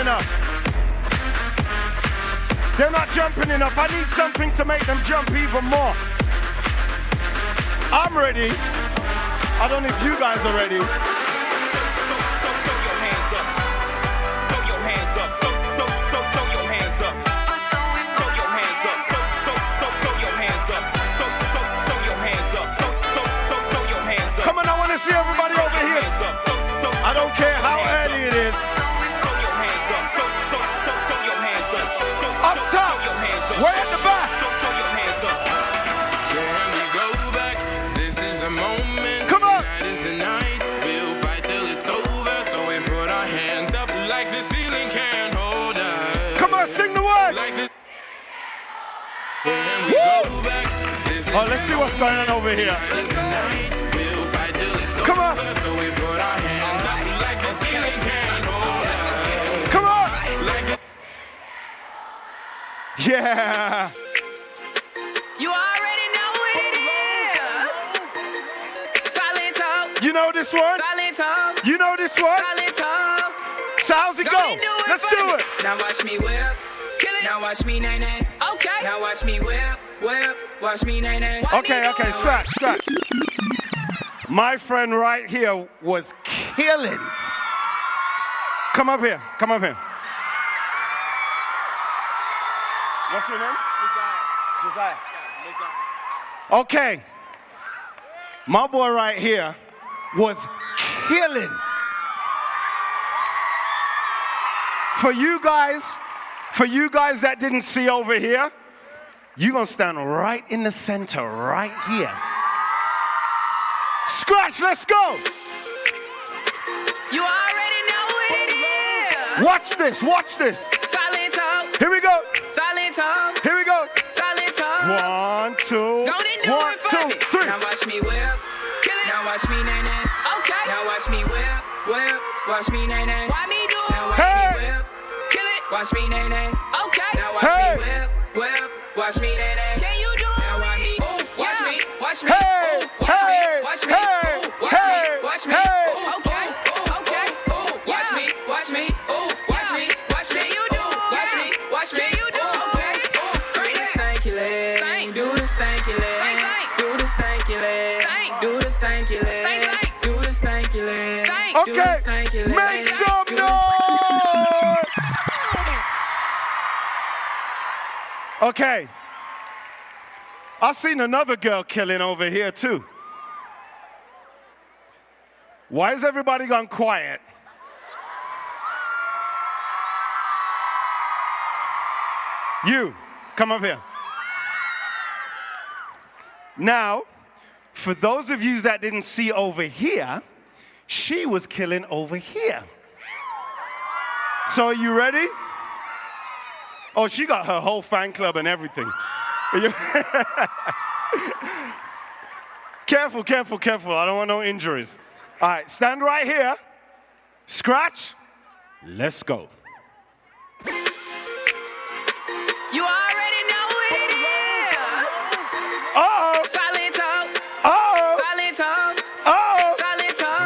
enough. They're not jumping enough. I need something to make them jump even more. I'm ready. I don't know if you guys are ready. Come on, I want to see everybody over here. I don't care how early it is. Up top, way at the back. This is the moment. Come on. Tonight is the night. We'll fight till it's over. So we put our hands up like the ceiling can't hold us. Come on, sing the word. Like this. When we go back, this is Oh, let's see what's going on over here. the night. We'll fight till it's Come on. over. So we put our hands up like the ceiling can't hold us. Come on. Like the Yeah. You already know what it is. Solid talk. You know this one? Solid talk. You know this one? Solid talk. So how's it Go go? and do it Let's for do me. it. Now watch me whip. Kill it. Now watch me nay nay. Okay. Now watch me whip. Watch me nay nay. Okay, scratch. My friend right here was killing. Come up here. What's your name? Josiah. Okay. My boy right here was killing. For you guys that didn't see over here, you're gonna stand right in the center, right here. Scratch, let's go. You already know what it is. Watch this. Solid talk. Here we go. Solid talk. Here we go. Solid talk. 1, 2, Go and do 1, it for 2, me. 3. Now watch me whip. Kill it. Now watch me nay nay. Okay. Now watch me whip. Watch me nay nay. Why me do it? Now watch Hey. me whip. Kill it. Watch me nay nay. Okay. Now watch Hey. me whip. Watch me nay nay. Can you do it? Now watch me. Watch me. Watch me. Hey. Watch Hey. me. Watch me. Hey. Watch Hey. me. Watch me. Hey. Okay. Okay. Watch me. Watch me. Watch me. Watch me. You do. Watch me. Watch me. You do. Okay. Do the stanky leg. Do the stanky leg. Do the stanky leg. Do the stanky leg. Do the stanky leg. Okay. Make some noise. Okay. I seen another girl killing over here too. Why has everybody gone quiet? You, come up here. Now, for those of you that didn't see over here, she was killing over here. So are you ready? Oh, she got her whole fan club and everything. Careful. I don't want no injuries. All right, stand right here. Scratch. Let's go. You already know what it is. Uh-oh. Solid talk. Uh-oh. Solid talk. Uh-oh. Solid talk.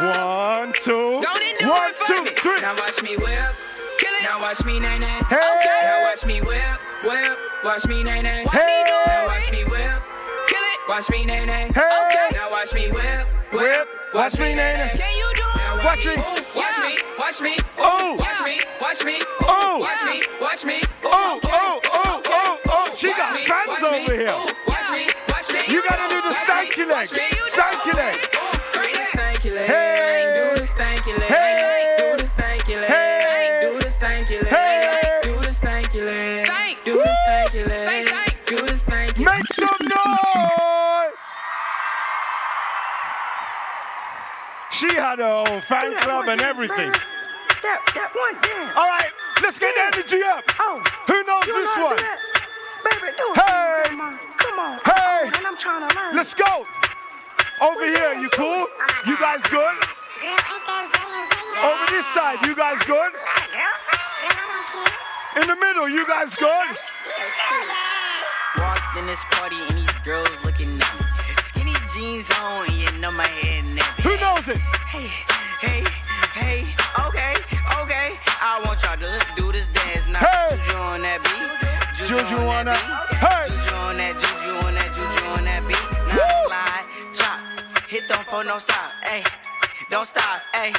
1, 2. Go and do 1, it for 2, me. 3. Now watch me whip. Kill it. Now watch me nay nay. Hey. Okay. Now watch me whip. Watch me nay nay. Hey. Now watch me whip. Kill it. Watch me nay nay. Hey. Okay. Now watch me whip. Watch me nay nay. Can you do it? Now Watch me. Watch me. Watch me. Oh. Watch me. Watch me. Oh. Watch me. Watch me. Oh. She got fans over here. Watch me. Watch me. You gotta do the stanky leg. Stanky leg. Do the stanky leg. Hey. Do the stanky leg. Hey. Do the stanky leg. Hey. Do the stanky leg. Hey. Do the stanky leg. Do the stanky leg. Do the stanky leg. Make some noise. She had her own fan club and everything. That one dance. All right, let's get the energy up. Oh. Who knows You this know how one? to do that? Baby, do it. Hey. Come on. Hey. Man, I'm trying to learn. Let's go. Over here, you cool? You guys good? Over this side, you guys good? In the middle, you guys good? Walked in this party and these girls looking at me. Skinny jeans on and you know my head nappy. Who knows it? Hey, okay. I want y'all to do the Juju on that. Hey! Juju on that, juju on that, juju on that beat. Now slide, chop, hit them for no stop, ayy. Don't stop, ayy.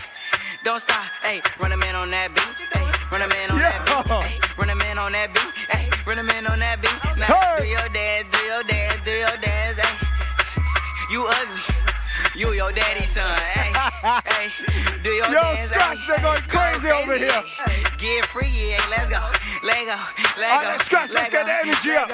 Don't stop, ayy. Run a man on that beat, ayy. Run a man on that beat, ayy. Run a man on that beat, ayy. Run a man on that beat. Now do your dance, do your dance, do your dance, ayy. You ugly. You your daddy's son, hey, hey, do your dance, Scratch, they're going crazy over here. Get free, yeah, let's go, let go, let go. Scratch, let's get the energy up.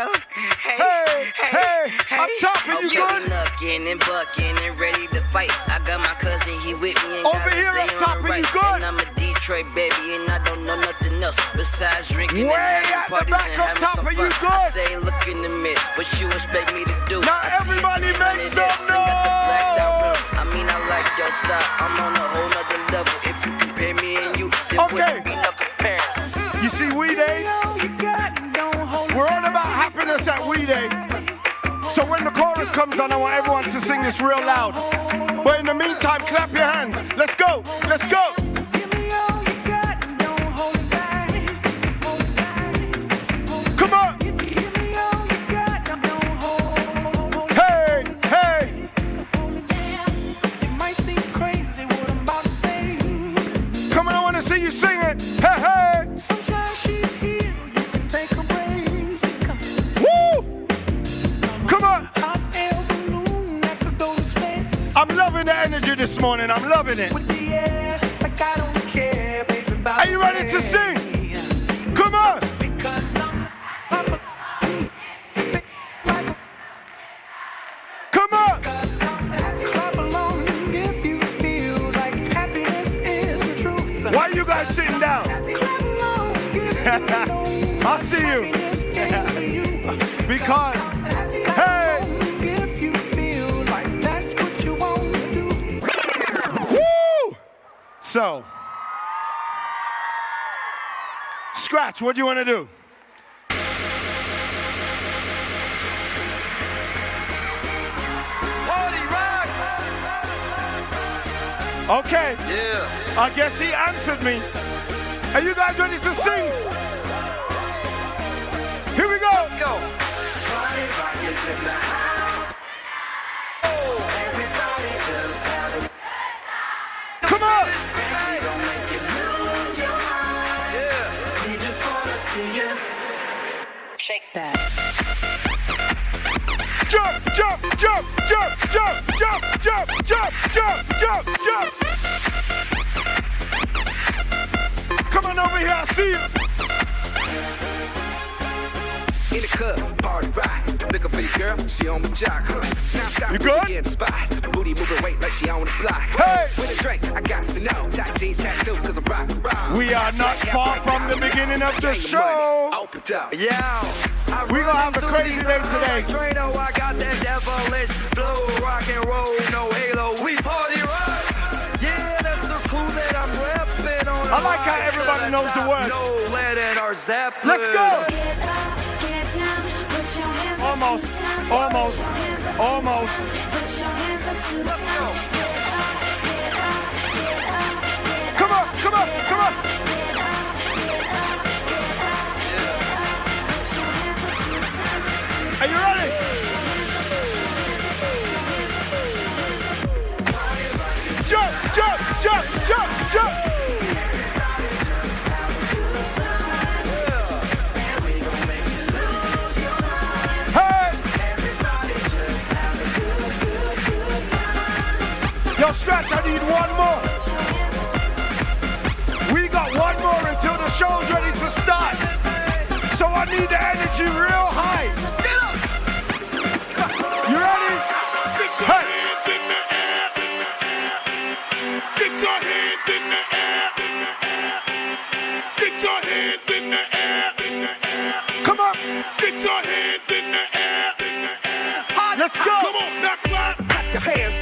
Hey, up top, are you good? Looking and bucking and ready to fight. I got my cousin, he with me and over here up top, are you good? And I'm a Detroit baby and I don't know nothing else besides drinking way and having at the parties back and up having top, some are you fun. good? I say look in the mirror, what you expect me to do? Now I everybody see make some noise. I mean, I like your style. I'm on a whole nother level. If you compare me and you, then okay. wouldn't be no comparison. You see, Weday, we're all about happiness at Weday. So when the chorus comes on, I want everyone to sing this real loud. But in the meantime, clap your hands. Let's go. Let's go. Come on. Hey, hey. Come on, I want to see you sing it. Hey, hey. Woo. Come on. I'm loving the energy this morning. I'm loving it. Are you ready to sing? Come on. Come on. Why are you guys sitting down? I'll see you. Because, hey. Woo! So, Scratch, what do you want to do? Okay. Yeah. I guess he answered me. Are you guys ready to sing? Here we go. Let's go. Come on. Shake that. Jump, jump, jump, jump, jump, jump, jump, jump, jump, jump, jump. Come on over here, I see you. In the club, party rock. Looking for your girl, she on my jock. Now stop. You good? In the spot. Booty moving weight like she on the block. Hey. With a drink, I got to know. Tight jeans, tattoo, cause I'm rock. We are not far from the beginning of the show. Opened up. Yeah. We gonna have a crazy day today. Trano, I got that devilish flow, rock and roll, no halo. We party rock. Yeah, that's the clue that I'm repping on. I like how everybody knows the words. No lead in our Zeppelin. Let's go. Almost, almost, almost. Let's go. Come on, come on, come on. Are you ready? Jump, jump, jump, jump, jump. Hey! Yo, Scratch, I need one more. We got one more until the show's ready to start. So I need the energy real high. You ready? Hey! Get your hands in the air. Get your hands in the air. Come on. Get your hands in the air. Let's go. Come on, now clap. Clap your hands.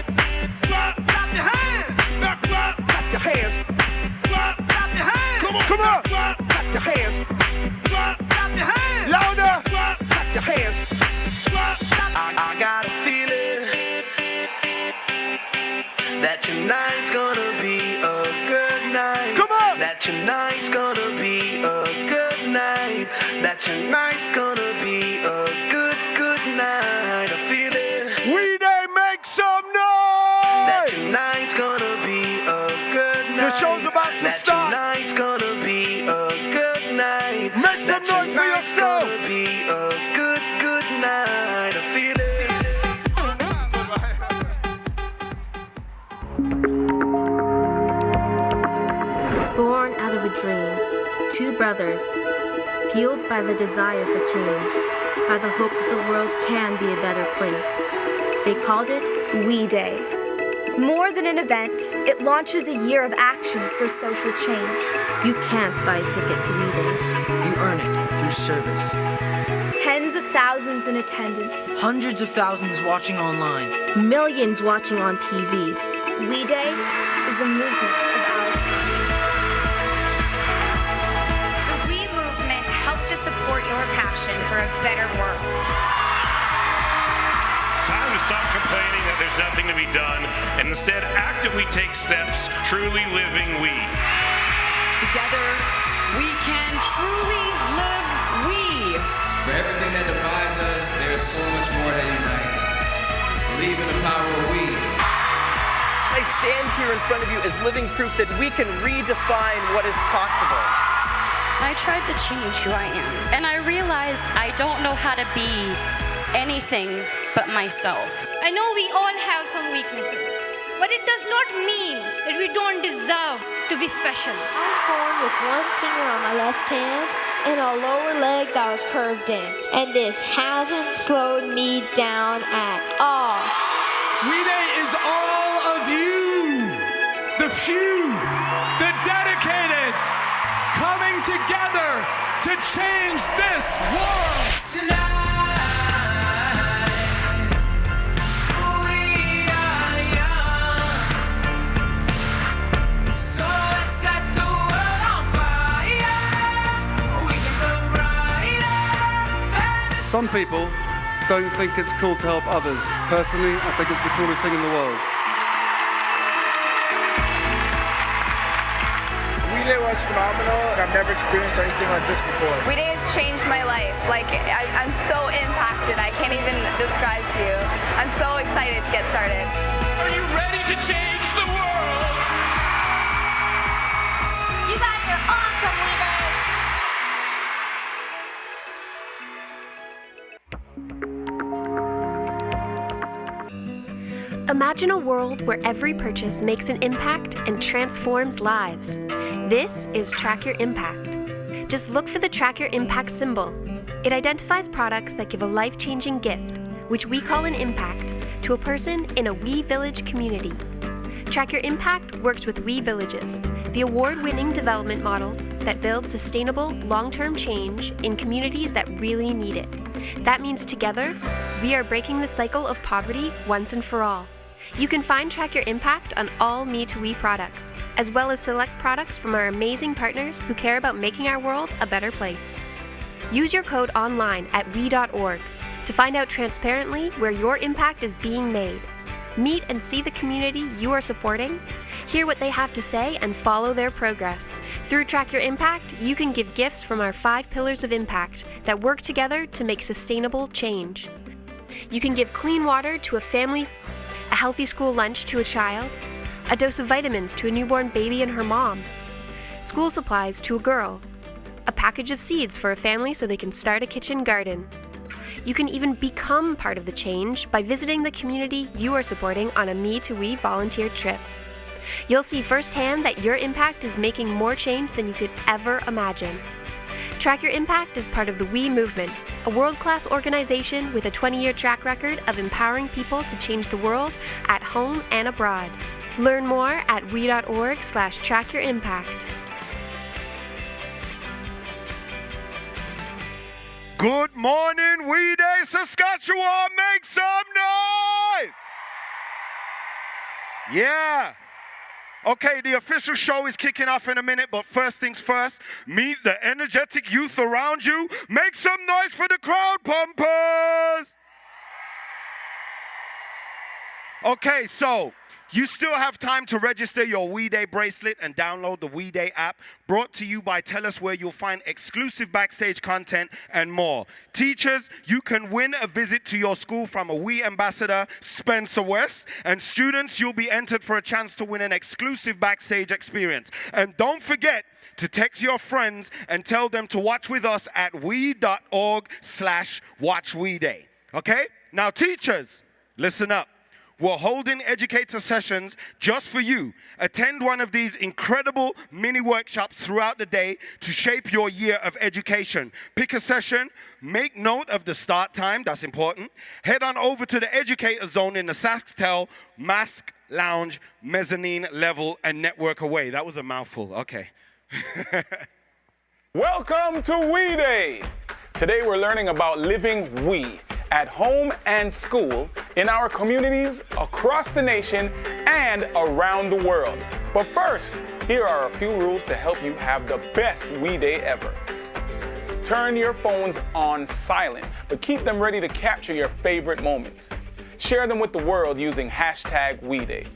Clap. Clap your hands. Now clap. Clap your hands. Clap. Clap your hands. Come on. Come on. Clap. Clap your hands. Clap. Clap your hands. Louder. Clap. Clap your hands. Clap. I got a feeling that tonight's gonna be a good night. Come on. That tonight's gonna be a good night. That tonight's gonna two brothers, fueled by the desire for change, by the hope that the world can be a better place. They called it Weday. More than an event, it launches a year of actions for social change. You can't buy a ticket to Weday. You earn it through service. Tens of thousands in attendance. Hundreds of thousands watching online. Millions watching on TV. Weday is the movement of our time. The We movement helps to support your passion for a better world. It's time to stop complaining that there's nothing to be done and instead actively take steps, truly living we. Together, we can truly live we. For everything that divides us, there is so much more that unites. Believe in the power of we. I stand here in front of you as living proof that we can redefine what is possible. I tried to change who I am, and I realized I don't know how to be anything but myself. I know we all have some weaknesses, but it does not mean that we don't deserve to be special. I was born with one finger on my left hand and a lower leg that was curved in, and this hasn't slowed me down at all. Weday is all of you, the few, the dedicated, coming together to change this world. Tonight. Some people don't think it's cool to help others. Personally, I think it's the coolest thing in the world. Weday was phenomenal. I've never experienced anything like this before. Weday has changed my life. I'm so impacted. I can't even describe to you. I'm so excited to get started. Are you ready to change the world? You guys are awesome, Weday. Imagine a world where every purchase makes an impact and transforms lives. This is Track Your Impact. Just look for the Track Your Impact symbol. It identifies products that give a life-changing gift, which we call an impact, to a person in a We Village community. Track Your Impact works with We Villages, the award-winning development model that builds sustainable, long-term change in communities that really need it. That means together, we are breaking the cycle of poverty once and for all. You can find Track Your Impact on all Me to We products, as well as select products from our amazing partners who care about making our world a better place. Use your code online at we.org to find out transparently where your impact is being made. Meet and see the community you are supporting, hear what they have to say, and follow their progress. Through Track Your Impact, you can give gifts from our 5 pillars of impact that work together to make sustainable change. You can give clean water to a family, a healthy school lunch to a child, a dose of vitamins to a newborn baby and her mom, school supplies to a girl, a package of seeds for a family so they can start a kitchen garden. You can even become part of the change by visiting the community you are supporting on a Me to We volunteer trip. You'll see firsthand that your impact is making more change than you could ever imagine. Track Your Impact is part of the We Movement, a world-class organization with a 20-year track record of empowering people to change the world at home and abroad. Learn more at we.org/trackyourimpact. Good morning, Weday, Saskatchewan. Make some noise! Yeah. Okay, the official show is kicking off in a minute, but first things first, meet the energetic youth around you. Make some noise for the crowd pumpers. Okay, so you still have time to register your Weday bracelet and download the Weday app, brought to you by Tell Us, where you'll find exclusive backstage content and more. Teachers, you can win a visit to your school from a We ambassador, Spencer West. And students, you'll be entered for a chance to win an exclusive backstage experience. And don't forget to text your friends and tell them to watch with us at we.org/watchweday. Okay? Now, teachers, listen up. We're holding educator sessions just for you. Attend one of these incredible mini workshops throughout the day to shape your year of education. Pick a session, make note of the start time, that's important. Head on over to the educator zone in the Sasktel Mask Lounge, mezzanine level, and network away. That was a mouthful, okay. Welcome to Weday. Today we're learning about living we at home and school, in our communities, across the nation, and around the world. But first, here are a few rules to help you have the best Weday ever. Turn your phones on silent, but keep them ready to capture your favorite moments. Share them with the world using #Weday.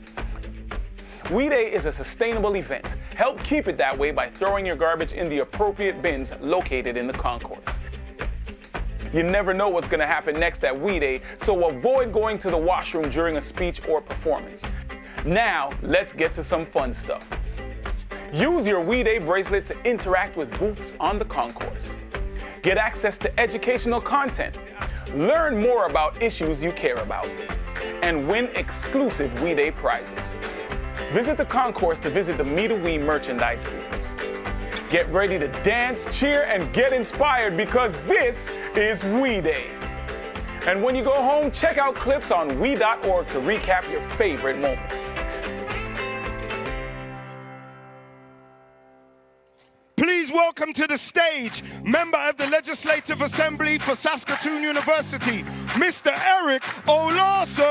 Weday is a sustainable event. Help keep it that way by throwing your garbage in the appropriate bins located in the concourse. You never know what's going to happen next at Weday, so avoid going to the washroom during a speech or performance. Now, let's get to some fun stuff. Use your Weday bracelet to interact with booths on the concourse. Get access to educational content. Learn more about issues you care about. And win exclusive Weday prizes. Visit the concourse to visit the Me to We merchandise booths. Get ready to dance, cheer, and get inspired because this is Weday. And when you go home, check out clips on we.org to recap your favorite moments. Please welcome to the stage, member of the Legislative Assembly for Saskatoon University, Mr. Eric O'Lawson.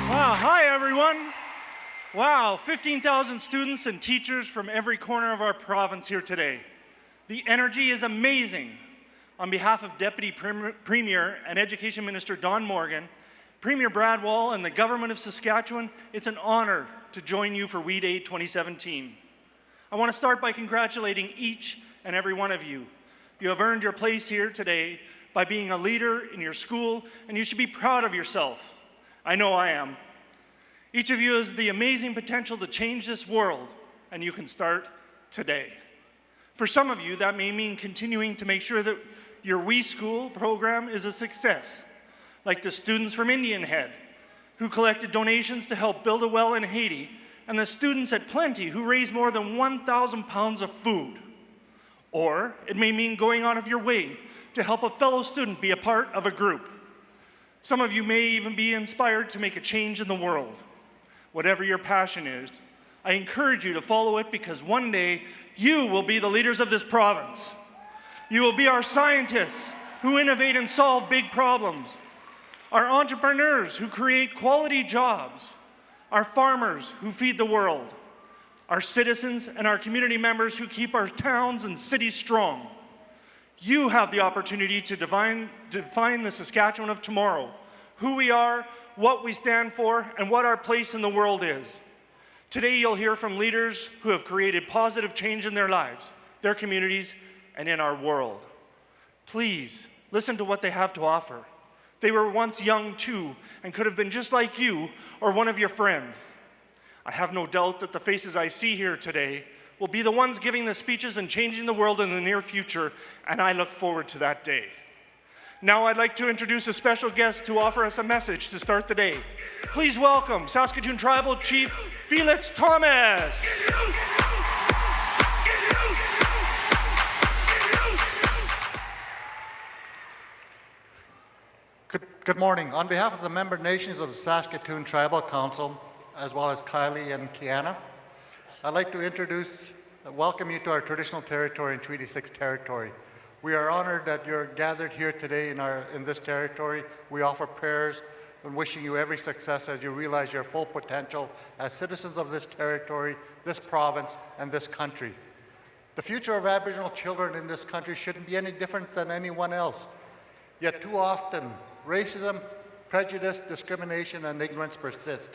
Wow, hi everyone. Wow, 15,000 students and teachers from every corner of our province here today. The energy is amazing. On behalf of Deputy Premier and Education Minister Don Morgan, Premier Brad Wall, and the Government of Saskatchewan, it's an honor to join you for Weday 2017. I want to start by congratulating each and every one of you. You have earned your place here today by being a leader in your school, and you should be proud of yourself. I know I am. Each of you has the amazing potential to change this world, and you can start today. For some of you, that may mean continuing to make sure that your We School program is a success, like the students from Indian Head, who collected donations to help build a well in Haiti, and the students at Plenty, who raised more than 1,000 pounds of food. Or it may mean going out of your way to help a fellow student be a part of a group. Some of you may even be inspired to make a change in the world. Whatever your passion is, I encourage you to follow it because one day you will be the leaders of this province. You will be our scientists who innovate and solve big problems, our entrepreneurs who create quality jobs, our farmers who feed the world, our citizens and our community members who keep our towns and cities strong. You have the opportunity to define the Saskatchewan of tomorrow, who we are, what we stand for, and what our place in the world is. Today you'll hear from leaders who have created positive change in their lives, their communities, and in our world. Please listen to what they have to offer. They were once young too, and could have been just like you or one of your friends. I have no doubt that the faces I see here today will be the ones giving the speeches and changing the world in the near future, and I look forward to that day. Now I'd like to introduce a special guest to offer us a message to start the day. Please welcome Saskatoon Tribal Chief Felix Thomas. Good morning. On behalf of the member nations of the Saskatoon Tribal Council, as well as Kylie and Kiana, I'd like to welcome you to our traditional territory in Treaty 6 territory. We are honored that you're gathered here today in this territory. We offer prayers and wishing you every success as you realize your full potential as citizens of this territory, this province, and this country. The future of Aboriginal children in this country shouldn't be any different than anyone else. Yet too often, racism, prejudice, discrimination, and ignorance persist.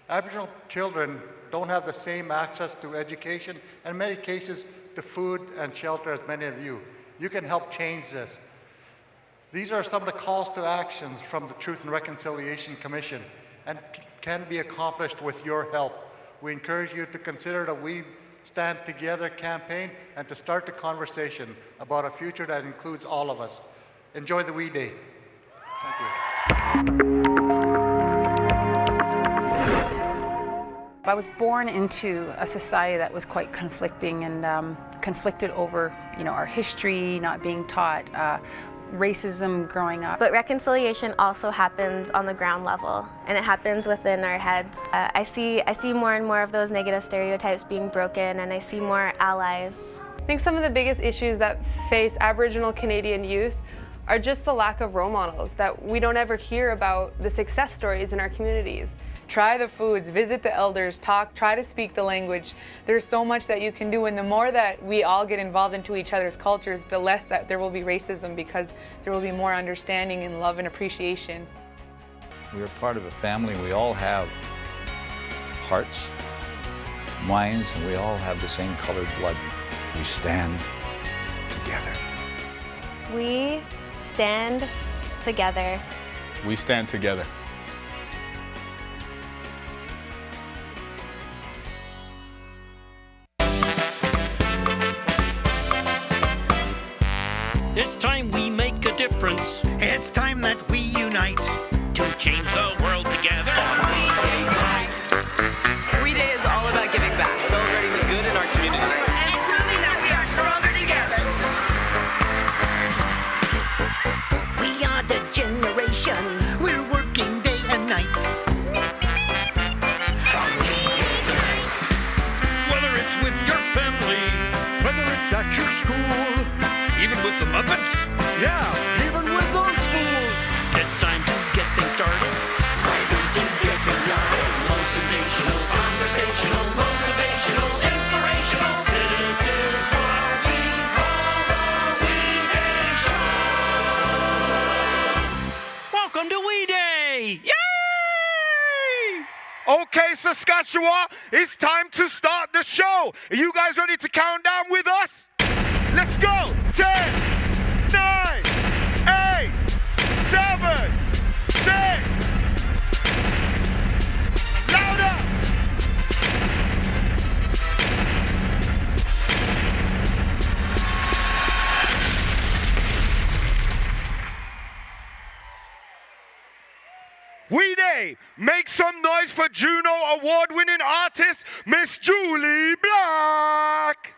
Aboriginal children don't have the same access to education, and in many cases, to food and shelter as many of you. You can help change this. These are some of the calls to actions from the Truth and Reconciliation Commission and can be accomplished with your help. We encourage you to consider the We Stand Together campaign and to start the conversation about a future that includes all of us. Enjoy the Weday. Thank you. I was born into a society that was quite conflicting and conflicted over, our history, not being taught, racism growing up. But reconciliation also happens on the ground level, and it happens within our heads. I see more and more of those negative stereotypes being broken, and I see more allies. I think some of the biggest issues that face Aboriginal Canadian youth are just the lack of role models, that we don't ever hear about the success stories in our communities. Try the foods, visit the elders, try to speak the language. There's so much that you can do, and the more that we all get involved into each other's cultures, the less that there will be racism, because there will be more understanding and love and appreciation. We're part of a family. We all have hearts, minds, and we all have the same colored blood. We stand together. We stand together. We stand together. It's time we make a difference. It's time that we unite to change the world together. Weday tonight. Weday is all about giving back, celebrating the good in our communities, and proving that we are stronger together. We are the generation. We're working day and night. Whether it's with your family, whether it's at your school, even with the Muppets? Yeah, even with those fools. It's time to get things started. Why don't you get things started? Most sensational, conversational, motivational, inspirational. This is what we call the Weday Show. Welcome to Weday! Yay! Okay, Saskatchewan, it's time to start the show. Are you guys ready to count down with us? Let's go! 10, 9, 8, 7, 6. Louder! Weday, make some noise for Juno award-winning artist, Miss Julie Black.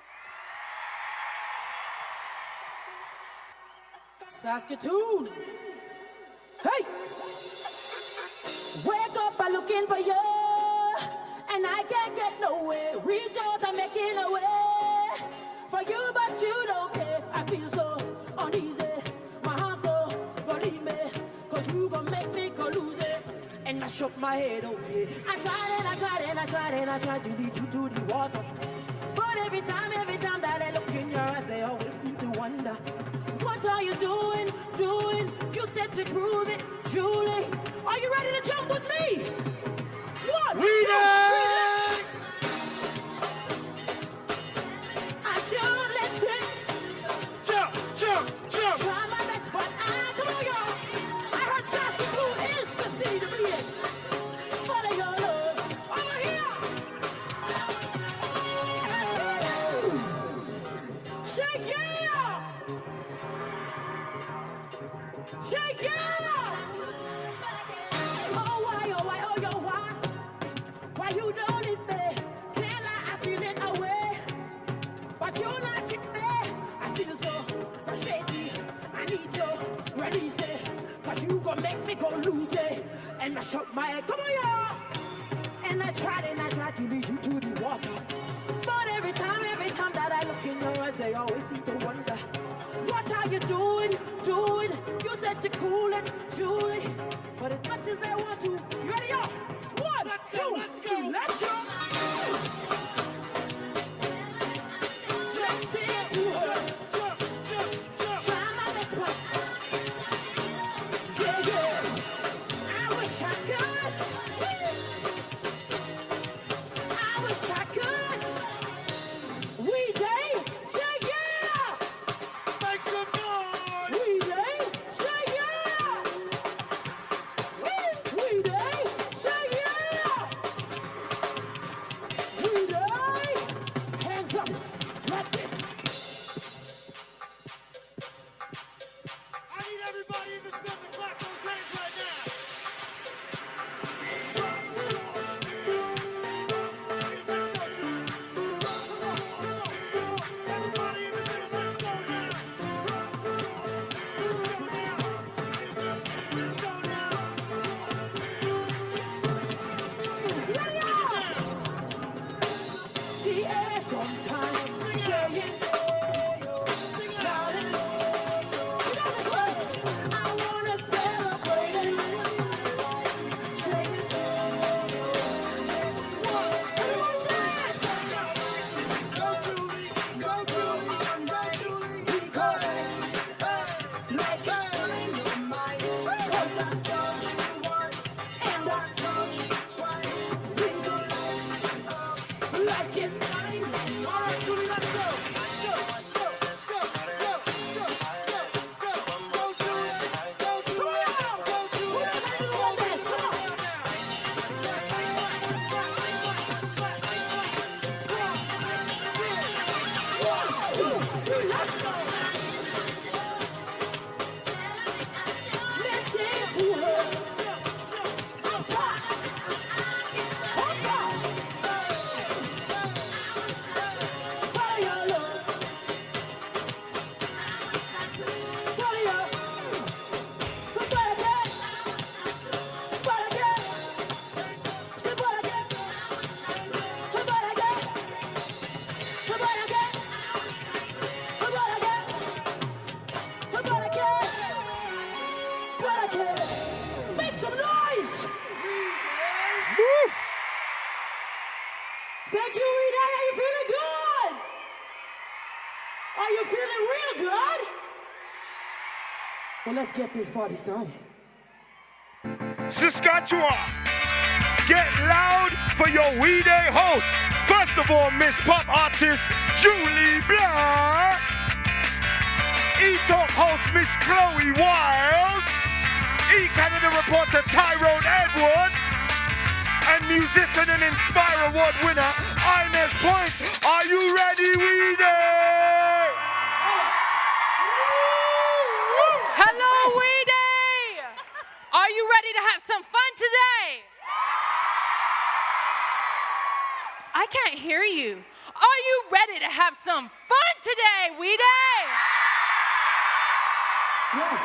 Saskatoon. Hey! Wake up, I'm looking for you, and I can't get nowhere. Reach out, I'm making a way for you, but you don't care. I feel so uneasy. My heart go, believe me, 'cause you gon' make me go lose it. And I shook my head away. I tried and I tried and I tried and I tried to lead you to the water. But every time that I look in your eyes, they always seem to wonder. What are you doing? You said to prove it, Julie. Are you ready to jump with me? 1, 2, 3, let's go. I should listen. Jump. Try my best, but come on, y'all. I heard Saskatoon is the city to be in. Follow your love over here. Say yeah. Say yeah! Oh why, why you don't leave me? Can't lie, I feel it away. But you're not with me. I feel so frustrated. I need to release it. 'Cause you gon' make me go lose it. And I shook my head, come on y'all! And I tried to lead you to the water. But every time that I look in your eyes, they always seem to wonder. What are you doing? You said to cool it, Julie. But as much as I want to, you ready, y'all? 1, 2, 3, let's go! Let's see it to her. Try my best, but yeah. I wish I could. I wish I could. Weday, say yeah! Make some noise! Weday, say yeah! Weday, say yeah! Weday, hands up, let it. Are you feeling real good? Well, let's get this party started. Saskatchewan, get loud for your Weday host. First of all, Miss Pop artist Julie Blanc. E-Talk host Miss Chloe Wild. E-Canada reporter Tyrone Edwards. And musician and Inspire Award winner Inez Point. Are you ready, Weday? Hello, Weday! Are you ready to have some fun today? I can't hear you. Are you ready to have some fun today, Weday? Yes.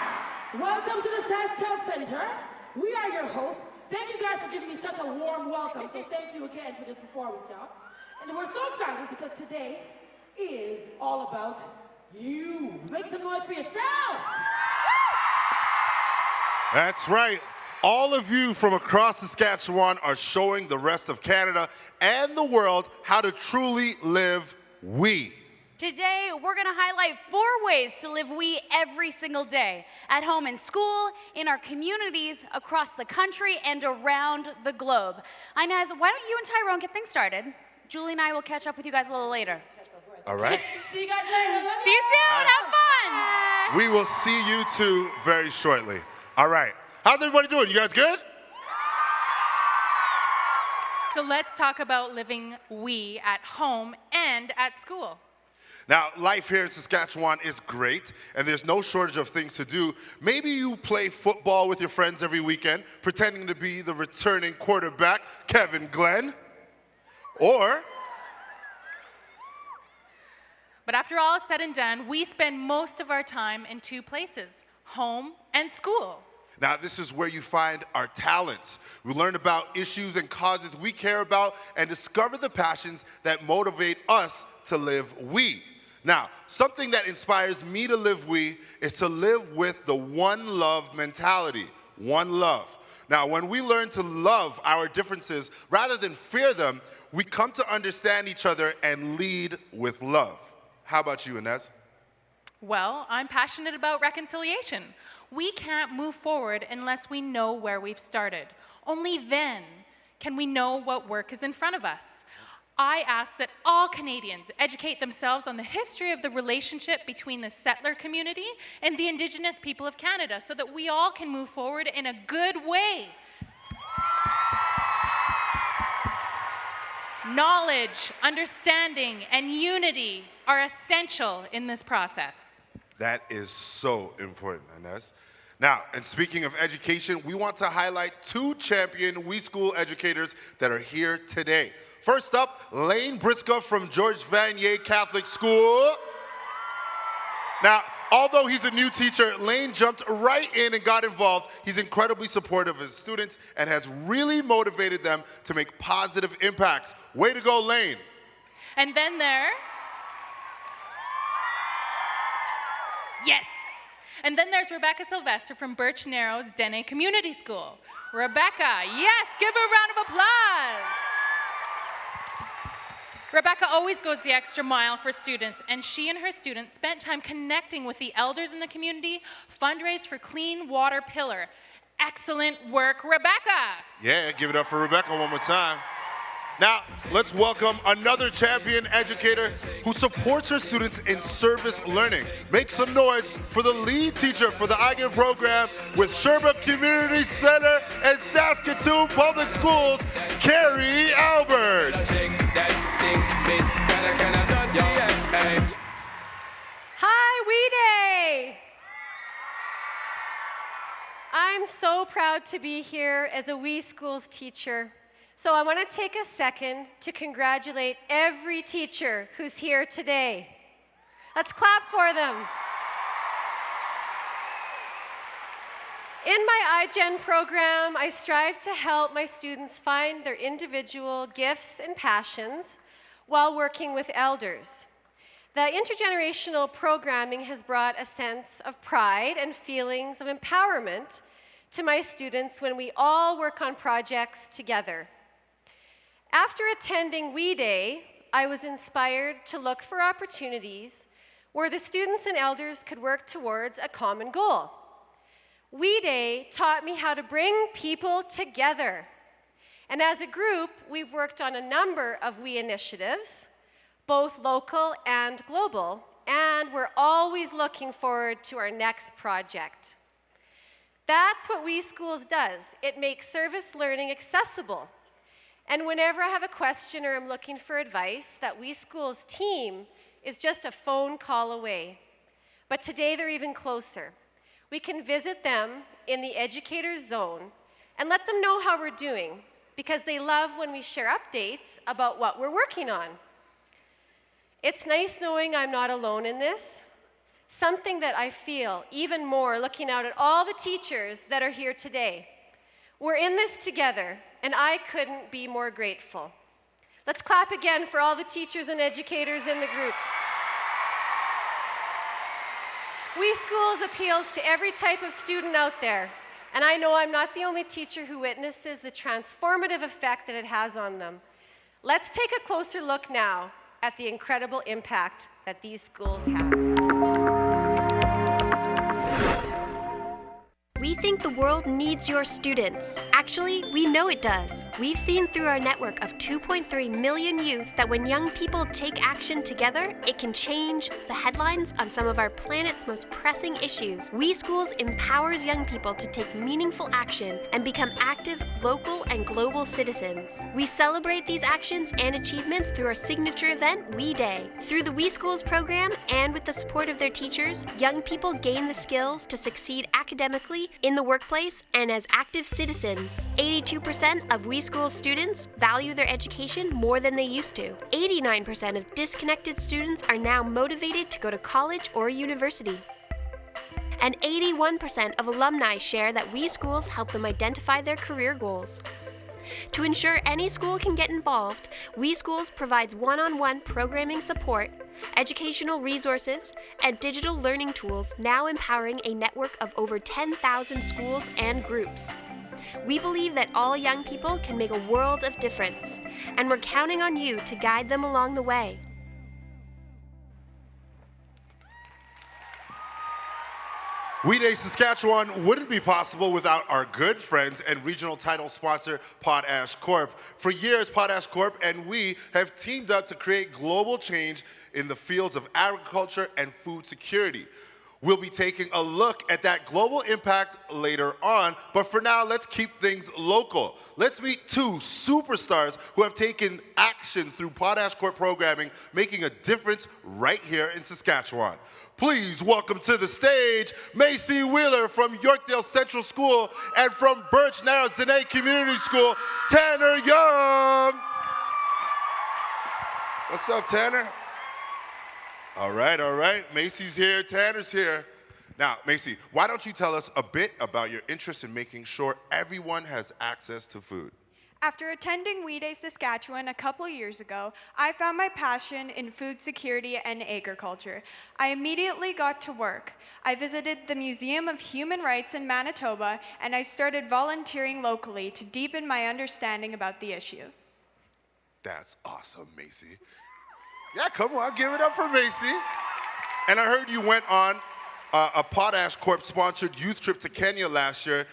Welcome to the Saskatoon Center. We are your hosts. Thank you guys for giving me such a warm welcome. So thank you again for this performance, y'all. And we're so excited because today is all about you. Make some noise for yourself. That's right. All of you from across Saskatchewan are showing the rest of Canada and the world how to truly live we. Today, we're going to highlight 4 ways to live we every single day, at home and school, in our communities, across the country, and around the globe. Inez, why don't you and Tyrone get things started? Julie and I will catch up with you guys a little later. All right. See you guys later. See you soon. Have fun. We will see you two very shortly. All right. How's everybody doing? You guys good? So let's talk about living we at home and at school. Now, life here in Saskatchewan is great, and there's no shortage of things to do. Maybe you play football with your friends every weekend, pretending to be the returning quarterback, Kevin Glenn. Or... But after all is said and done, we spend most of our time in 2 places, home and school. Now, this is where you find our talents. We learn about issues and causes we care about and discover the passions that motivate us to live we. Now, something that inspires me to live we is to live with the one love mentality, one love. Now, when we learn to love our differences rather than fear them, we come to understand each other and lead with love. How about you, Inez? Well, I'm passionate about reconciliation. We can't move forward unless we know where we've started. Only then can we know what work is in front of us. I ask that all Canadians educate themselves on the history of the relationship between the settler community and the Indigenous people of Canada so that we all can move forward in a good way. Knowledge, understanding, and unity are essential in this process. That is so important, Inez. Now, and speaking of education, we want to highlight 2 champion We School educators that are here today. First up, Lane Briscoe from George Vanier Catholic School. Now, although he's a new teacher, Lane jumped right in and got involved. He's incredibly supportive of his students and has really motivated them to make positive impacts. Way to go, Lane. And then And then there's Rebecca Sylvester from Birch Narrows Dene Community School. Rebecca, yes, give her a round of applause. Rebecca always goes the extra mile for students, and she and her students spent time connecting with the elders in the community, fundraised for Clean Water Pillar. Excellent work, Rebecca. Yeah, give it up for Rebecca one more time. Now, let's welcome another champion educator who supports her students in service learning. Make some noise for the lead teacher for the IGIV program with Sherbrooke Community Center and Saskatoon Public Schools, Carrie Alberts. Hi, Weday! I'm so proud to be here as a We Schools teacher. So I want to take a second to congratulate every teacher who's here today. Let's clap for them. In my iGen program, I strive to help my students find their individual gifts and passions while working with elders. The intergenerational programming has brought a sense of pride and feelings of empowerment to my students when we all work on projects together. After attending Weday, I was inspired to look for opportunities where the students and elders could work towards a common goal. Weday taught me how to bring people together. And as a group, we've worked on a number of We initiatives, both local and global, and we're always looking forward to our next project. That's what We Schools does. It makes service learning accessible. And whenever I have a question or I'm looking for advice, that We Schools team is just a phone call away. But today they're even closer. We can visit them in the educator's zone and let them know how we're doing, because they love when we share updates about what we're working on. It's nice knowing I'm not alone in this. Something that I feel even more looking out at all the teachers that are here today. We're in this together, and I couldn't be more grateful. Let's clap again for all the teachers and educators in the group. We Schools appeals to every type of student out there, and I know I'm not the only teacher who witnesses the transformative effect that it has on them. Let's take a closer look now at the incredible impact that these schools have. We think the world needs your students. Actually, we know it does. We've seen through our network of 2.3 million youth that when young people take action together, it can change the headlines on some of our planet's most pressing issues. We Schools empowers young people to take meaningful action and become active local and global citizens. We celebrate these actions and achievements through our signature event, Weday. Through the We Schools program and with the support of their teachers, young people gain the skills to succeed academically, in the workplace, and as active citizens. 82% of We Schools students value their education more than they used to. 89% of disconnected students are now motivated to go to college or university. And 81% of alumni share that We Schools help them identify their career goals. To ensure any school can get involved, We Schools provides one-on-one programming support, educational resources, and digital learning tools, now empowering a network of over 10,000 schools and groups. We believe that all young people can make a world of difference, and we're counting on you to guide them along the way. Weday Saskatchewan wouldn't be possible without our good friends and regional title sponsor, Potash Corp. For years, Potash Corp and we have teamed up to create global change in the fields of agriculture and food security. We'll be taking a look at that global impact later on, but for now, let's keep things local. Let's meet two superstars who have taken action through Potash Corp programming, making a difference right here in Saskatchewan. Please welcome to the stage Macy Wheeler from Yorkdale Central School and from Birch Narrows Dene Community School, Tanner Young. What's up, Tanner? All right. Macy's here, Tanner's here. Now, Macy, why don't you tell us a bit about your interest in making sure everyone has access to food? After attending Weday Saskatchewan a couple years ago, I found my passion in food security and agriculture. I immediately got to work. I visited the Museum of Human Rights in Manitoba, and I started volunteering locally to deepen my understanding about the issue. That's awesome, Macy. Yeah, come on, give it up for Macy. And I heard you went on a Potash Corp sponsored youth trip to Kenya last year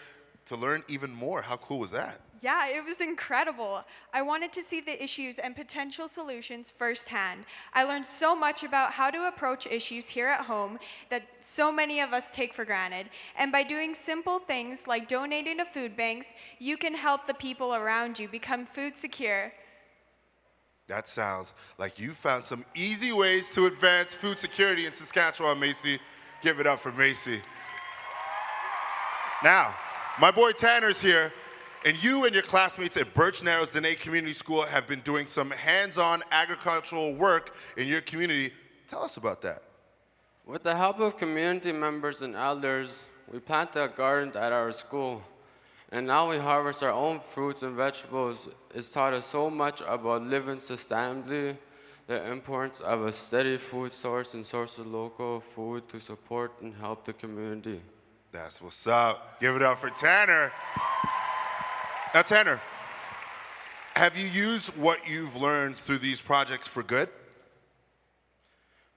to learn even more. How cool was that? Yeah, it was incredible. I wanted to see the issues and potential solutions firsthand. I learned so much about how to approach issues here at home that so many of us take for granted. And by doing simple things like donating to food banks, you can help the people around you become food secure. That sounds like you found some easy ways to advance food security in Saskatchewan, Macy. Give it up for Macy. Now, my boy Tanner's here. And you and your classmates at Birch Narrows Dene Community School have been doing some hands-on agricultural work in your community. Tell us about that. With the help of community members and elders, we planted a garden at our school. And now we harvest our own fruits and vegetables. It's taught us so much about living sustainably, the importance of a steady food source and source of local food to support and help the community. That's what's up. Give it up for Tanner. Now, Tanner, have you used what you've learned through these projects for good?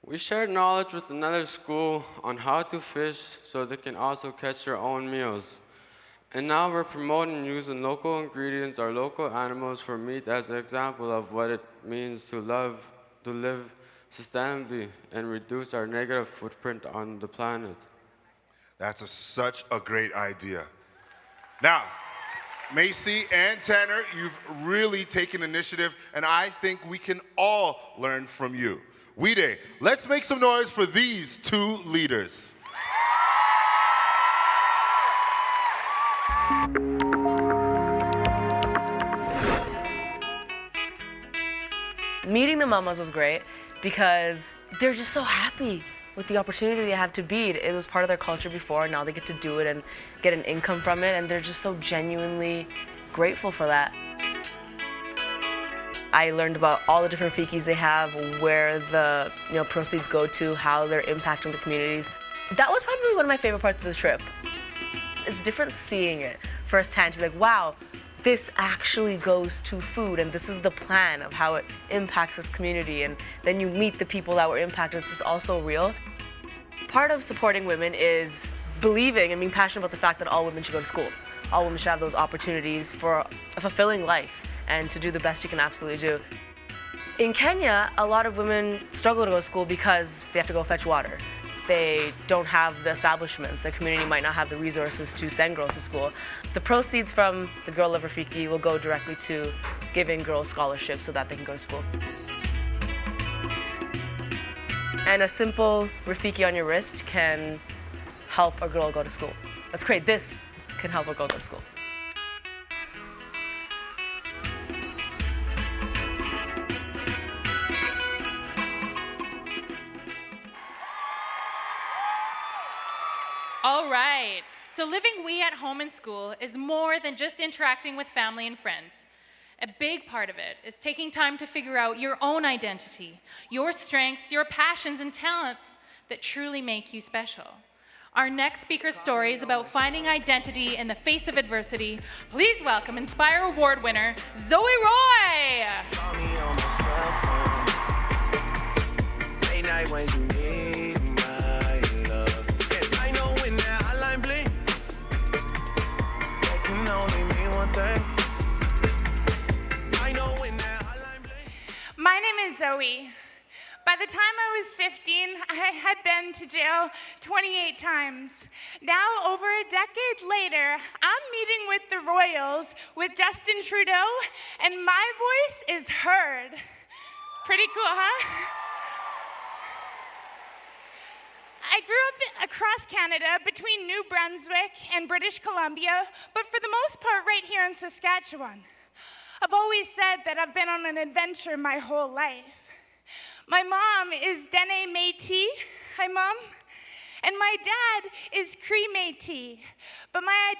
We shared knowledge with another school on how to fish so they can also catch their own meals. And now we're promoting using local ingredients or local animals for meat as an example of what it means to live sustainably and reduce our negative footprint on the planet. That's such a great idea. Now, Macy and Tanner, you've really taken initiative, and I think we can all learn from you. Weday, let's make some noise for these two leaders. Meeting the mamas was great because they're just so happy with the opportunity they have to bead. It was part of their culture before, now they get to do it and get an income from it, and they're just so genuinely grateful for that. I learned about all the different fikis they have, where the proceeds go to, how they're impacting the communities. That was probably one of my favorite parts of the trip. It's different seeing it firsthand, to be like, wow, this actually goes to food, and this is the plan of how it impacts this community, and then you meet the people that were impacted. It's just also real. Part of supporting women is believing and being passionate about the fact that all women should go to school. All women should have those opportunities for a fulfilling life and to do the best you can absolutely do. In Kenya, a lot of women struggle to go to school because they have to go fetch water. They don't have the establishments. Their community might not have the resources to send girls to school. The proceeds from the Girl Love Rafiki will go directly to giving girls scholarships so that they can go to school. And a simple Rafiki on your wrist can help a girl go to school. Let's create this can help a girl go to school. All right, so living we at home and school is more than just interacting with family and friends. A big part of it is taking time to figure out your own identity, your strengths, your passions and talents that truly make you special. Our next speaker's story is about finding identity in the face of adversity. Please welcome Inspire Award winner, Zoe Roy. Call me on my cell phone. Late night when you need my love. Yes, I know when that hotline bling, that can only mean one thing. I know when that hotline bling. My name is Zoe. By the time I was 15, I had been to jail 28 times. Now, over a decade later, I'm meeting with the Royals with Justin Trudeau, and my voice is heard. Pretty cool, huh? I grew up across Canada between New Brunswick and British Columbia, but for the most part right here in Saskatchewan. I've always said that I've been on an adventure my whole life. My mom is Dene Métis. Hi, Mom. And my dad is Cree Métis. But my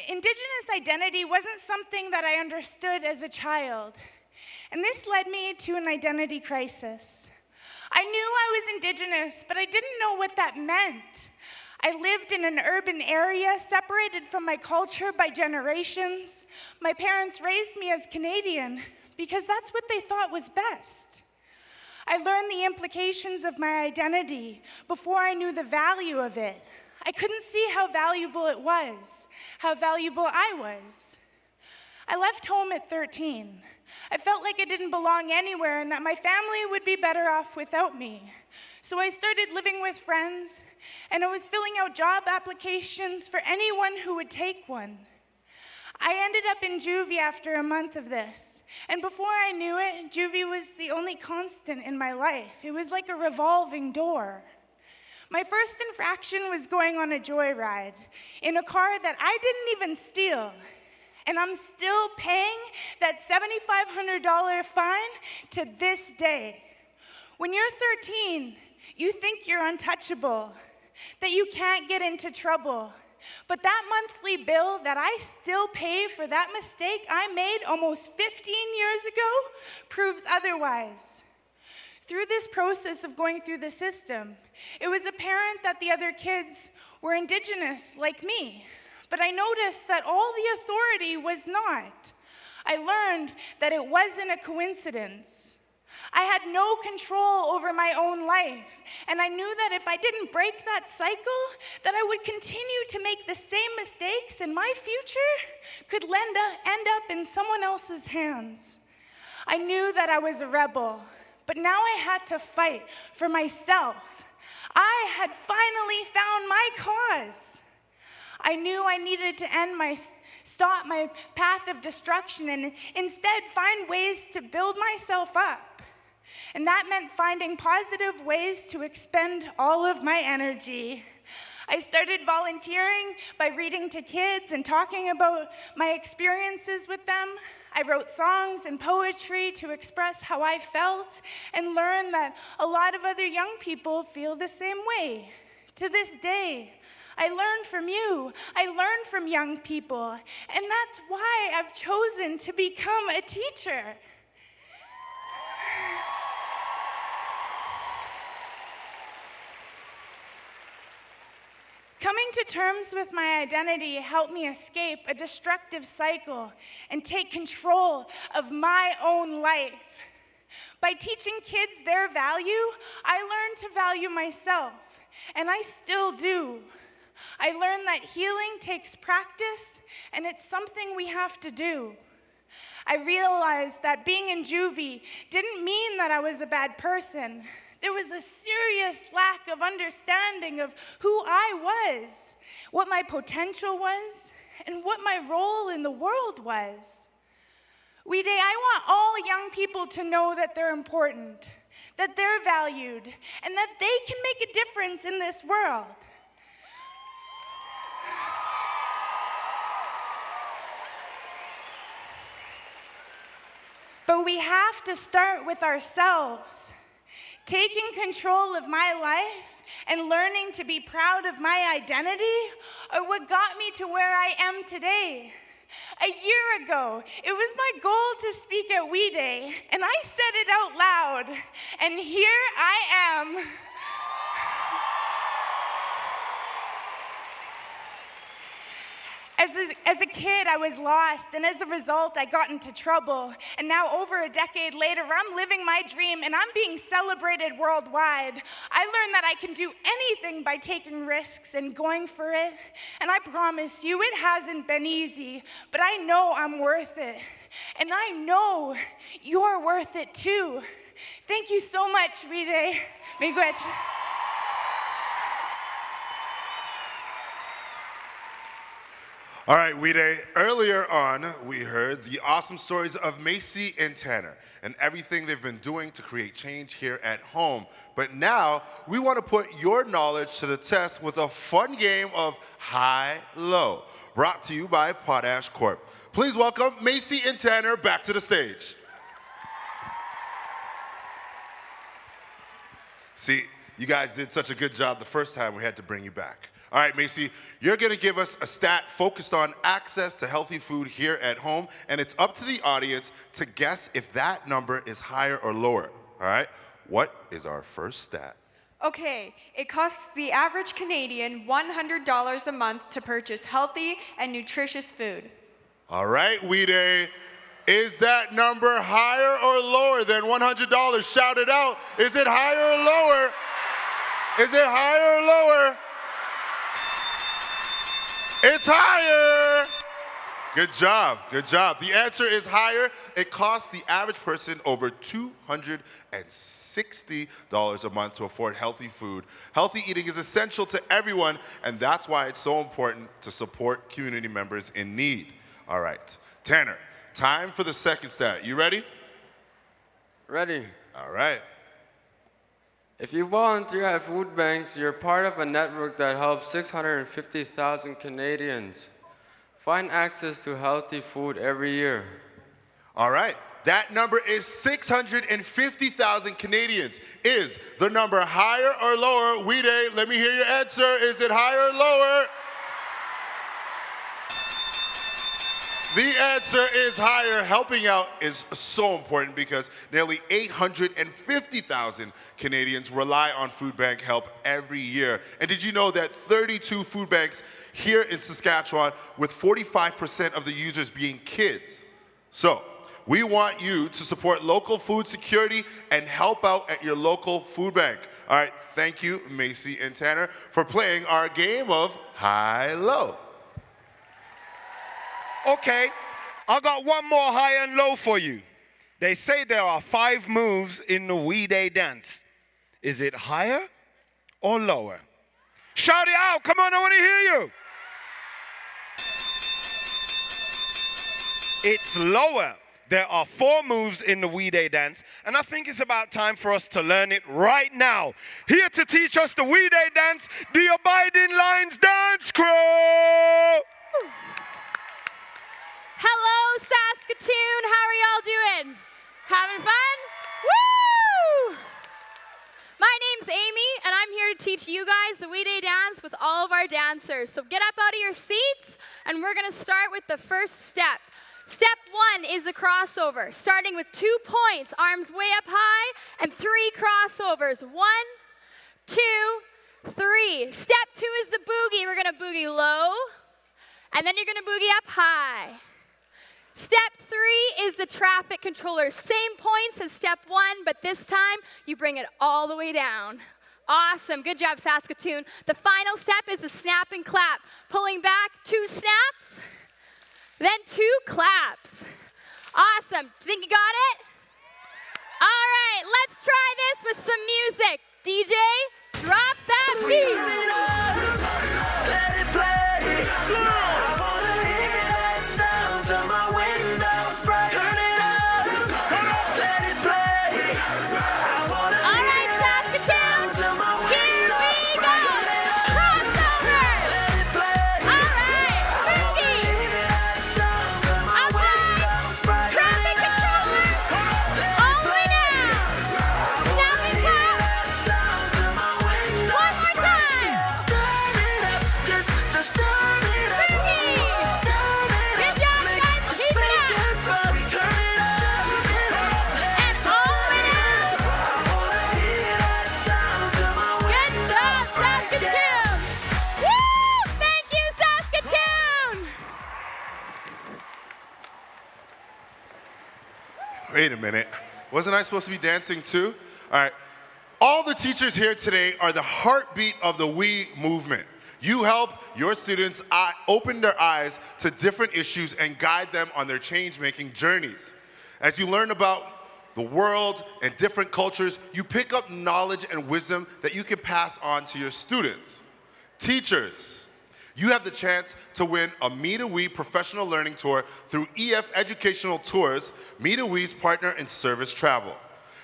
Indigenous identity wasn't something that I understood as a child. And this led me to an identity crisis. I knew I was Indigenous, but I didn't know what that meant. I lived in an urban area separated from my culture by generations. My parents raised me as Canadian because that's what they thought was best. I learned the implications of my identity before I knew the value of it. I couldn't see how valuable it was, how valuable I was. I left home at 13. I felt like I didn't belong anywhere and that my family would be better off without me. So I started living with friends, and I was filling out job applications for anyone who would take one. I ended up in juvie after a month of this, and before I knew it, juvie was the only constant in my life. It was like a revolving door. My first infraction was going on a joyride in a car that I didn't even steal, and I'm still paying that $7,500 fine to this day. When you're 13, you think you're untouchable, that you can't get into trouble. But that monthly bill that I still pay for that mistake I made almost 15 years ago proves otherwise. Through this process of going through the system, it was apparent that the other kids were Indigenous like me, but I noticed that all the authority was not. I learned that it wasn't a coincidence. I had no control over my own life, and I knew that if I didn't break that cycle, that I would continue to make the same mistakes, and my future could end up in someone else's hands. I knew that I was a rebel, but now I had to fight for myself. I had finally found my cause. I knew I needed to stop my path of destruction and instead find ways to build myself up. And that meant finding positive ways to expend all of my energy. I started volunteering by reading to kids and talking about my experiences with them. I wrote songs and poetry to express how I felt and learned that a lot of other young people feel the same way. To this day, I learn from you. I learn from young people. And that's why I've chosen to become a teacher. Coming to terms with my identity helped me escape a destructive cycle and take control of my own life. By teaching kids their value, I learned to value myself, and I still do. I learned that healing takes practice, and it's something we have to do. I realized that being in juvie didn't mean that I was a bad person. There was a serious lack of understanding of who I was, what my potential was, and what my role in the world was. Weday, I want all young people to know that they're important, that they're valued, and that they can make a difference in this world. But we have to start with ourselves. Taking control of my life and learning to be proud of my identity are what got me to where I am today. A year ago, it was my goal to speak at Weday, and I said it out loud, and here I am. As a kid, I was lost, and as a result, I got into trouble. And now, over a decade later, I'm living my dream, and I'm being celebrated worldwide. I learned that I can do anything by taking risks and going for it. And I promise you, it hasn't been easy, but I know I'm worth it. And I know you're worth it too. Thank you so much, Weday. Miigwech. All right, Weday, earlier on, we heard the awesome stories of Macy and Tanner and everything they've been doing to create change here at home. But now, we want to put your knowledge to the test with a fun game of High-Low, brought to you by Potash Corp. Please welcome Macy and Tanner back to the stage. See, you guys did such a good job the first time we had to bring you back. All right, Macy, you're going to give us a stat focused on access to healthy food here at home, and it's up to the audience to guess if that number is higher or lower. All right, what is our first stat? Okay, it costs the average Canadian $100 a month to purchase healthy and nutritious food. All right, Weday, is that number higher or lower than $100? Shout it out. Is it higher or lower? Is it higher or lower? It's higher. Good job, good job. The answer is higher. It costs the average person over $260 a month to afford healthy food. Healthy eating is essential to everyone, and that's why it's so important to support community members in need. All right, Tanner, time for the second stat. You ready? Ready. All right. If you volunteer at food banks, you're part of a network that helps 650,000 Canadians find access to healthy food every year. All right, that number is 650,000 Canadians. Is the number higher or lower? Weday, let me hear your answer. Is it higher or lower? The answer is higher. Helping out is so important because nearly 850,000 Canadians rely on food bank help every year. And did you know that 32 food banks here in Saskatchewan, with 45% of the users being kids? So, we want you to support local food security and help out at your local food bank. All right, thank you, Macy and Tanner, for playing our game of high-low. Okay, I got one more high and low for you. They say there are 5 moves in the Weday dance. Is it higher or lower? Shout it out, come on, I want to hear you. It's lower. There are 4 moves in the Weday dance, and I think it's about time for us to learn it right now. Here to teach us the Weday dance, the Abiding Lines Dance Crew! Hello, Saskatoon. How are y'all doing? Having fun? Woo! My name's Amy, and I'm here to teach you guys the Weday dance with all of our dancers. So get up out of your seats, and we're going to start with the first step. Step 1 is the crossover, starting with 2 points, arms way up high, and 3 crossovers. 1, 2, 3. Step 2 is the boogie. We're going to boogie low, and then you're going to boogie up high. Step 3 is the traffic controller. Same points as step 1, but this time you bring it all the way down. Awesome. Good job, Saskatoon. The final step is the snap and clap. Pulling back 2 snaps, then 2 claps. Awesome. Think you got it? All right, let's try this with some music. DJ, drop that beat. Let it play. I wanna hear that sound till my windows break. Turn it up. Let it play. I wanna hear that sound till my windows break. Crossover. Let it play. All right, boogie. Up high. Traffic controller. All the way down. Snap and clap. One more time. Just turn it up. Boogie. Good job, guys. Keep it up. Turn it up. And all the way down. Good job, Saskatoon. Woo! Thank you, Saskatoon. Wait a minute. Wasn't I supposed to be dancing too? All right. All the teachers here today are the heartbeat of the We movement. You help your students open their eyes to different issues and guide them on their change-making journeys. As you learn about the world and different cultures, you pick up knowledge and wisdom that you can pass on to your students. Teachers, you have the chance to win a Me to We professional learning tour through EF Educational Tours, Me to We's partner in service travel.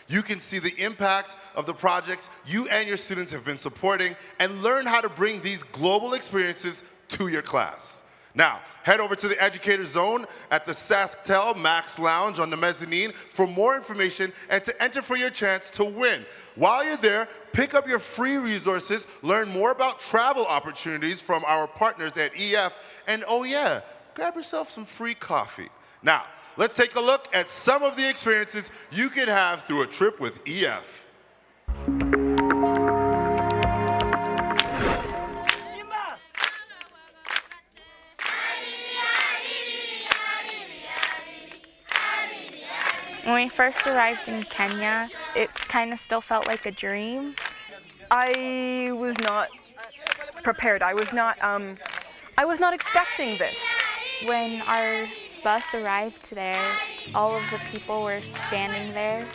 You can see the impact of the projects you and your students have been supporting and learn how to bring these global experiences to your class. Now, head over to the Educator Zone at the SaskTel Max Lounge on the mezzanine for more information and to enter for your chance to win. While you're there, pick up your free resources, learn more about travel opportunities from our partners at EF, and oh yeah, grab yourself some free coffee. Now, let's take a look at some of the experiences you can have through a trip with EF. When we first arrived in Kenya, it kind of still felt like a dream. I was not prepared. I was not expecting this. When our bus arrived there, all of the people were standing there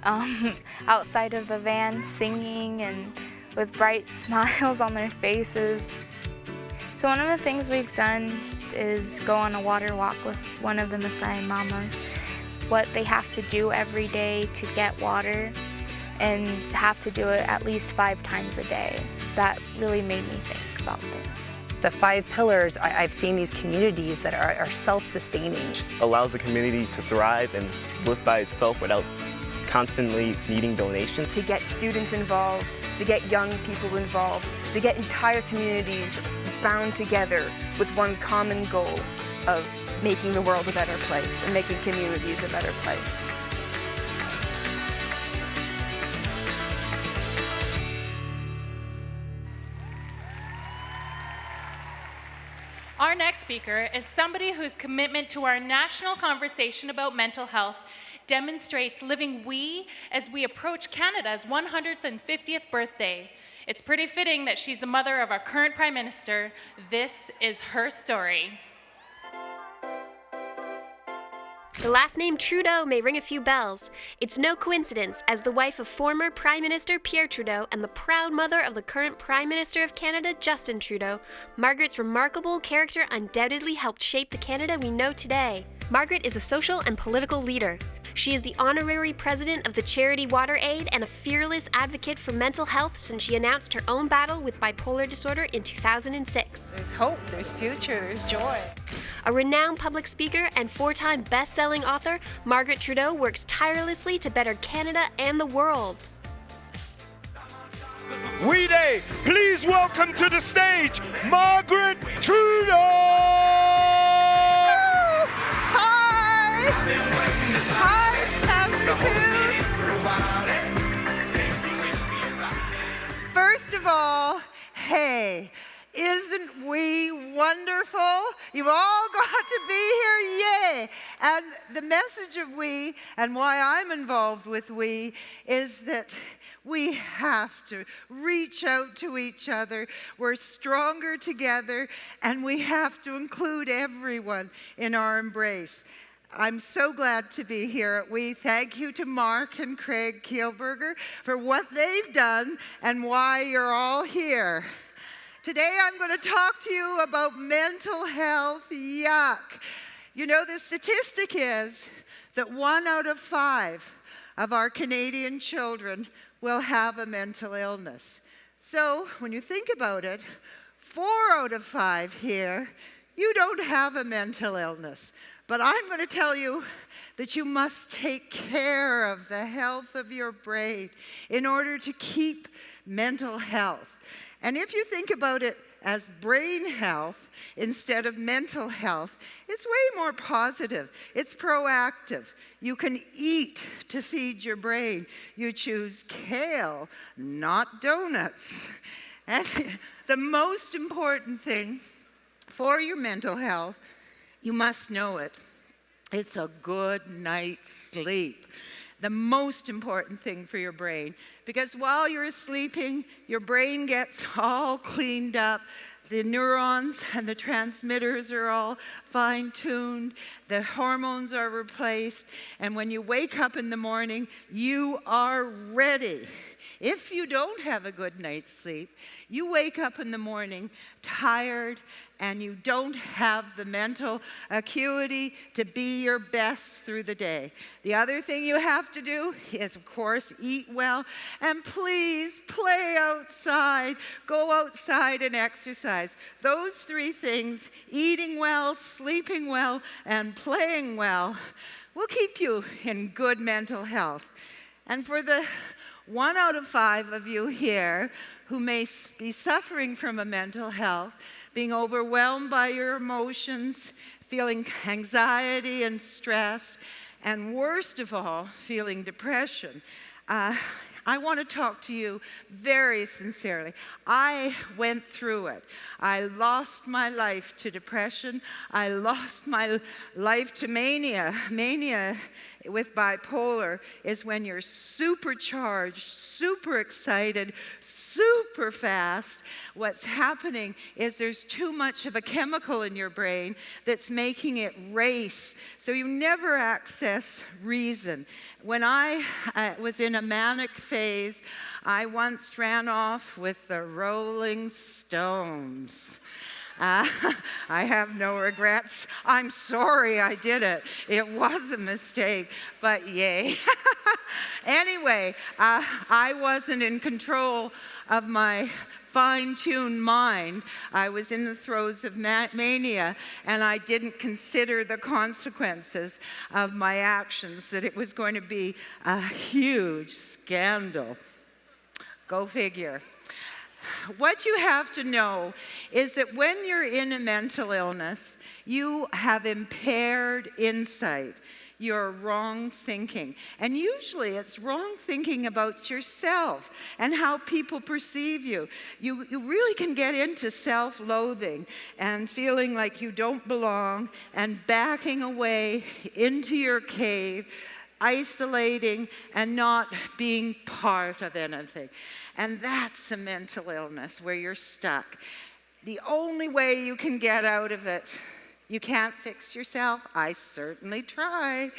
outside of the van singing and with bright smiles on their faces. So one of the things we've done is go on a water walk with one of the Maasai mamas. What they have to do every day to get water and have to do it at least 5 times a day. That really made me think about things. The 5 pillars, I've seen these communities that are self-sustaining. Allows a community to thrive and live by itself without constantly needing donations. To get students involved, to get young people involved, to get entire communities bound together with one common goal of making the world a better place and making communities a better place. Our next speaker is somebody whose commitment to our national conversation about mental health demonstrates living we as we approach Canada's 150th birthday. It's pretty fitting that she's the mother of our current Prime Minister. This is her story. The last name Trudeau may ring a few bells. It's no coincidence, as the wife of former Prime Minister Pierre Trudeau and the proud mother of the current Prime Minister of Canada, Justin Trudeau, Margaret's remarkable character undoubtedly helped shape the Canada we know today. Margaret is a social and political leader. She is the honorary president of the charity WaterAid and a fearless advocate for mental health since she announced her own battle with bipolar disorder in 2006. There's hope, there's future, there's joy. A renowned public speaker and four-time best-selling author, Margaret Trudeau works tirelessly to better Canada and the world. Weday, please welcome to the stage, Margaret Trudeau! Hi, Saskatchewan. First of all, hey, isn't we wonderful? You've all got to be here, yay! And the message of we, and why I'm involved with we, is that we have to reach out to each other. We're stronger together, and we have to include everyone in our embrace. I'm so glad to be here at We. Thank you to Mark and Craig Kielberger for what they've done and why you're all here. Today I'm going to talk to you about mental health. Yuck. You know, the statistic is that 1 out of 5 of our Canadian children will have a mental illness. So when you think about it, 4 out of 5 here, you don't have a mental illness. But I'm going to tell you that you must take care of the health of your brain in order to keep mental health. And if you think about it as brain health instead of mental health, it's way more positive. It's proactive. You can eat to feed your brain. You choose kale, not donuts. And the most important thing for your mental health, you must know it. It's a good night's sleep. The most important thing for your brain. Because while you're sleeping, your brain gets all cleaned up. The neurons and the transmitters are all fine-tuned. The hormones are replaced. And when you wake up in the morning, you are ready. If you don't have a good night's sleep, you wake up in the morning tired and you don't have the mental acuity to be your best through the day. The other thing you have to do is, of course, eat well, and please play outside. Go outside and exercise. Those 3 things, eating well, sleeping well, and playing well, will keep you in good mental health. And for the 1 out of 5 of you here who may be suffering from a mental health, being overwhelmed by your emotions, feeling anxiety and stress, and worst of all, feeling depression, I want to talk to you very sincerely. I went through it. I lost my life to depression. I lost my life to mania. Mania with bipolar is when you're supercharged, super excited, super fast. What's happening is there's too much of a chemical in your brain that's making it race. So you never access reason. When I was in a manic phase, I once ran off with the Rolling Stones. I have no regrets. I'm sorry I did it. It was a mistake, but yay. Anyway, I wasn't in control of my fine-tuned mind. I was in the throes of mania, and I didn't consider the consequences of my actions, that it was going to be a huge scandal. Go figure. What you have to know is that when you're in a mental illness, you have impaired insight. you're wrong thinking. And usually it's wrong thinking about yourself and how people perceive you. You really can get into self-loathing and feeling like you don't belong and backing away into your cave, isolating and not being part of anything. And that's a mental illness where you're stuck. The only way you can get out of it, you can't fix yourself. I certainly try.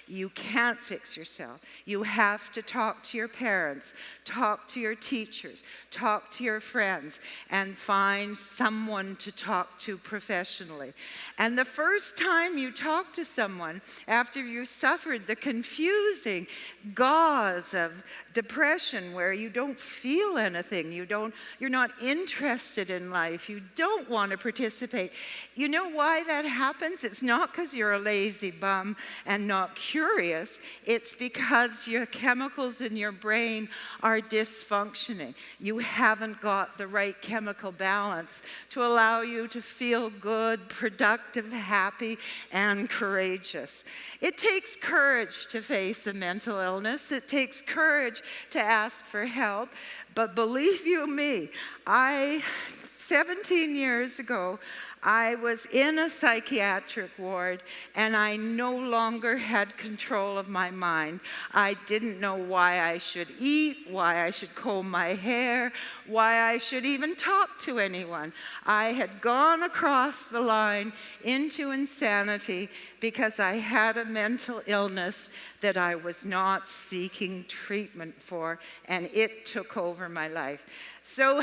You can't fix yourself. You have to talk to your parents, talk to your teachers, talk to your friends, and find someone to talk to professionally. And the first time you talk to someone after you suffered the confusing gauze of depression where you don't feel anything, you're not interested in life, you don't want to participate. You know why that happens? It's not because you're a lazy bum and not curious. It's because your chemicals in your brain are dysfunctioning. You haven't got the right chemical balance to allow you to feel good, productive, happy, and courageous. It takes courage to face a mental illness. It takes courage to ask for help. But believe you me, 17 years ago, I was in a psychiatric ward and I no longer had control of my mind. I didn't know why I should eat, why I should comb my hair, why I should even talk to anyone. I had gone across the line into insanity because I had a mental illness that I was not seeking treatment for, and it took over my life. So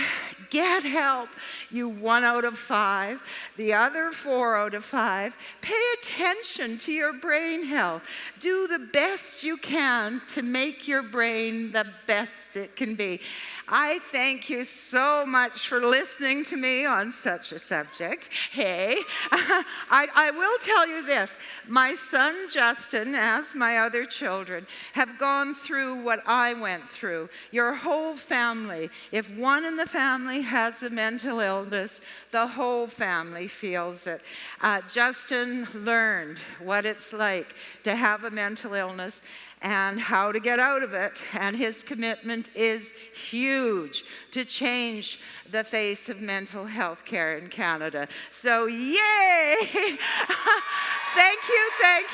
get help, you 1 out of 5. The other 4 out of 5, pay attention to your brain health. Do the best you can to make your brain the best it can be. I thank you so much for listening to me on such a subject. Hey, I will tell you this. My son Justin, as my other children, have gone through what I went through. Your whole family, if one in the family has a mental illness, the whole family feels it. Justin learned what it's like to have a mental illness and how to get out of it, and his commitment is huge to change the face of mental health care in Canada. So yay! Thank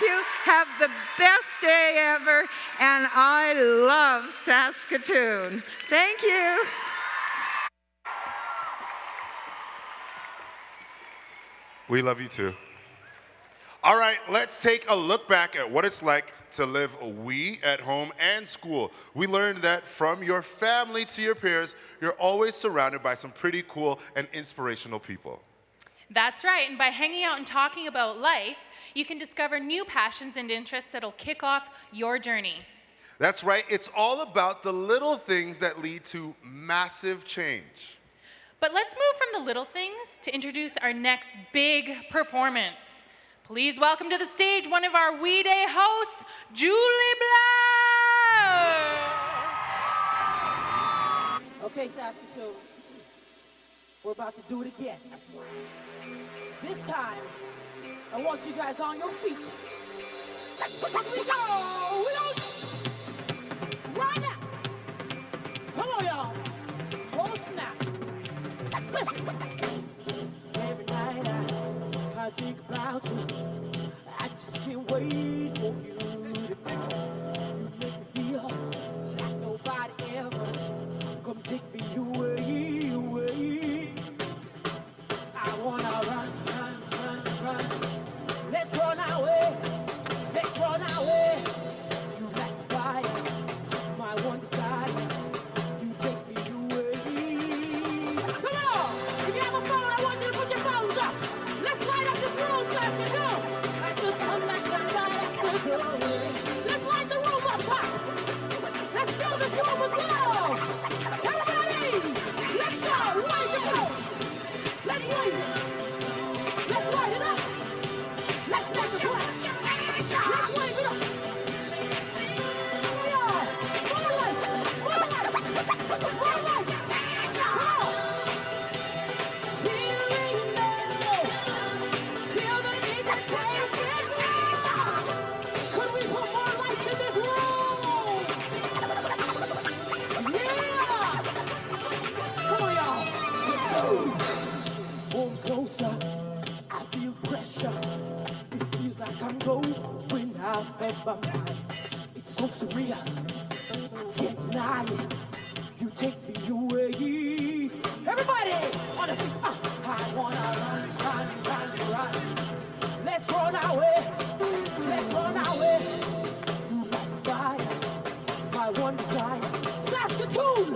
you. Have the best day ever, and I love Saskatoon. Thank you. We love you too. All right, let's take a look back at what it's like to live we at home and school. We learned that from your family to your peers, you're always surrounded by some pretty cool and inspirational people. That's right, and by hanging out and talking about life, you can discover new passions and interests that'll kick off your journey. That's right, it's all about the little things that lead to massive change. But let's move from the little things to introduce our next big performance. Please welcome to the stage one of our Weday hosts, Julie Blau. Okay, Saskatoon, we're about to do it again. This time, I want you guys on your feet. Here we go! Right now! Come on, y'all! Oh, snap! Listen! Every night I think about you. I just can't wait for you to come. You make me feel like nobody ever. Come take me away. I wanna run. Let's run away. You like fire, my one desire. You take me away. Come on! If you have a phone, I want you to put your phones up. Let's light up this room, Saskatoon. Home closer, I feel pressure. It feels like I'm going out of my mind. It's so surreal, I can't deny it. You take me away. Everybody on the feet, I wanna run. Let's run away. Let's run away. Like fire, my one desire. Saskatoon,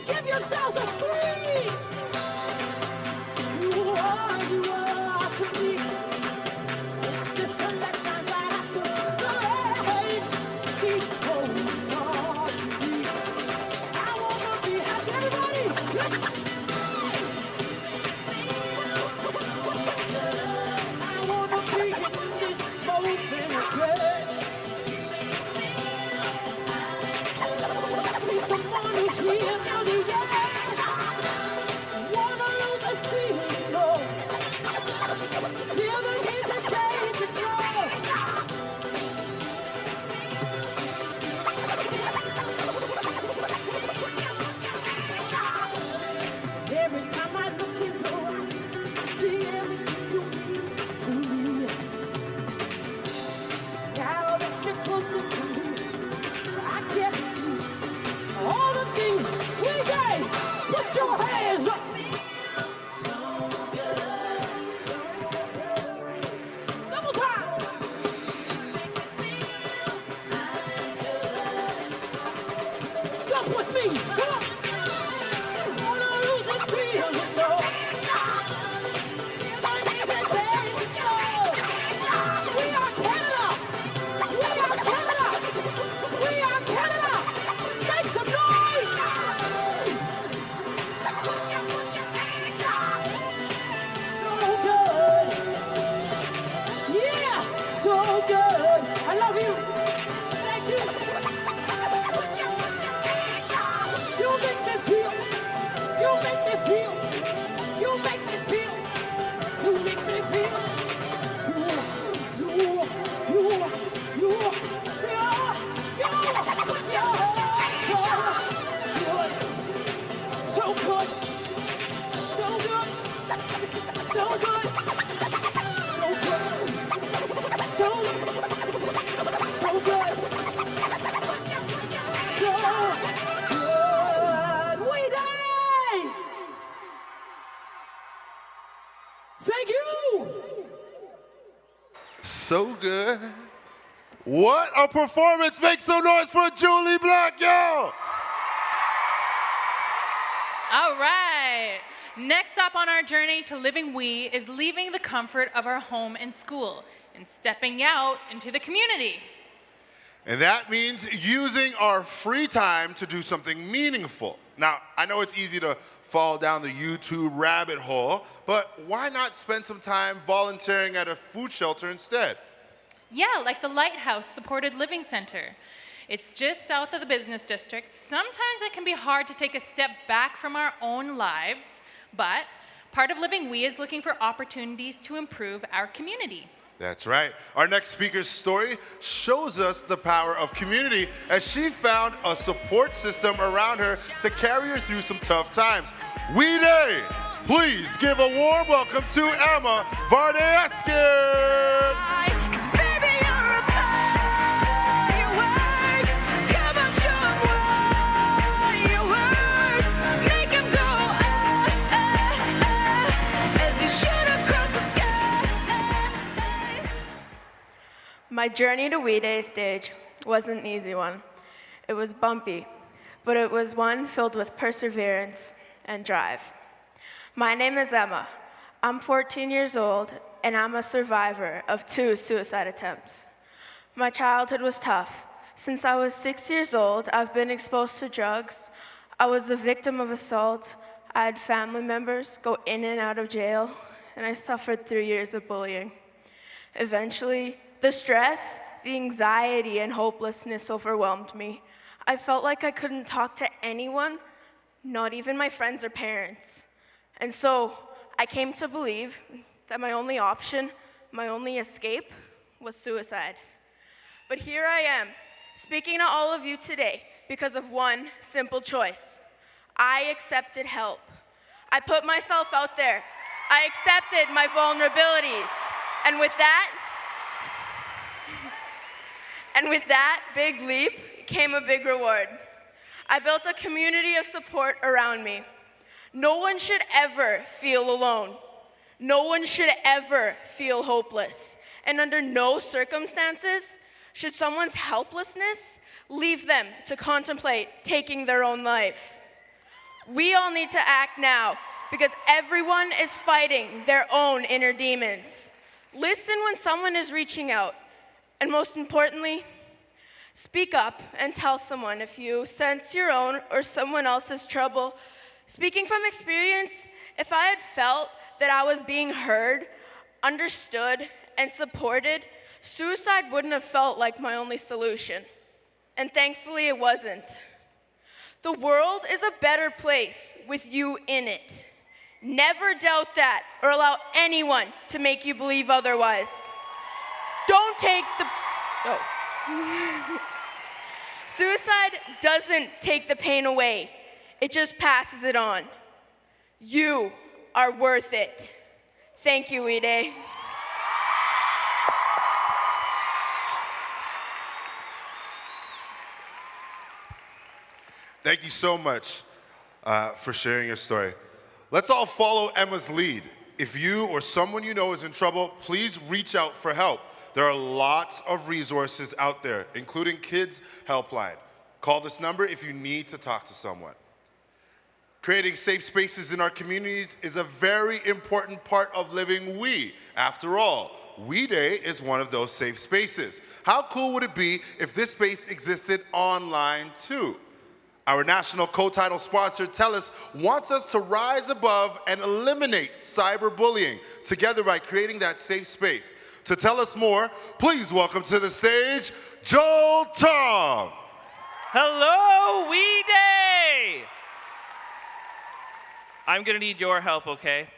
give yourselves a scream. You are to me. The sun that shines right after the rain. Keep holding on to me. I wanna be happy. Everybody, let's I wanna be in this moment again. Need someone who's here till the end. Wanna lose this feeling, no. Feel the heat that takes control. Every time I look in your eyes, see everything you mean to me. Now that you're closer to me, I get you. All the things we gave, put your hands up. Double time. Jump with me, come on. Wanna lose this feeling, no. I need to take control. We are Canada. We are Canada. We are Canada. Make some noise. So good. Yeah, so good. I love you. Thank you. You make me feel. You make me feel. You make me feel. You make me feel. So good. So good. So good. So good. So good. So good. Weday! Thank you. So good. What a performance. Make some noise for Julie Black, y'all. All right. Next up on our journey to living we is leaving the comfort of our home and school and stepping out into the community. And that means using our free time to do something meaningful. Now, I know it's easy to fall down the YouTube rabbit hole, but why not spend some time volunteering at a food shelter instead? Yeah, like the Lighthouse Supported Living Center. It's just south of the business district. Sometimes it can be hard to take a step back from our own lives, but part of Living We is looking for opportunities to improve our community. That's right. Our next speaker's story shows us the power of community as she found a support system around her to carry her through some tough times. Weday, please give a warm welcome to Emma Vardeskin. My journey to Weday stage wasn't an easy one. It was bumpy, but it was one filled with perseverance and drive. My name is Emma. I'm 14 years old, and I'm a survivor of 2 suicide attempts. My childhood was tough. Since I was 6 years old, I've been exposed to drugs. I was a victim of assault. I had family members go in and out of jail, and I suffered 3 years of bullying. Eventually, the stress, the anxiety, and hopelessness overwhelmed me. I felt like I couldn't talk to anyone, not even my friends or parents. And so I came to believe that my only option, my only escape, was suicide. But here I am, speaking to all of you today because of one simple choice. I accepted help. I put myself out there. I accepted my vulnerabilities. And with that big leap came a big reward. I built a community of support around me. No one should ever feel alone. No one should ever feel hopeless. And under no circumstances should someone's helplessness leave them to contemplate taking their own life. We all need to act now because everyone is fighting their own inner demons. Listen when someone is reaching out. And most importantly, speak up and tell someone if you sense your own or someone else's trouble. Speaking from experience, if I had felt that I was being heard, understood, and supported, suicide wouldn't have felt like my only solution. And thankfully it wasn't. The world is a better place with you in it. Never doubt that or allow anyone to make you believe otherwise. Don't take the... Oh. Suicide doesn't take the pain away. It just passes it on. You are worth it. Thank you, Weday. Thank you so much for sharing your story. Let's all follow Emma's lead. If you or someone you know is in trouble, please reach out for help. There are lots of resources out there, including Kids Helpline. Call this number if you need to talk to someone. Creating safe spaces in our communities is a very important part of living We. After all, Weday is one of those safe spaces. How cool would it be if this space existed online too? Our national co-title sponsor, TELUS, wants us to rise above and eliminate cyberbullying together by creating that safe space. To tell us more, please welcome to the stage, Joel Tom. Hello, Weday! I'm gonna need your help, okay?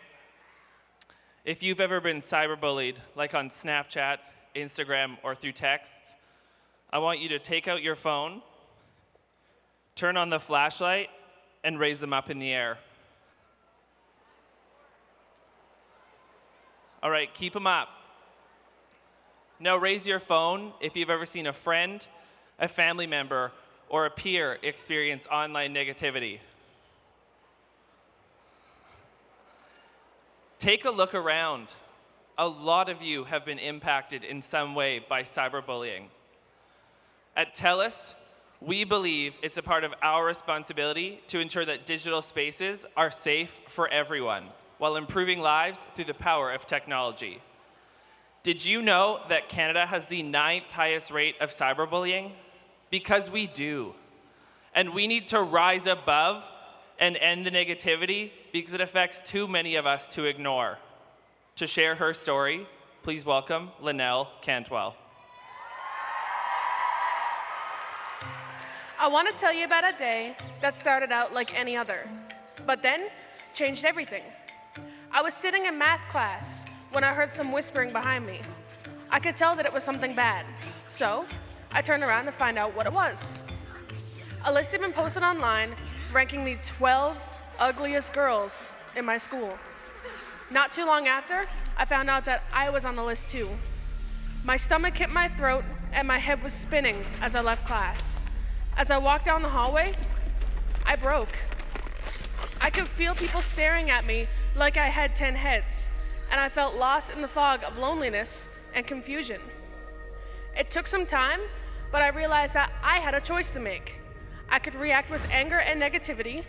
If you've ever been cyberbullied, like on Snapchat, Instagram, or through text, I want you to take out your phone, turn on the flashlight, and raise them up in the air. All right, keep them up. Now raise your phone if you've ever seen a friend, a family member, or a peer experience online negativity. Take a look around. A lot of you have been impacted in some way by cyberbullying. At TELUS, we believe it's a part of our responsibility to ensure that digital spaces are safe for everyone while improving lives through the power of technology. Did you know that Canada has the 9th highest rate of cyberbullying? Because we do. And we need to rise above and end the negativity because it affects too many of us to ignore. To share her story, please welcome Lynelle Cantwell. I want to tell you about a day that started out like any other, but then changed everything. I was sitting in math class when I heard some whispering behind me. I could tell that it was something bad, so I turned around to find out what it was. A list had been posted online ranking the 12 ugliest girls in my school. Not too long after, I found out that I was on the list too. My stomach hit my throat and my head was spinning as I left class. As I walked down the hallway, I broke. I could feel people staring at me like I had 10 heads, and I felt lost in the fog of loneliness and confusion. It took some time, but I realized that I had a choice to make. I could react with anger and negativity,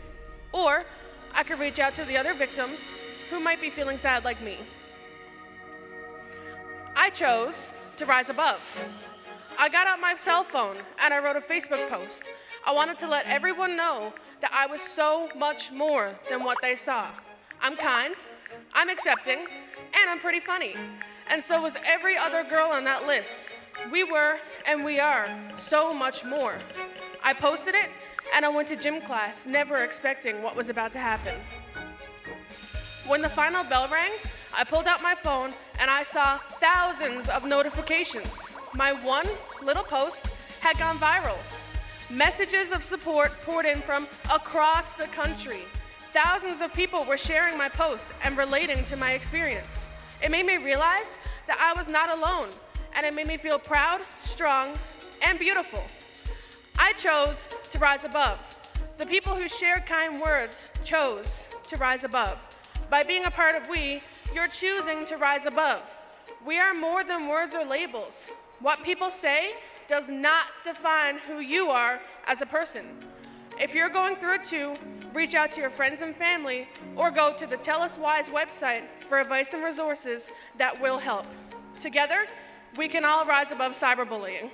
or I could reach out to the other victims who might be feeling sad like me. I chose to rise above. I got out my cell phone and I wrote a Facebook post. I wanted to let everyone know that I was so much more than what they saw. I'm kind, I'm accepting, and I'm pretty funny. And so was every other girl on that list. We were, and we are, so much more. I posted it, and I went to gym class, never expecting what was about to happen. When the final bell rang, I pulled out my phone, and I saw thousands of notifications. My one little post had gone viral. Messages of support poured in from across the country. thousands of people were sharing my posts and relating to my experience. It made me realize that I was not alone, and it made me feel proud, strong, and beautiful. I chose to rise above. The people who shared kind words chose to rise above. By being a part of We, you're choosing to rise above. We are more than words or labels. What people say does not define who you are as a person. If you're going through it too, reach out to your friends and family or go to the Tell Us Why's website for advice and resources that will help. Together, we can all rise above cyberbullying.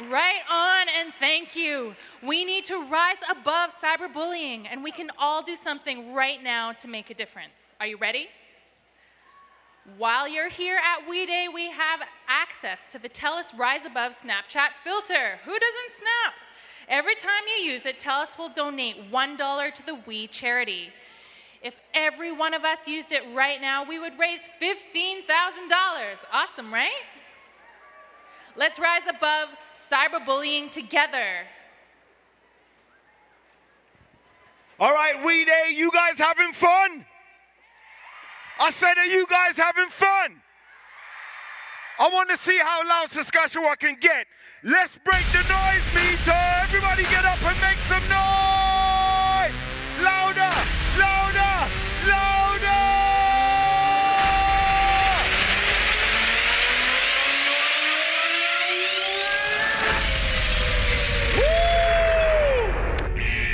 Right on, and thank you. We need to rise above cyberbullying, and we can all do something right now to make a difference. Are you ready? While you're here at Weday, we have access to the Tell Us Rise Above Snapchat filter. Who doesn't snap? Every time you use it, Tell Us will donate $1 to the We charity. If every one of us used it right now, we would raise $15,000. Awesome, right? Let's rise above cyberbullying together. All right, Weday, you guys having fun? I said, are you guys having fun? I want to see how loud Saskatchewan can get. Let's break the noise meter. Everybody get up and make some noise. Louder, louder, louder.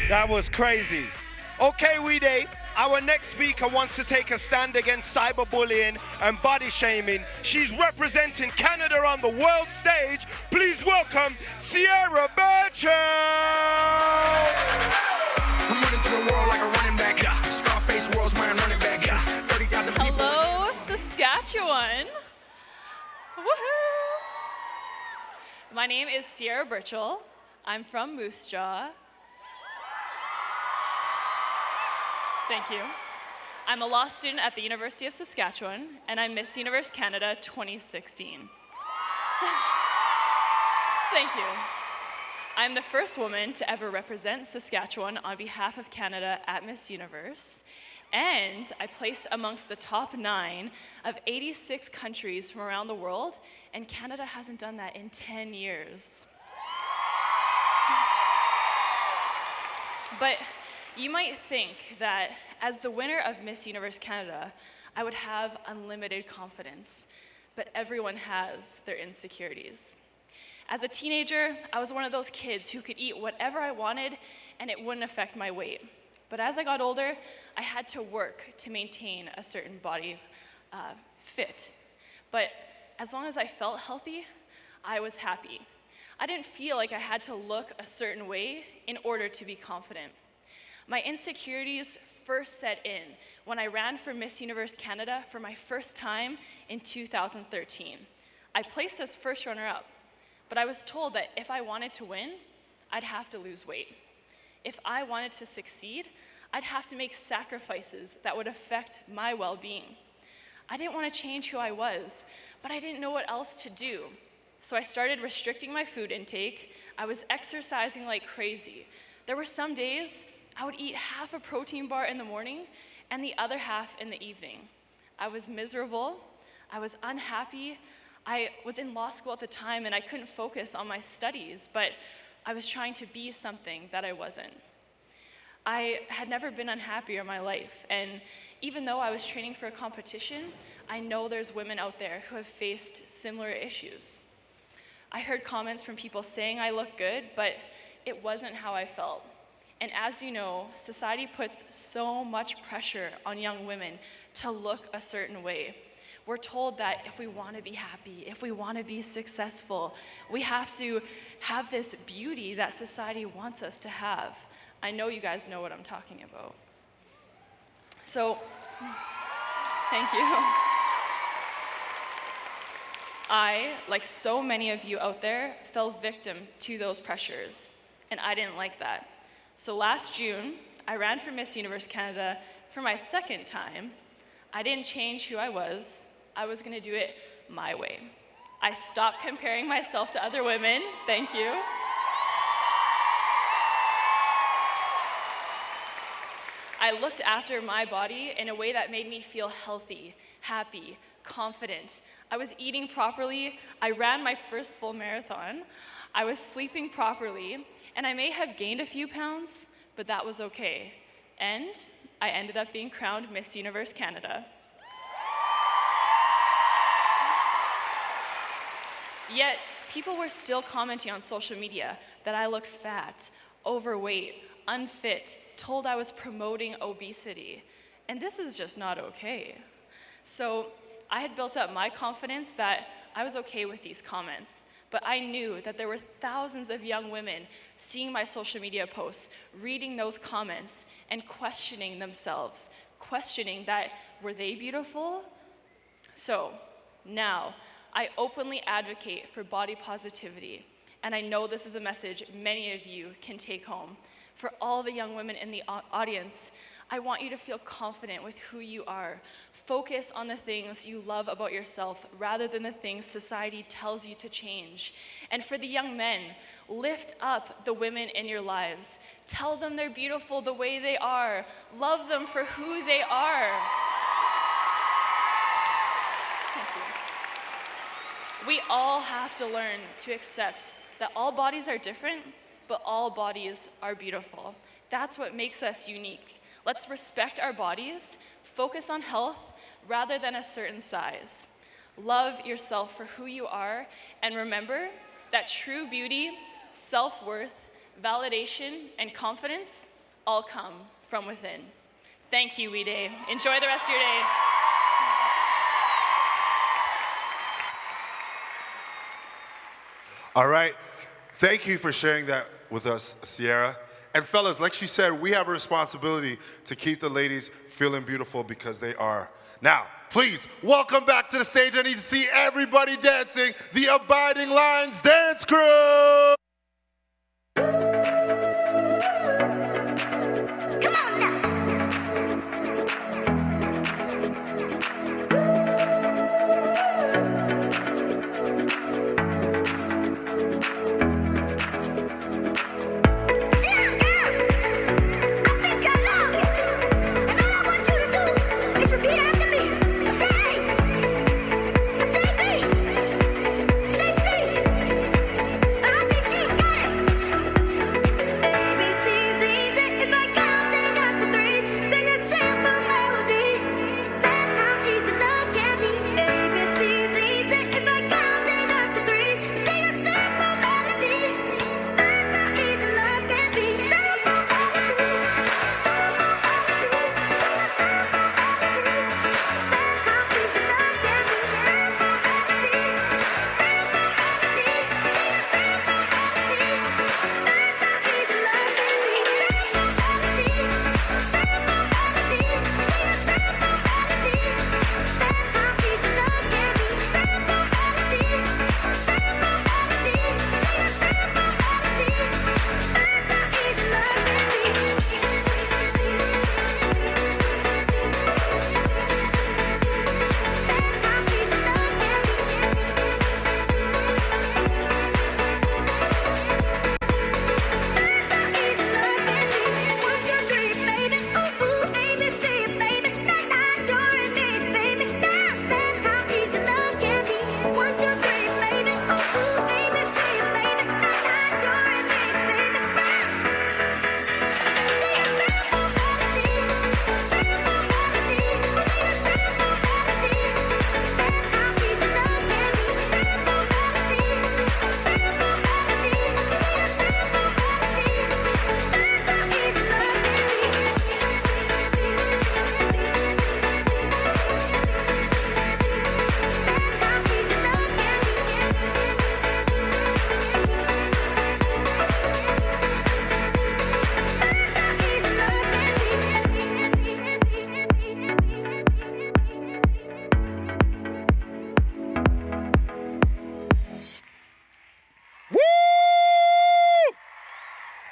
That was crazy. Okay, Weday, our next speaker wants to take a stand against cyberbullying and body shaming. She's representing Canada on the world stage. Please welcome Sierra Bertrand. I'm running through the world like a running back. Yeah. Scarface world's my running back. Yeah. 30,000 people. Hello, Saskatchewan. Woohoo! My name is Sierra Birchall. I'm from Moose Jaw. Thank you. I'm a law student at the University of Saskatchewan, and I'm Miss Universe Canada 2016. Thank you. I'm the first woman to ever represent Saskatchewan on behalf of Canada at Miss Universe, and I placed amongst the top 9 of 86 countries from around the world, and Canada hasn't done that in 10 years. But you might think that as the winner of Miss Universe Canada, I would have unlimited confidence, but everyone has their insecurities. As a teenager, I was one of those kids who could eat whatever I wanted and it wouldn't affect my weight. But as I got older, I had to work to maintain a certain body fit. But as long as I felt healthy, I was happy. I didn't feel like I had to look a certain way in order to be confident. My insecurities first set in when I ran for Miss Universe Canada for my first time in 2013. I placed as first runner-up, but I was told that if I wanted to win, I'd have to lose weight. If I wanted to succeed, I'd have to make sacrifices that would affect my well-being. I didn't want to change who I was, but I didn't know what else to do. So I started restricting my food intake. I was exercising like crazy. There were some days I would eat half a protein bar in the morning and the other half in the evening. I was miserable. I was unhappy. I was in law school at the time and I couldn't focus on my studies, but I was trying to be something that I wasn't. I had never been unhappier in my life, and even though I was training for a competition, I know there's women out there who have faced similar issues. I heard comments from people saying I look good, but it wasn't how I felt. And as you know, society puts so much pressure on young women to look a certain way. We're told that if we want to be happy, if we want to be successful, we have to have this beauty that society wants us to have. I know you guys know what I'm talking about. So, thank you. I, like so many of you out there, fell victim to those pressures, and I didn't like that. So last June, I ran for Miss Universe Canada for my second time. I didn't change who I was going to do it my way. I stopped comparing myself to other women. Thank you. I looked after my body in a way that made me feel healthy, happy, confident. I was eating properly. I ran my first full marathon. I was sleeping properly, and I may have gained a few pounds, but that was okay. And I ended up being crowned Miss Universe Canada. Yet, people were still commenting on social media that I looked fat, overweight, unfit, told I was promoting obesity. And this is just not okay. So I had built up my confidence that I was okay with these comments. But I knew that there were thousands of young women seeing my social media posts, reading those comments, and questioning themselves, questioning that, were they beautiful? So now, I openly advocate for body positivity, and I know this is a message many of you can take home. For all the young women in the audience, I want you to feel confident with who you are. Focus on the things you love about yourself rather than the things society tells you to change. And for the young men, lift up the women in your lives. Tell them they're beautiful the way they are. Love them for who they are. Thank you. We all have to learn to accept that all bodies are different, but all bodies are beautiful. That's what makes us unique. Let's respect our bodies, focus on health rather than a certain size. Love yourself for who you are, and remember that true beauty, self-worth, validation, and confidence all come from within. Thank you, Weday. Enjoy the rest of your day. All right. Thank you for sharing that with us, Sierra. And fellas, like she said, we have a responsibility to keep the ladies feeling beautiful because they are. Now, please, welcome back to the stage. I need to see everybody dancing, the Abiding Lines Dance Crew!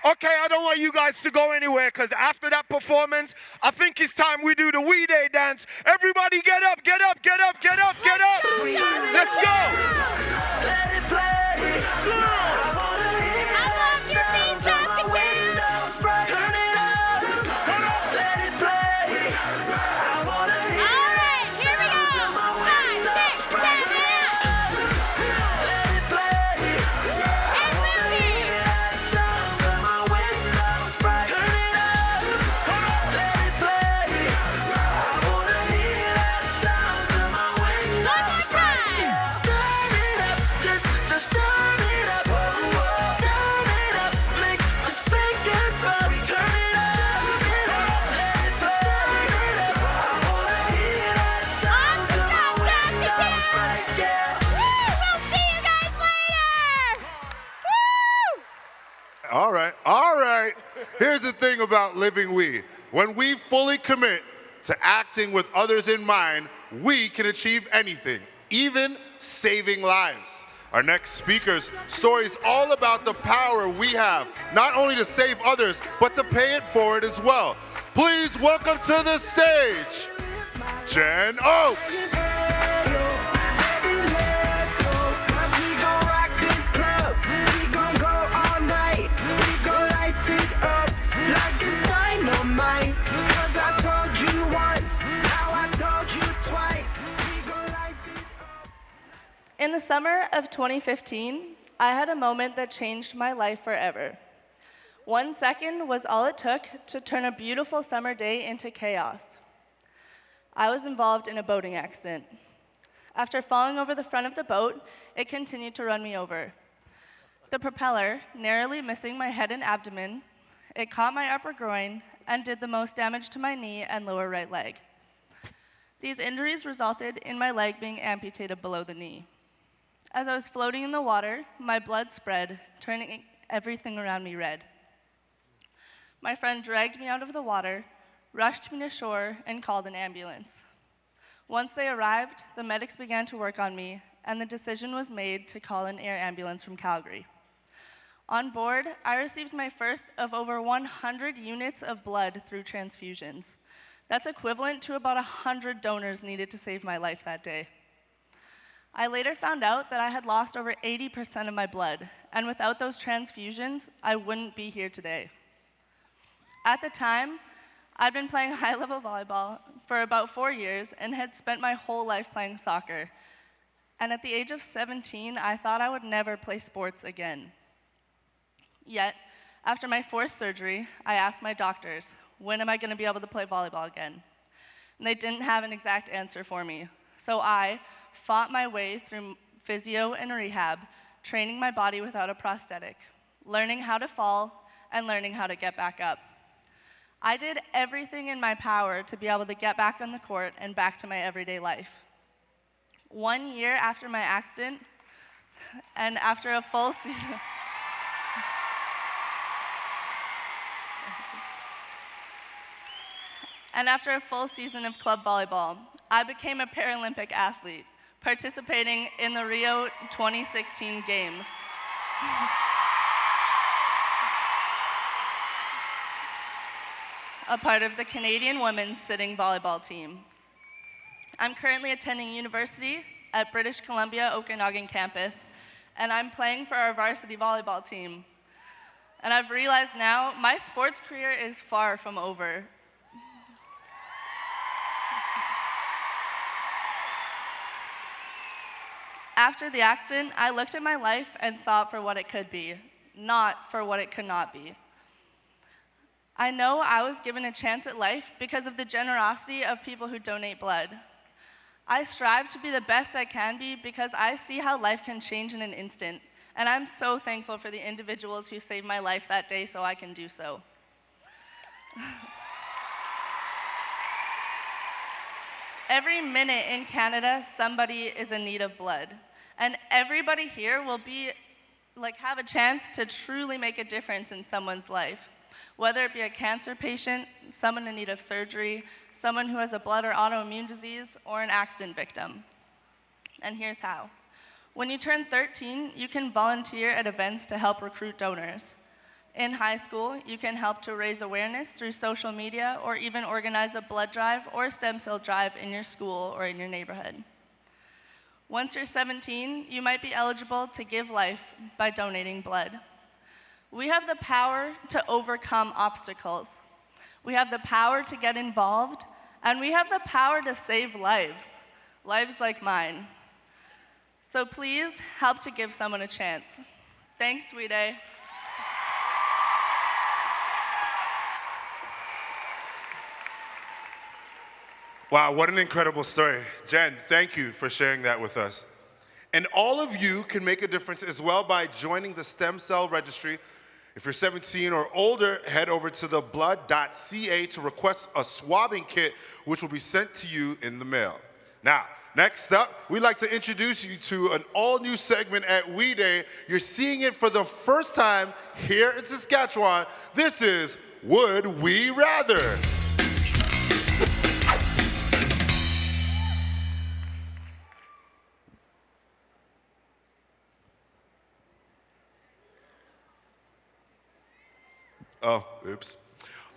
Okay, I don't want you guys to go anywhere because after that performance, I think it's time we do the Weday dance. Everybody get up, get up, get up, get up, get up. Let's go. All right. Here's the thing about Living We. When we fully commit to acting with others in mind, we can achieve anything, even saving lives. Our next speaker's story is all about the power we have, not only to save others, but to pay it forward as well. Please welcome to the stage, Jen Oaks. In the summer of 2015, I had a moment that changed my life forever. 1 second was all it took to turn a beautiful summer day into chaos. I was involved in a boating accident. After falling over the front of the boat, it continued to run me over. The propeller, narrowly missing my head and abdomen, it caught my upper groin and did the most damage to my knee and lower right leg. These injuries resulted in my leg being amputated below the knee. As I was floating in the water, my blood spread, turning everything around me red. My friend dragged me out of the water, rushed me to shore, and called an ambulance. Once they arrived, the medics began to work on me, and the decision was made to call an air ambulance from Calgary. On board, I received my first of over 100 units of blood through transfusions. That's equivalent to about 100 donors needed to save my life that day. I later found out that I had lost over 80% of my blood, and without those transfusions, I wouldn't be here today. At the time, I'd been playing high-level volleyball for about 4 years and had spent my whole life playing soccer. And at the age of 17, I thought I would never play sports again. Yet, after my 4th surgery, I asked my doctors, when am I going to be able to play volleyball again? And they didn't have an exact answer for me. So I fought my way through physio and rehab, training my body without a prosthetic, learning how to fall, and learning how to get back up. I did everything in my power to be able to get back on the court and back to my everyday life. 1 year after my accident, and after a full season, of club volleyball, I became a Paralympic athlete, participating in the Rio 2016 Games. A part of the Canadian women's sitting volleyball team. I'm currently attending university at British Columbia Okanagan campus, and I'm playing for our varsity volleyball team. And I've realized now my sports career is far from over. After the accident, I looked at my life and saw it for what it could be, not for what it could not be. I know I was given a chance at life because of the generosity of people who donate blood. I strive to be the best I can be because I see how life can change in an instant, and I'm so thankful for the individuals who saved my life that day so I can do so. Every minute in Canada, somebody is in need of blood. And everybody here will have a chance to truly make a difference in someone's life. Whether it be a cancer patient, someone in need of surgery, someone who has a blood or autoimmune disease, or an accident victim. And here's how. When you turn 13, you can volunteer at events to help recruit donors. In high school, you can help to raise awareness through social media or even organize a blood drive or a stem cell drive in your school or in your neighborhood. Once you're 17, you might be eligible to give life by donating blood. We have the power to overcome obstacles. We have the power to get involved, and we have the power to save lives, lives like mine. So please help to give someone a chance. Thanks, Weday. Wow, what an incredible story. Jen, thank you for sharing that with us. And all of you can make a difference as well by joining the Stem Cell Registry. If you're 17 or older, head over to theblood.ca to request a swabbing kit, which will be sent to you in the mail. Now Next up, we'd like to introduce you to an all-new segment at Weday. You're seeing it for the first time here in Saskatchewan. This is Would We Rather? Oh, oops.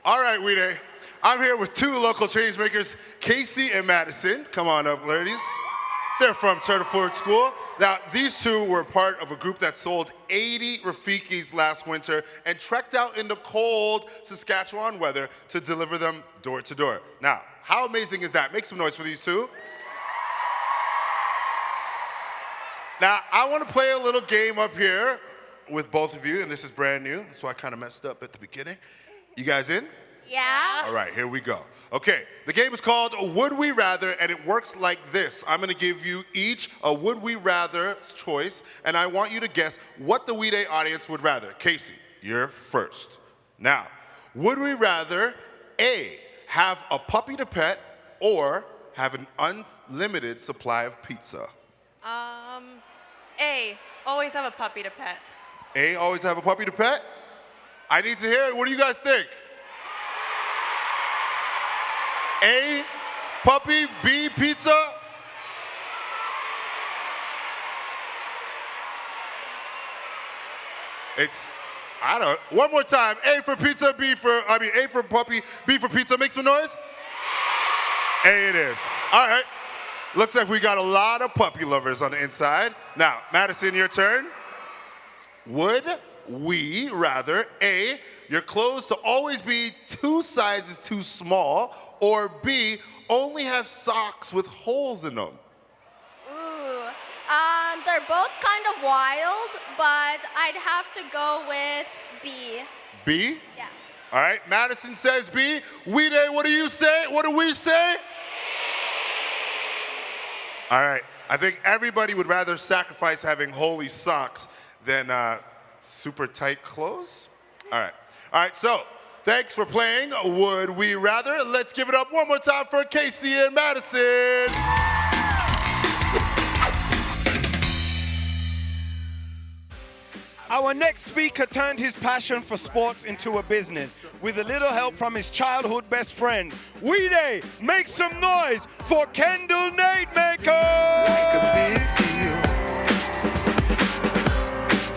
All right, Weday. I'm here with two local change makers, Casey and Madison. Come on up, ladies. They're from Turtle Ford School. Now, these two were part of a group that sold 80 Rafikis last winter and trekked out in the cold Saskatchewan weather to deliver them door to door. Now, how amazing is that? Make some noise for these two. Now, I want to play a little game up here with both of you, and this is brand new, so I kind of messed up at the beginning. You guys in? Yeah. All right, here we go. Okay, the game is called Would We Rather, and it works like this. I'm gonna give you each a Would We Rather choice, and I want you to guess what the Weday audience would rather. Casey, you're first. Now, would we rather A, have a puppy to pet, or have an unlimited supply of pizza? A, always have a puppy to pet. A, always have a puppy to pet? I need to hear it. What do you guys think? A, puppy, B, pizza? One more time. A for pizza, A for puppy, B for pizza. Make some noise. A it is. All right. Looks like we got a lot of puppy lovers on the inside. Now, Madison, your turn. Would we rather A, your clothes to always be 2 sizes too small, or B, only have socks with holes in them? Ooh, they're both kind of wild, but I'd have to go with B. B? Yeah. All right, Madison says B. Weday, what do you say? What do we say? All right, I think everybody would rather sacrifice having holy socks than super tight clothes. All right, so thanks for playing Would We Rather. Let's give it up one more time for Casey and Madison. Our next speaker turned his passion for sports into a business with a little help from his childhood best friend. Weday, make some noise for Kendall Nademaker! Like a big deal.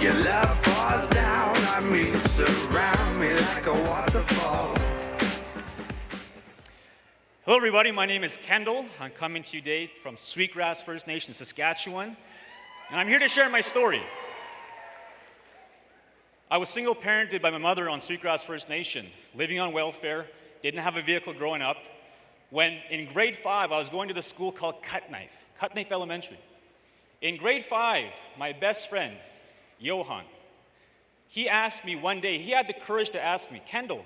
Your love pours down on me, surround me like a waterfall. Hello everybody, my name is Kendall. I'm coming to you today from Sweetgrass First Nation, Saskatchewan. And I'm here to share my story. I was single parented by my mother on Sweetgrass First Nation, living on welfare, didn't have a vehicle growing up. When in grade 5, I was going to the school called Cut Knife Elementary. In grade 5, my best friend, Johan, he asked me one day, he had the courage to ask me, Kendall,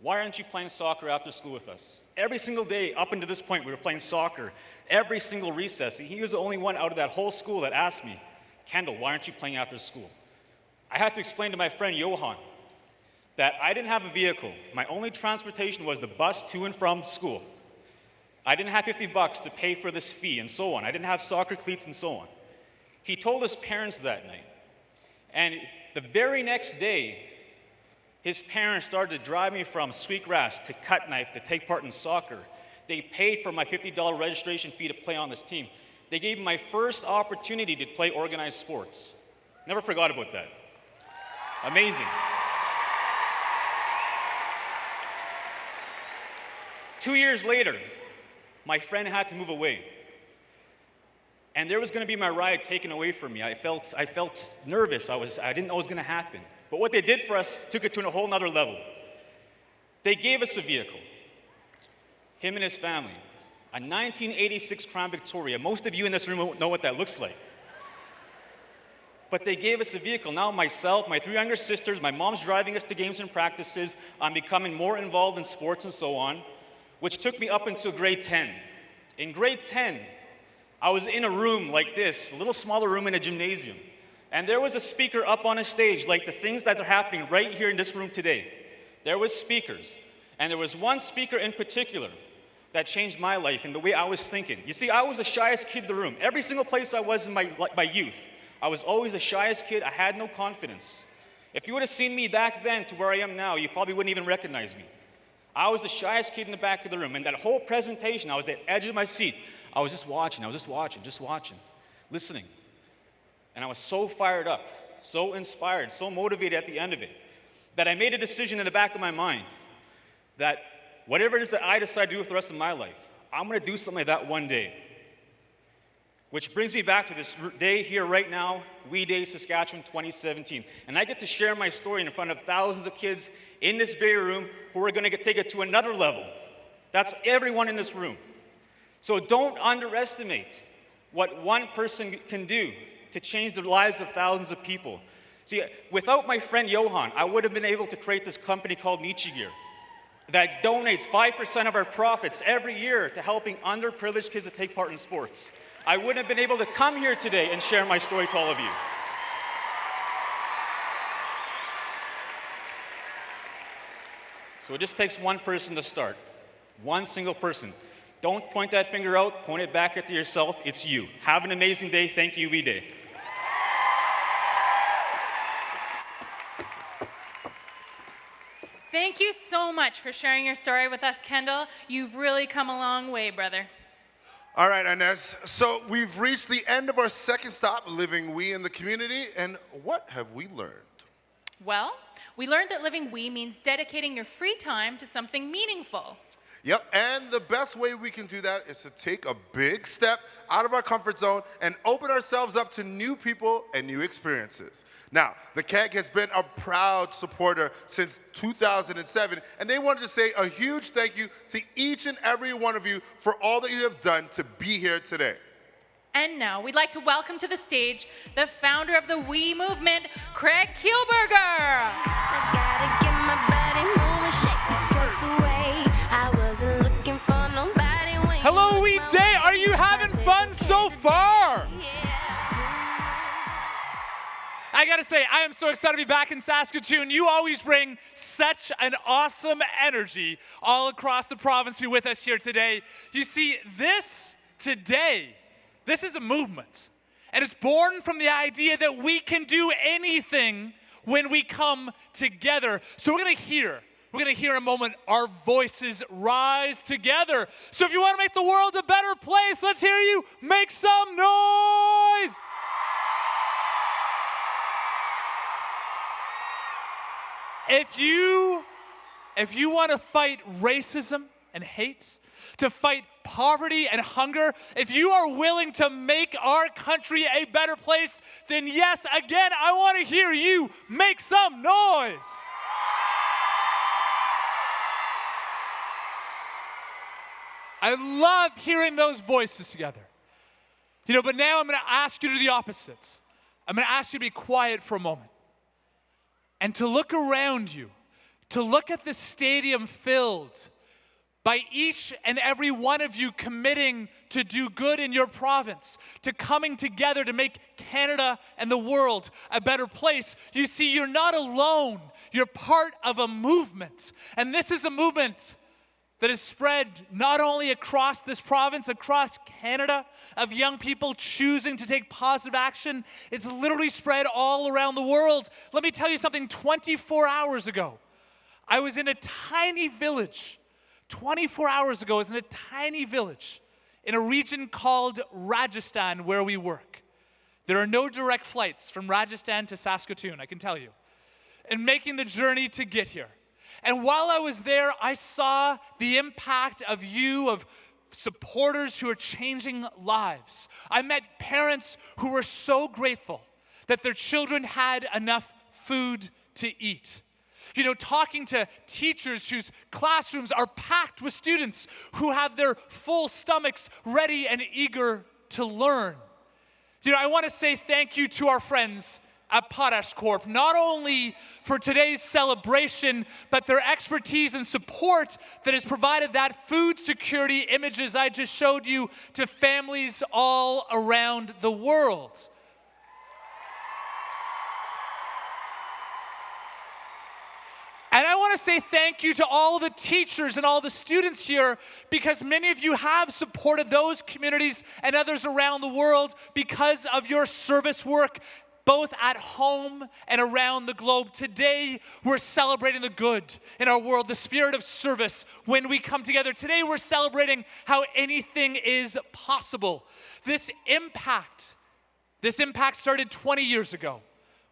why aren't you playing soccer after school with us? Every single day up until this point, we were playing soccer. Every single recess. He was the only one out of that whole school that asked me, Kendall, why aren't you playing after school? I had to explain to my friend Johan that I didn't have a vehicle. My only transportation was the bus to and from school. I didn't have $50 to pay for this fee and so on. I didn't have soccer cleats and so on. He told his parents that night. And the very next day, his parents started to drive me from Sweetgrass to Cut Knife to take part in soccer. They paid for my $50 registration fee to play on this team. They gave me my first opportunity to play organized sports. Never forgot about that. Amazing. 2 years later, my friend had to move away. And there was going to be my ride taken away from me. I felt nervous. I didn't know what was going to happen. But what they did for us took it to a whole nother level. They gave us a vehicle, him and his family, a 1986 Crown Victoria. Most of you in this room know what that looks like. But they gave us a vehicle. Now myself, my 3 younger sisters, my mom's driving us to games and practices. I'm becoming more involved in sports and so on, which took me up until grade 10. In grade 10, I was in a room like this, a little smaller room in a gymnasium. And there was a speaker up on a stage, like the things that are happening right here in this room today. There was speakers. And there was one speaker in particular that changed my life and the way I was thinking. You see, I was the shyest kid in the room. Every single place I was in my youth, I was always the shyest kid. I had no confidence. If you would have seen me back then to where I am now, you probably wouldn't even recognize me. I was the shyest kid in the back of the room. And that whole presentation, I was at the edge of my seat. I was just watching, listening. And I was so fired up, so inspired, so motivated at the end of it, that I made a decision in the back of my mind that whatever it is that I decide to do with the rest of my life, I'm going to do something like that one day. Which brings me back to this day here right now, Weday, Saskatchewan 2017. And I get to share my story in front of thousands of kids in this very room who are going to take it to another level. That's everyone in this room. So don't underestimate what one person can do to change the lives of thousands of people. See, without my friend Johan, I would have been able to create this company called Nietzsche Gear that donates 5% of our profits every year to helping underprivileged kids to take part in sports. I wouldn't have been able to come here today and share my story to all of you. So it just takes one person to start. One single person. Don't point that finger out, point it back at yourself. It's you. Have an amazing day. Thank you, Weday. Thank you so much for sharing your story with us, Kendall. You've really come a long way, brother. All right, Inez. So we've reached the end of our second stop, Living We in the Community. And what have we learned? Well, we learned that living we means dedicating your free time to something meaningful. Yep, and the best way we can do that is to take a big step out of our comfort zone and open ourselves up to new people and new experiences. Now, the KEG has been a proud supporter since 2007, and they wanted to say a huge thank you to each and every one of you for all that you have done to be here today. And now we'd like to welcome to the stage the founder of the We Movement, Craig Kielberger. Hello, Weday. Are you having fun so far? I gotta say, I am so excited to be back in Saskatchewan. You always bring such an awesome energy all across the province to be with us here today. You see, this is a movement. And it's born from the idea that we can do anything when we come together. So we're gonna hear in a moment our voices rise together. So if you wanna make the world a better place, let's hear you make some noise. If you want to fight racism and hate, to fight poverty and hunger, if you are willing to make our country a better place, then yes, again, I want to hear you make some noise. I love hearing those voices together. But now I'm going to ask you to do the opposite. I'm going to ask you to be quiet for a moment. And to look around you, to look at the stadium filled by each and every one of you committing to do good in your province, to coming together to make Canada and the world a better place. You see, you're not alone. You're part of a movement. And this is a movement that is spread not only across this province, across Canada, of young people choosing to take positive action. It's literally spread all around the world. Let me tell you something, 24 hours ago, I was in a tiny village. 24 hours ago, I was in a tiny village in a region called Rajasthan where we work. There are no direct flights from Rajasthan to Saskatoon, I can tell you. And making the journey to get here. And while I was there, I saw the impact of supporters who are changing lives. I met parents who were so grateful that their children had enough food to eat. Talking to teachers whose classrooms are packed with students who have their full stomachs ready and eager to learn. I want to say thank you to our friends at Potash Corp, not only for today's celebration, but their expertise and support that has provided that food security images I just showed you to families all around the world. And I want want to say thank you to all the teachers and all the students here, because many of you have supported those communities and others around the world because of your service work, both at home and around the globe. Today, we're celebrating the good in our world, the spirit of service when we come together. Today, we're celebrating how anything is possible. This impact started 20 years ago.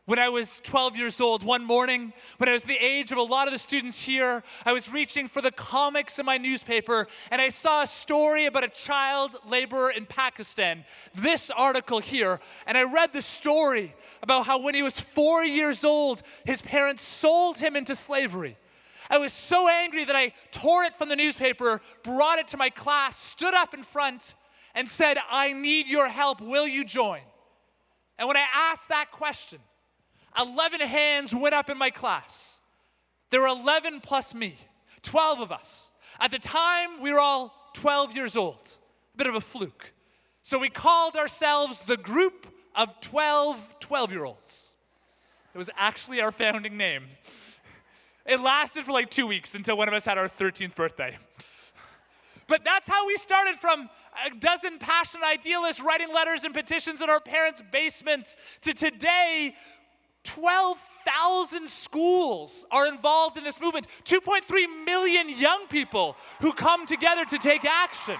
When I was 12 years old, one morning, when I was the age of a lot of the students here, I was reaching for the comics in my newspaper, and I saw a story about a child laborer in Pakistan. This article here, and I read the story about how when he was 4 years old, his parents sold him into slavery. I was so angry that I tore it from the newspaper, brought it to my class, stood up in front, and said, "I need your help. Will you join?" And when I asked that question, 11 hands went up in my class. There were 11 plus me, 12 of us. At the time, we were all 12 years old, a bit of a fluke. So we called ourselves the group of 12-year-olds. It was actually our founding name. It lasted for like 2 weeks until one of us had our 13th birthday. But that's how we started, from a dozen passionate idealists writing letters and petitions in our parents' basements to today. 12,000 schools are involved in this movement. 2.3 million young people who come together to take action.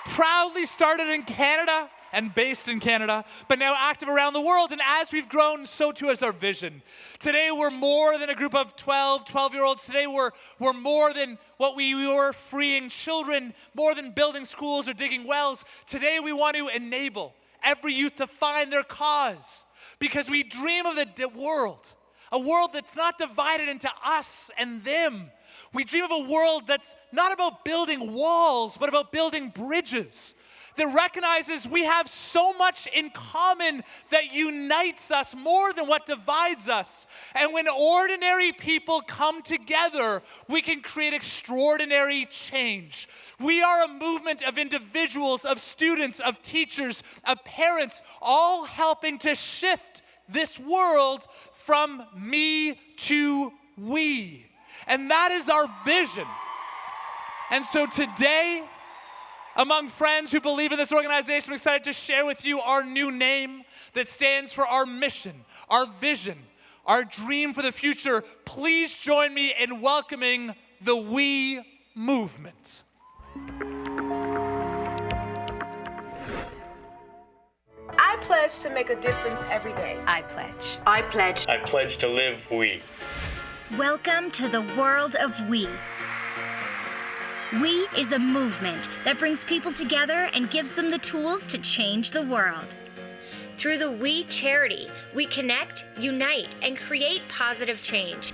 Proudly started in Canada and based in Canada, but now active around the world. And as we've grown, so too has our vision. Today, we're more than a group of 12-year-olds. Today, we're more than what we were, freeing children, more than building schools or digging wells. Today, we want to enable every youth to find their cause, because we dream of a world that's not divided into us and them. We dream of a world that's not about building walls, but about building bridges, that recognizes we have so much in common that unites us more than what divides us. And when ordinary people come together, we can create extraordinary change. We are a movement of individuals, of students, of teachers, of parents, all helping to shift this world from me to we. And that is our vision. And so today, among friends who believe in this organization, I'm excited to share with you our new name that stands for our mission, our vision, our dream for the future. Please join me in welcoming the We Movement. I pledge to make a difference every day. I pledge. I pledge. I pledge to live we. Welcome to the world of we. We is a movement that brings people together and gives them the tools to change the world. Through the We charity, we connect, unite, and create positive change.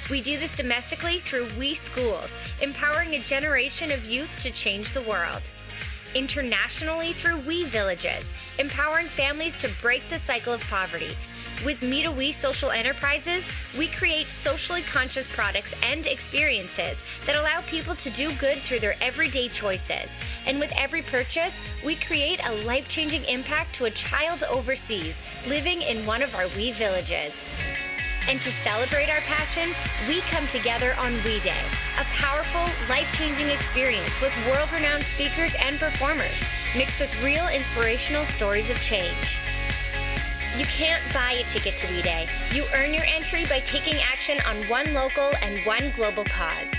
We do this domestically through We Schools, empowering a generation of youth to change the world. Internationally through We Villages, empowering families to break the cycle of poverty. With Me to We social enterprises, we create socially conscious products and experiences that allow people to do good through their everyday choices. And with every purchase, we create a life-changing impact to a child overseas living in one of our We villages. And to celebrate our passion, we come together on Weday, a powerful, life-changing experience with world-renowned speakers and performers, mixed with real inspirational stories of change. You can't buy a ticket to Weday. You earn your entry by taking action on one local and one global cause.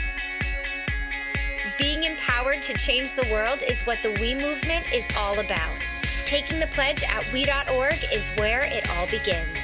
Being empowered to change the world is what the We movement is all about. Taking the pledge at we.org is where it all begins.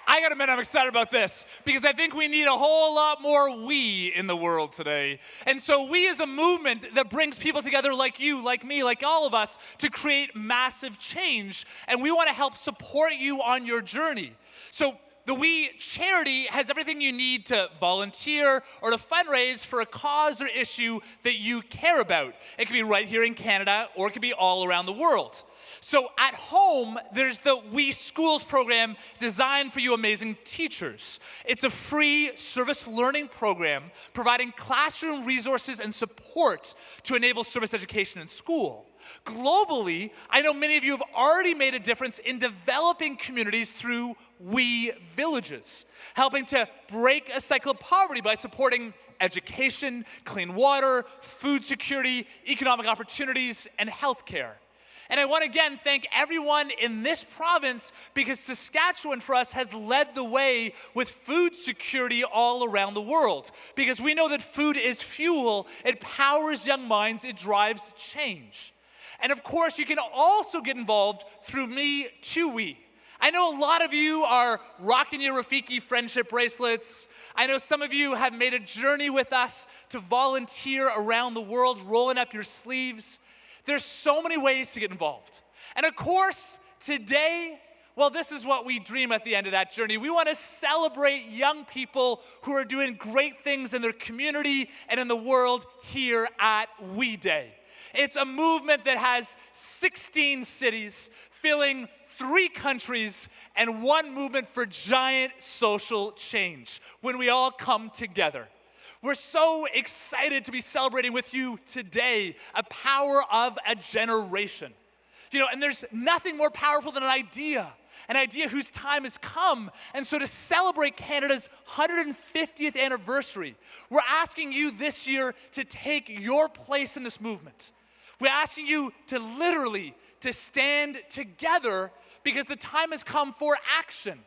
I gotta admit, I'm excited about this because I think we need a whole lot more we in the world today. And so we is a movement that brings people together like you, like me, like all of us to create massive change. And we wanna help support you on your journey. So the We charity has everything you need to volunteer or to fundraise for a cause or issue that you care about. It can be right here in Canada or it can be all around the world. So at home, there's the We Schools program designed for you amazing teachers. It's a free service learning program providing classroom resources and support to enable service education in school. Globally, I know many of you have already made a difference in developing communities through We Villages, helping to break a cycle of poverty by supporting education, clean water, food security, economic opportunities, and healthcare. And I want to again thank everyone in this province because Saskatchewan for us has led the way with food security all around the world. Because we know that food is fuel, it powers young minds, it drives change. And of course, you can also get involved through Me to We. I know a lot of you are rocking your Rafiki friendship bracelets. I know some of you have made a journey with us to volunteer around the world, rolling up your sleeves. There's so many ways to get involved. And of course, today, well, this is what we dream at the end of that journey. We want to celebrate young people who are doing great things in their community and in the world here at Weday. It's a movement that has 16 cities, filling 3 countries, and one movement for giant social change when we all come together. We're so excited to be celebrating with you today a power of a generation. You know, and there's nothing more powerful than an idea whose time has come. And so to celebrate Canada's 150th anniversary, we're asking you this year to take your place in this movement. We're asking you to literally to stand together because the time has come for action.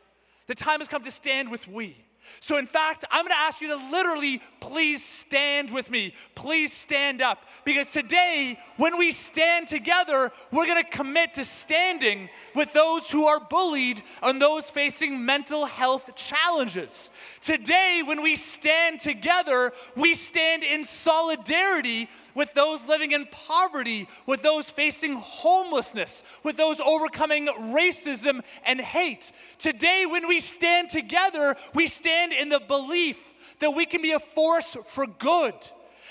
The time has come to stand with we. So in fact, I'm going to ask you to literally please stand with me. Please stand up. Because today, when we stand together, we're going to commit to standing with those who are bullied and those facing mental health challenges. Today, when we stand together, we stand in solidarity with those living in poverty, with those facing homelessness, with those overcoming racism and hate. Today, when we stand together, we stand in the belief that we can be a force for good.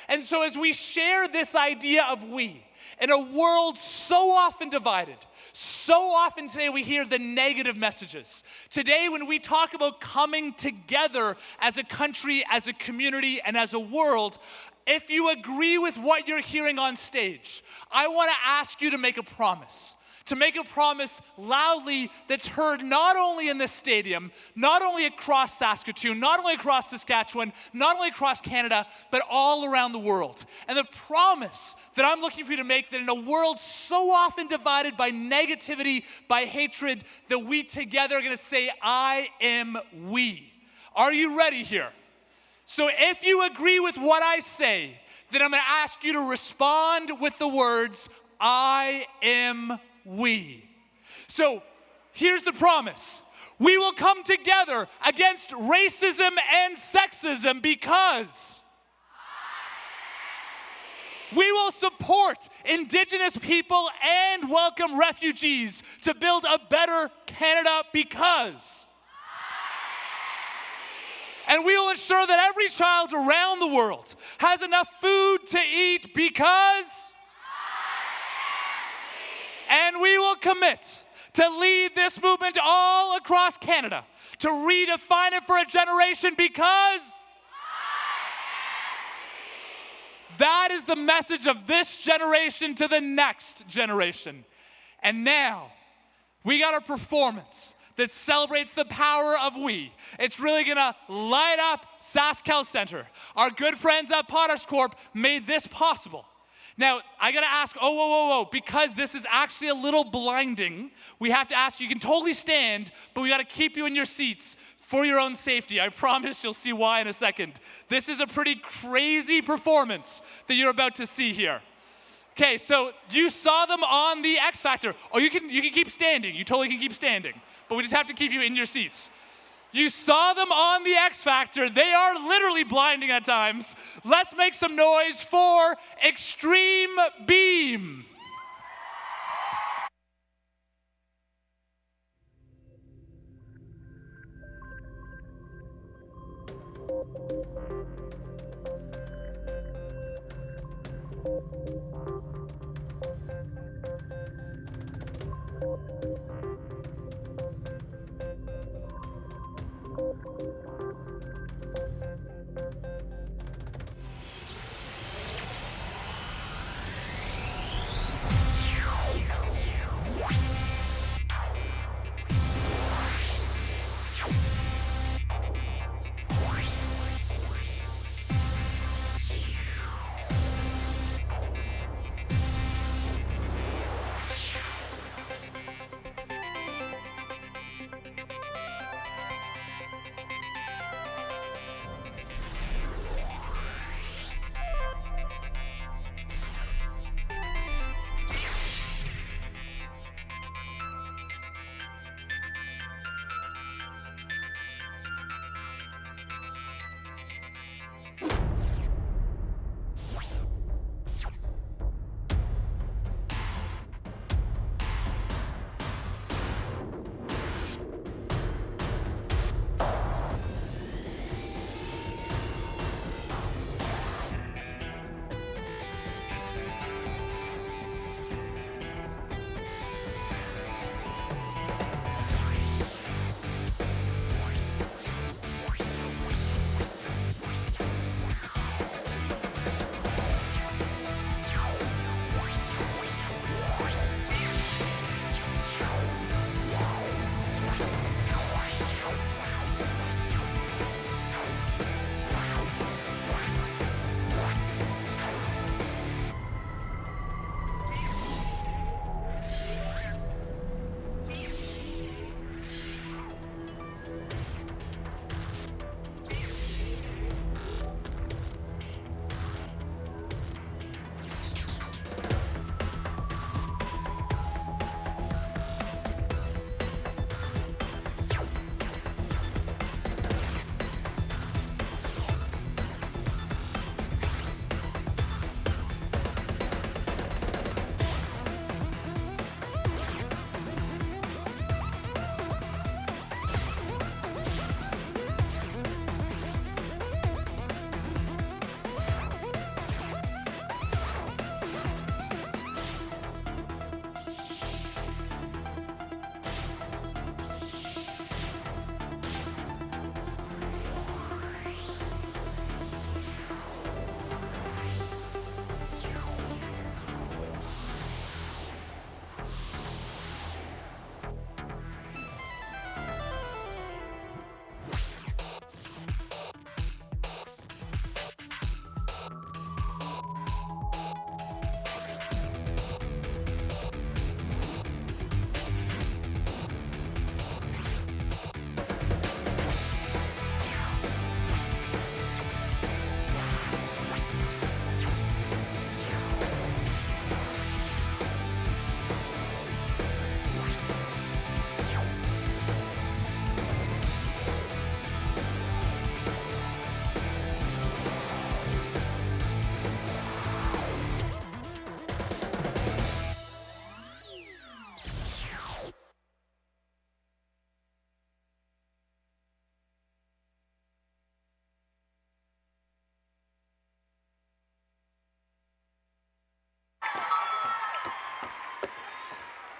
And so as we share this idea of we, in a world so often divided, so often today we hear the negative messages. Today when we talk about coming together as a country, as a community, and as a world, if you agree with what you're hearing on stage, I want to ask you to make a promise. To make a promise loudly that's heard not only in this stadium, not only across Saskatoon, not only across Saskatchewan, not only across Canada, but all around the world. And the promise that I'm looking for you to make, that in a world so often divided by negativity, by hatred, that we together are going to say, I am we. Are you ready here? So if you agree with what I say, then I'm going to ask you to respond with the words, I am we. So here's the promise. We will come together against racism and sexism because we will support Indigenous people and welcome refugees to build a better Canada because and we will ensure that every child around the world has enough food to eat because and we will commit to lead this movement all across Canada, to redefine it for a generation because that is the message of this generation to the next generation. And now, we got a performance that celebrates the power of we. It's really gonna light up SaskHealth Centre. Our good friends at Potash Corp made this possible. Now, I gotta ask, whoa, because this is actually a little blinding, we have to ask, you can totally stand, but we gotta keep you in your seats for your own safety. I promise you'll see why in a second. This is a pretty crazy performance that you're about to see here. Okay, so you saw them on the X Factor. Oh, you can keep standing. You totally can keep standing, but we just have to keep you in your seats. You saw them on the X Factor. They are literally blinding at times. Let's make some noise for Extreme Beam.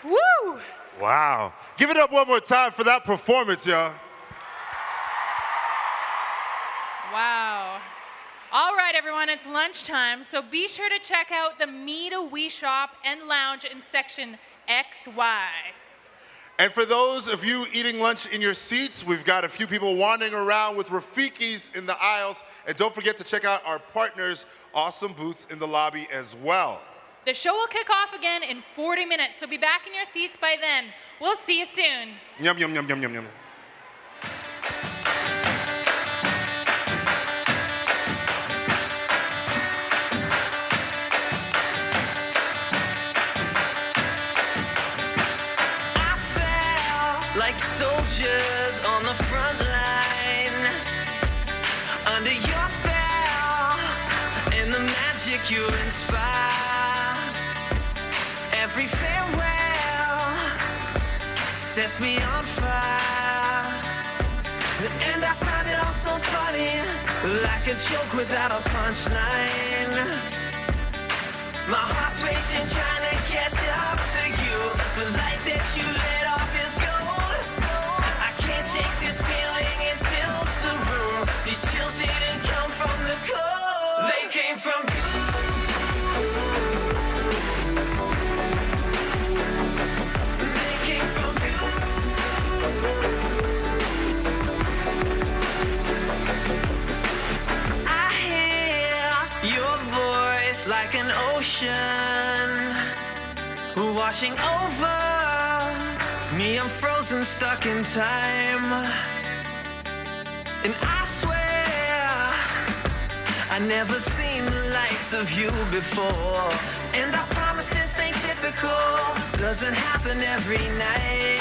Woo! Wow. Give it up one more time for that performance, y'all. Wow. All right, everyone, it's lunchtime, so be sure to check out the Meet a Wee Shop and Lounge in section XY. And for those of you eating lunch in your seats, we've got a few people wandering around with Rafikis in the aisles. And don't forget to check out our partners' awesome booths in the lobby as well. The show will kick off again in 40 minutes, so be back in your seats by then. We'll see you soon. Yum, yum, yum, yum, yum, yum. Like soldiers on the front line, under your spell and the magic you inspire. Every farewell sets me on fire, and I find it all so funny, like a joke without a punchline. My heart's racing, trying to catch up to you. The light that you lit off is gold. I can't shake this feeling, it fills the room. These chills didn't come from the cold, they came from you. They came from you. I hear your voice like an ocean washing over me. I'm frozen, stuck in time, and I swear I never seen the likes of you before. And I promise this ain't typical, doesn't happen every night.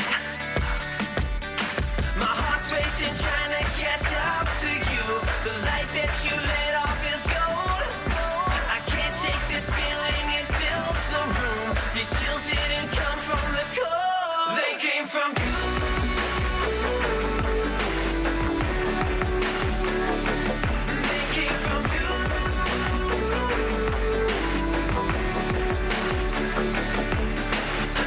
My heart's racing, trying to catch up to you. The light that you lit off is gold. I can't shake this feeling, it fills the room. These chills didn't come from the cold, they came from you. They came from you.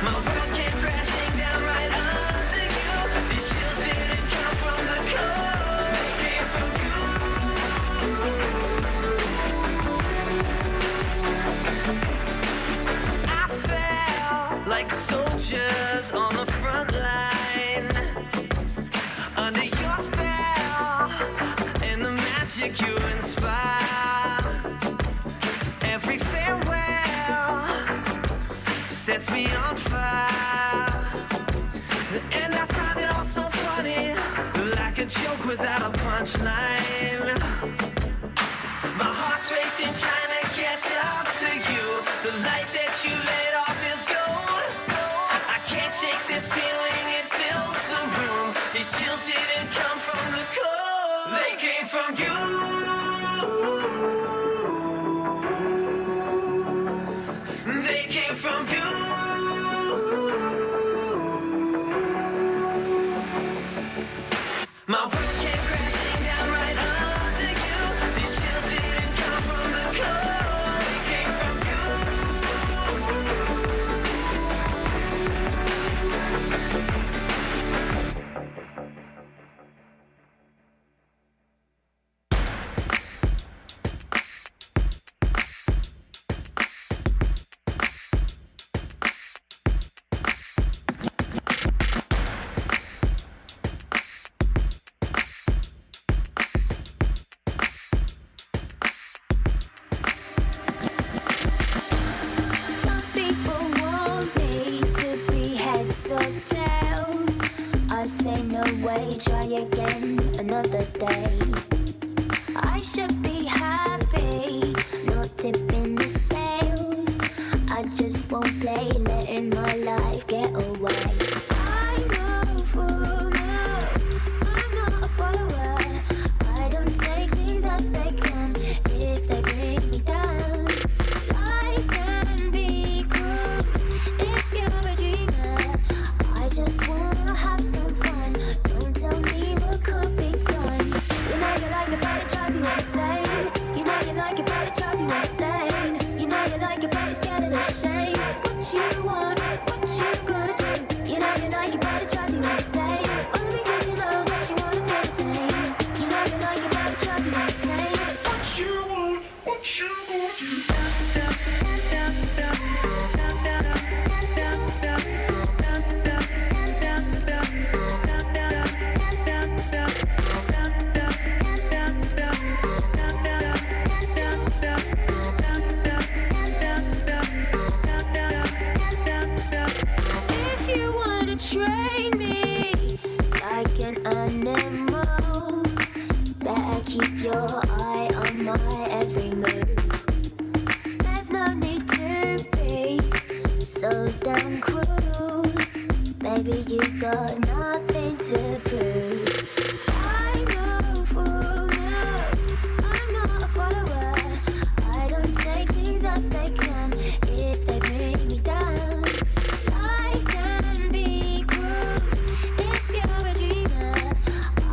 My world came crashing down right under you. These chills didn't come from the cold, they came from you. I felt like soldiers on the front line, under your spell and the magic you inspire. Every farewell sets me on fire, and I find it all so funny, like a joke without a punchline. My heart's racing, trying to catch up to you. The light that you lit off is gold. I can't shake this feeling, it fills the room. These chills didn't come from the cold, they came from you. They came from you. My world came crashing down right under you. These chills didn't come from the cold, they came from you. Some people want me to be heads or tails. I say no way, try again another day. I should be happy, not tipping the scales. I just won't play, letting my life get away. I'm no fool, no, I'm not a follower. I don't take things as they come if they bring me down. Life can be cruel if you're a dreamer. I just wanna have some fun. Don't tell me what could be done. You know you like it, but it drives you insane. You know you like it, but it drives you insane. You know you like it, but you're scared of the shame. What you want, what you gonna train me like an animal. Better keep your eye on my every move. There's no need to be so damn cruel. Baby, you got nothing to prove. I'm no fool, no, I'm not a follower. I don't take things as they come if they bring me down. Life can be cruel if you're a dreamer.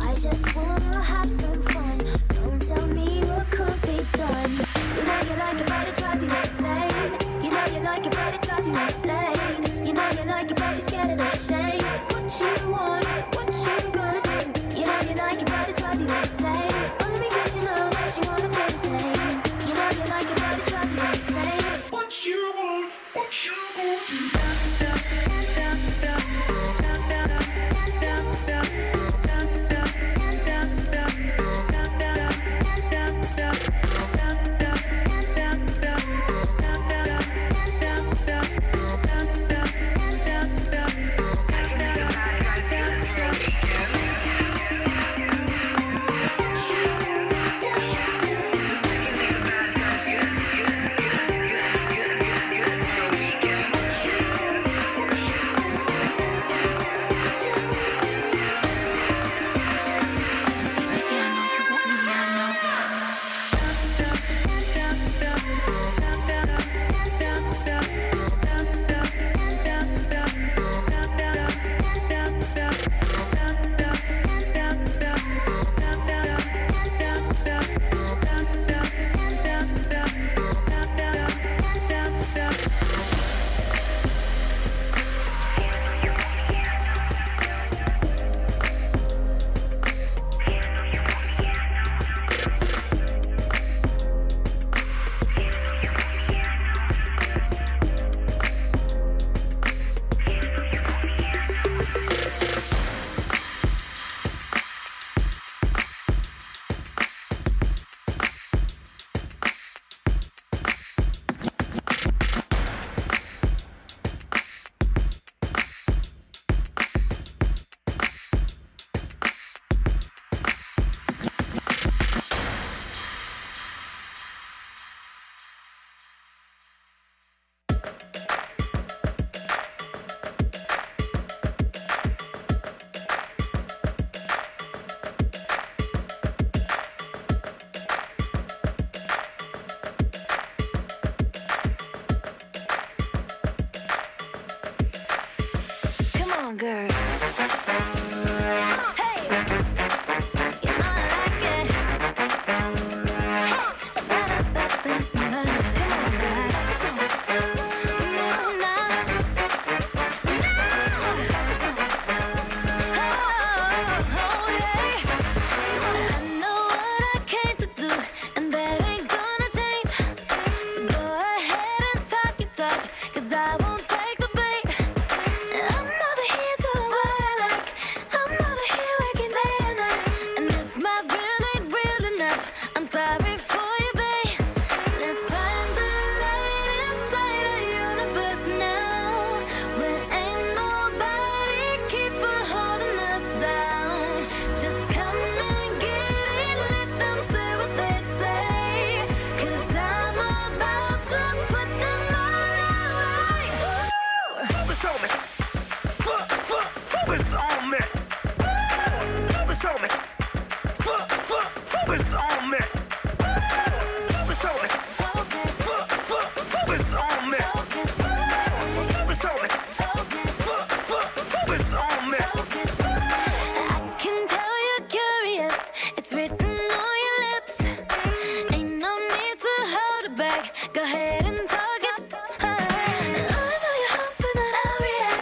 I just wanna have some fun. Don't tell me what could be done. You know you like it, but it drives you insane. You know you like it, but it drives you insane. You know you like it, but you're scared of the shame. What you want, what you gonna do? You know you like it, but it drives you insane. Only because you know that you wanna feel the same. You know you like it, but it drives you insane. What you want, what you gonna do? Girl. Hey, you know I like it. Come on, girl. I know what I came to do, and that ain't gonna change. So go ahead and talk your talk, 'cause I won't take the bait. I'm over here doing what I like. I'm over here working day and night. And if my real ain't real enough, I'm sorry for you, babe. Let's find the light inside our universe now, where ain't nobody keeping holding us down. Just come and get it, let them say what they say, 'cause I'm about to put them all right. Focus on me. Focus on me. Focus on me. Focus on me. Focus on me. Focus on me. Focus on me. Focus on me. I can tell you're curious, it's written on your lips. Ain't no need to hold it back, go ahead and talk it. I know you're hoping that I'll react.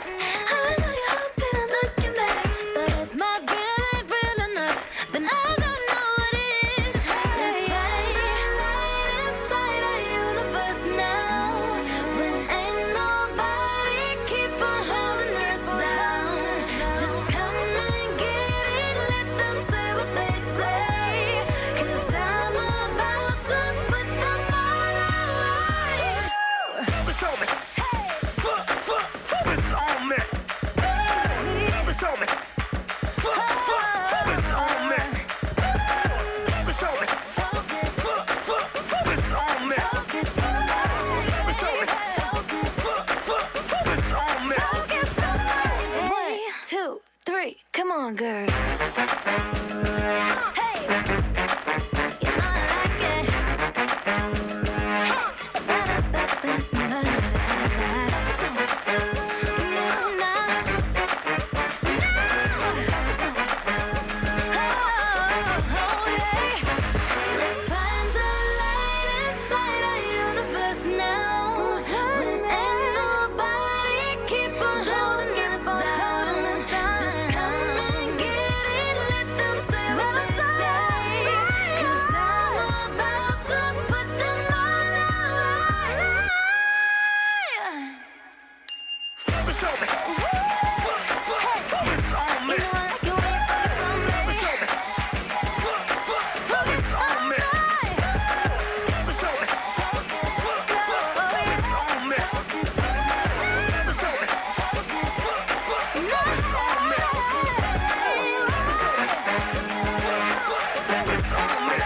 3, come on, girls. Hey, you know I like it. Let's find the light inside our universe now. When ain't nobody keep on holding us down. Just come and get it, let them say what they say. 'Cause I'm about to put them all out. Focus on me. Focus on me. You know I like it when you focus on me. Focus on me. Focus on me. Focus on me. Focus on me. Focus on me.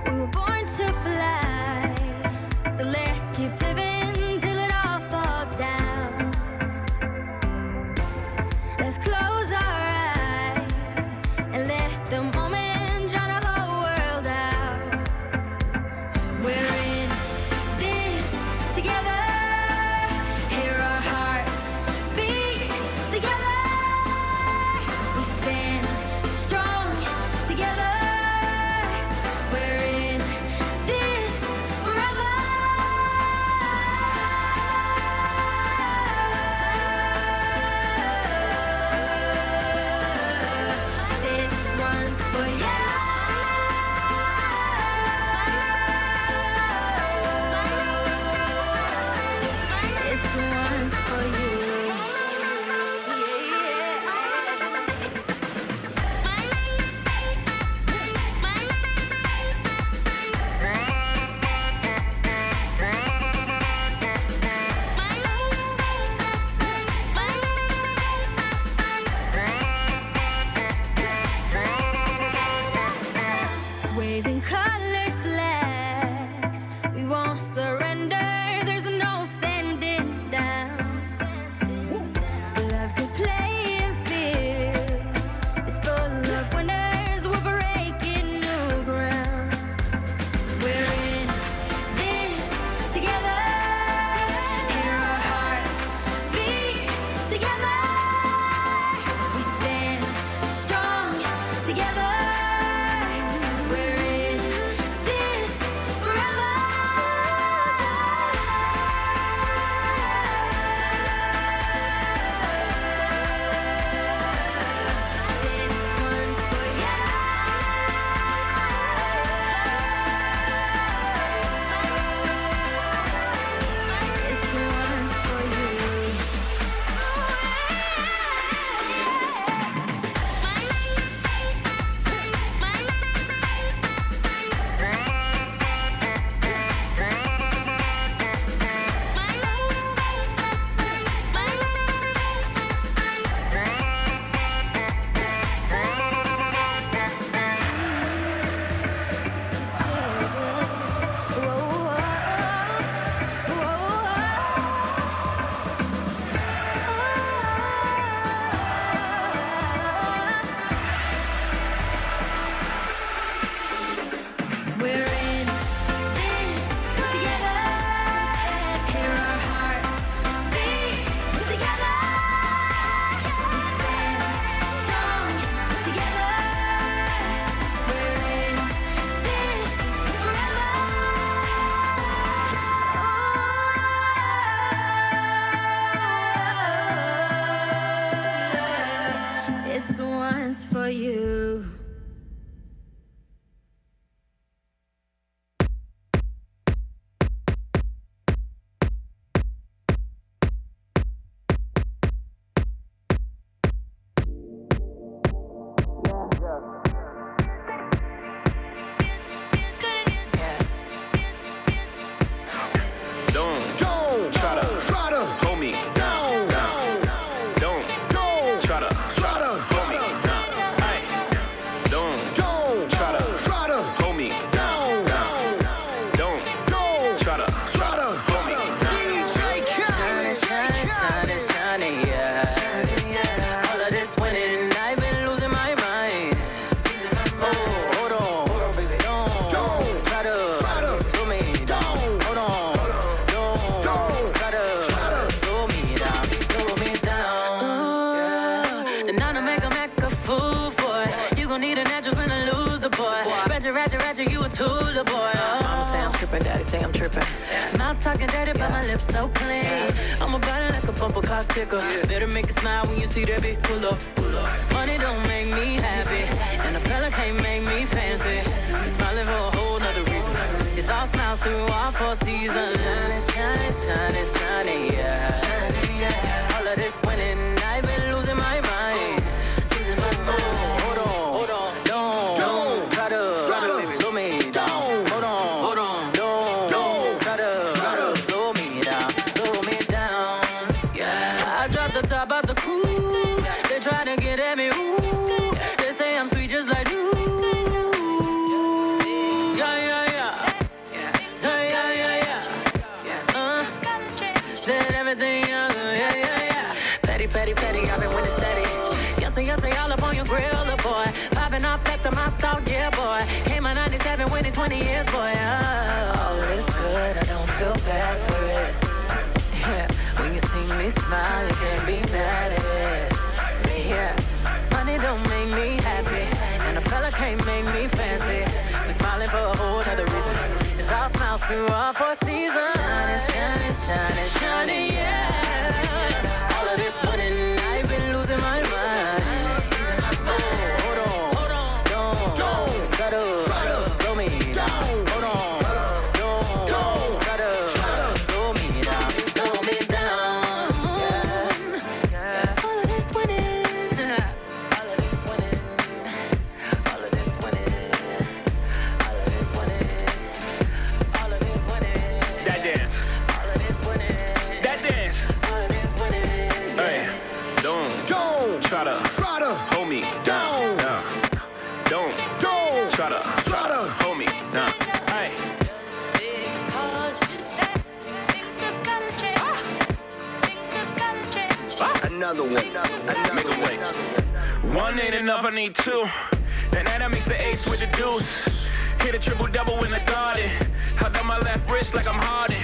We were born to fly, so let's keep living till it all falls down. Let's close our eyes and let the moment drown the whole world out. We're in this together. Hear our hearts beat together. We stand strong together. We're in this forever. try to hold me down. Hey, don't try to hold me down. Don't try to hold me down. Shining, shining, shining, yeah. All of this winning, I've been losing my mind. Oh, hold on, don't try to slow me down. Hold on, don't try to slow me down. Then I'm to make a fool for it. You gon' need a natural when I lose the boy. Ratchet, you a tool, the boy. Mama say I'm trippin', daddy say I'm trippin'. Mouth talking dirty, but my lips so clean. I'm about it like a bumper car sticker. Better make it smile when you see that bitch pull up. Money don't make me happy, and a fella can't make me fancy. You smiling for a whole nother reason. It's all smiles through all 4 seasons. Shining, shining, shining, yeah. All of this winning, I've been losing my mind. Hold on, don't try to slow me down. Hold on, don't try to slow me down, yeah. I dropped the top out the coupe. They try to get at me, ooh. They say I'm sweet just like you. Yeah. Say said everything, yeah. Petty, I've been winning steady. Yes, all up on your grill, the boy. Popping off at the mouth talk, yeah, boy. Came out 97, winning 20 years, boy. Oh, it's good, I don't feel bad for it. Yeah, when you see me smile, you can't be mad at it. Yeah, money don't make me happy, and a fella can't make me fancy. We smiling for a whole other reason. It's all smiles through all 4 seasons. Shining, yeah. All of this winning, I've been losing my mind. Hold on, don't try to slow me down. Hold on, don't try to slow me down. Yeah. All of this winning, all of this winning, all of this winning, all of this winning, all of this winning. That dance. All of this winning. That dance. All of this winning. Hey, don't try to hold me down. Don't try to hold me down. Hey. Another one. Make a way. One ain't enough, I need 2. And then I mix the ace with the deuce. Hit a triple-double in the garden. Held on my left wrist like I'm Harden.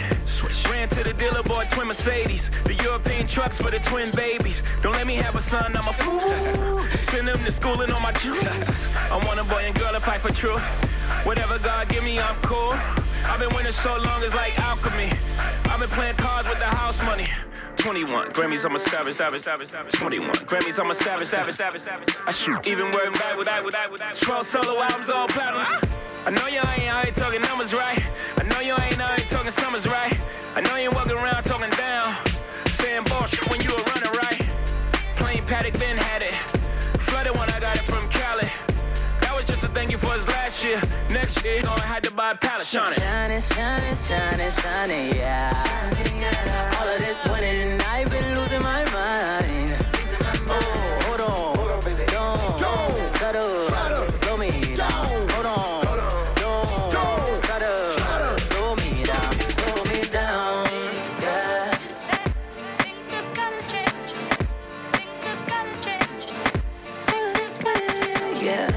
Ran to the dealer, bought twin Mercedes. The European trucks for the twin babies. Don't let me have a son, I'm a fool. Send them to school and on my juice. I want a boy and girl to fight for truth. Whatever God give me, I'm cool. I've been winning so long, it's like alchemy. I've been playing cards with the house money. 21 Grammys, I'm a savage. 21 Grammys, I'm a savage. I shoot even word back with 12 solo albums, all platinum. I know you ain't out here talking numbers right. I know you ain't out here talking summers right. I know you ain't walking around talking down, saying bullshit when you were running right. Plain Paddock, Ben had it. Flooded when I got it from Cali. That was just a thank you for his last year. Next year, I had to buy a pallet. Shining, yeah. All of this winning, I've been losing my mind. Oh, hold on, don't try to slow me down. Hold on, don't try to slow me down. Yeah. All of this winning, yeah.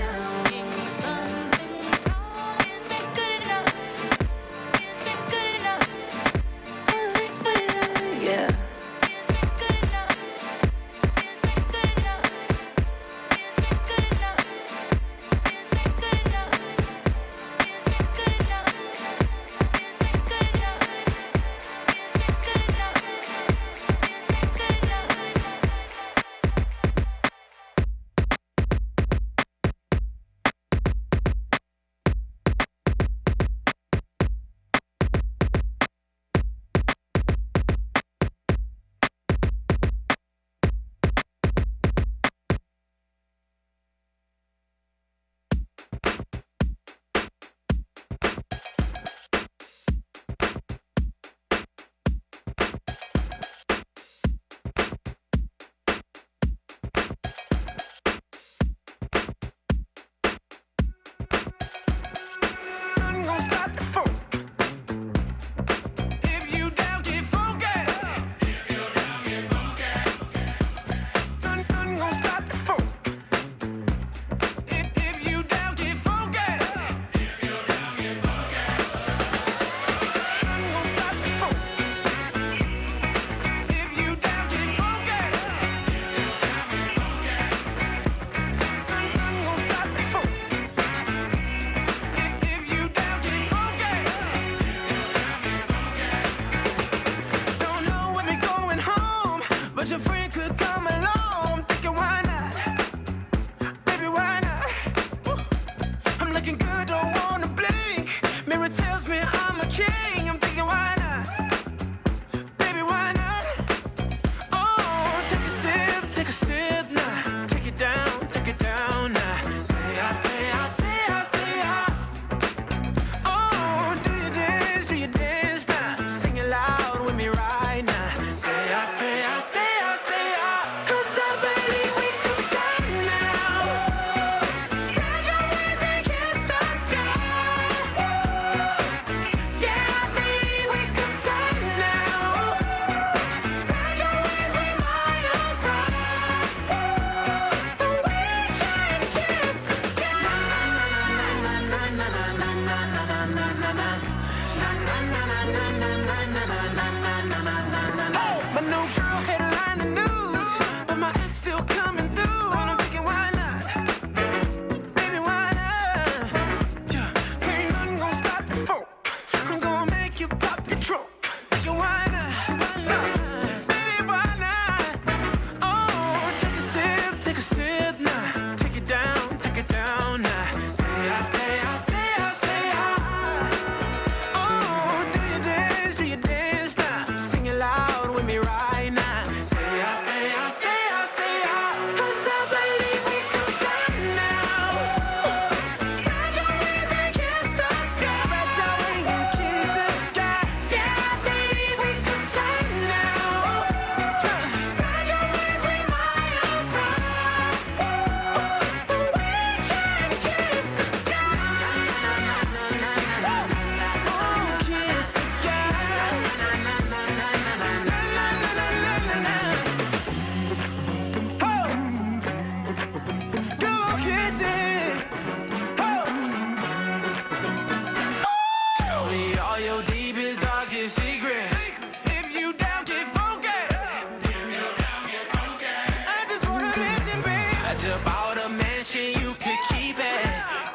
you bought a mansion, you could keep it.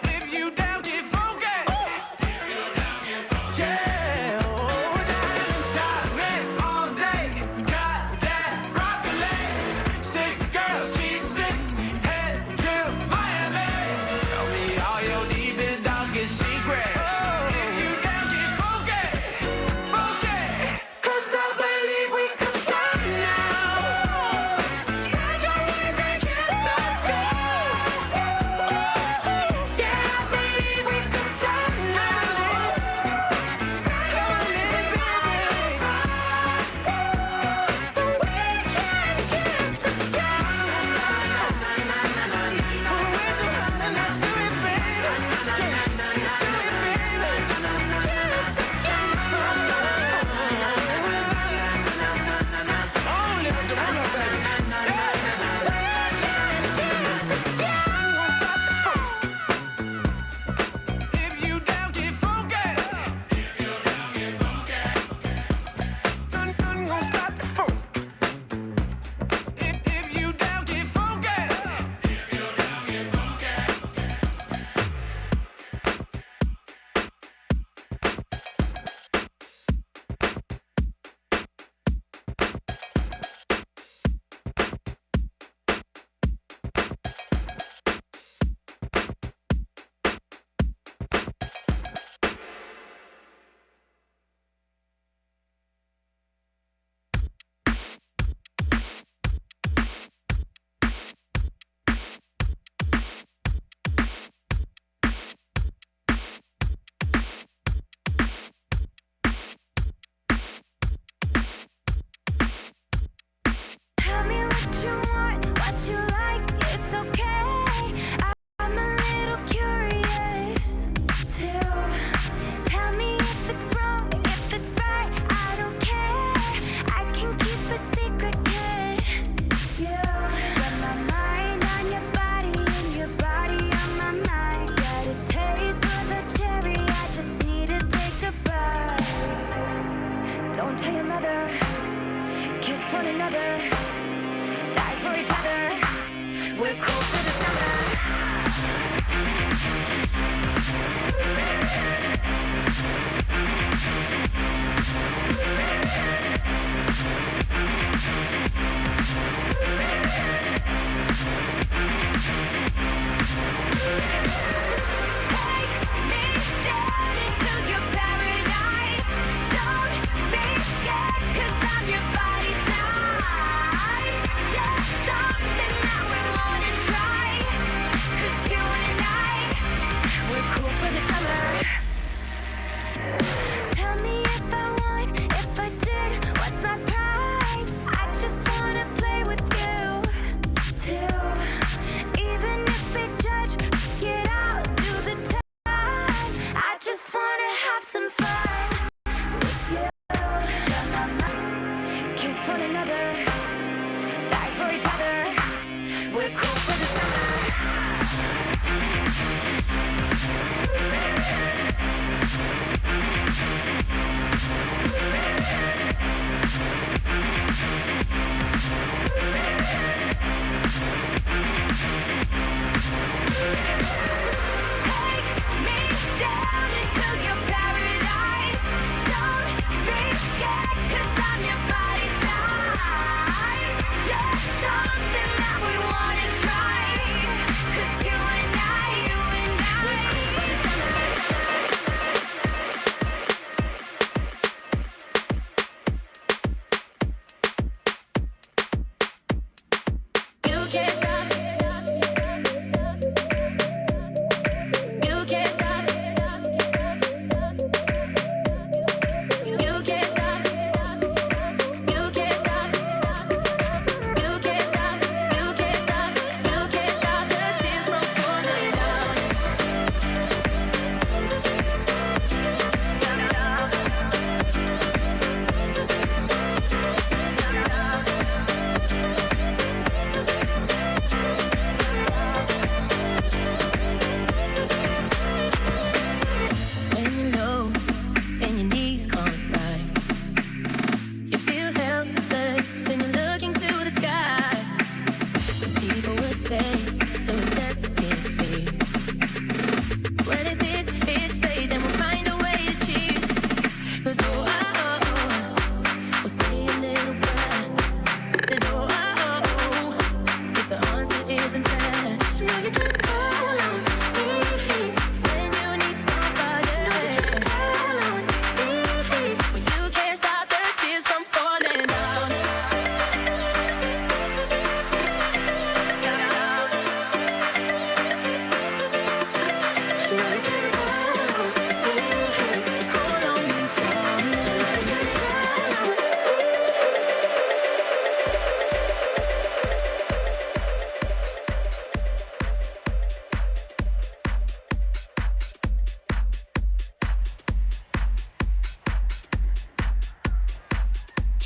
If you down, get funky. If you down, get funky. Yeah, oh, diamonds, diamonds all day. Got that rocket 6 girls, G6, head to Miami. Tell me all your deepest, darkest secrets. If you down, get funky, funky. 'Cause I believe we can fly now. Spread your wings and kiss the sky.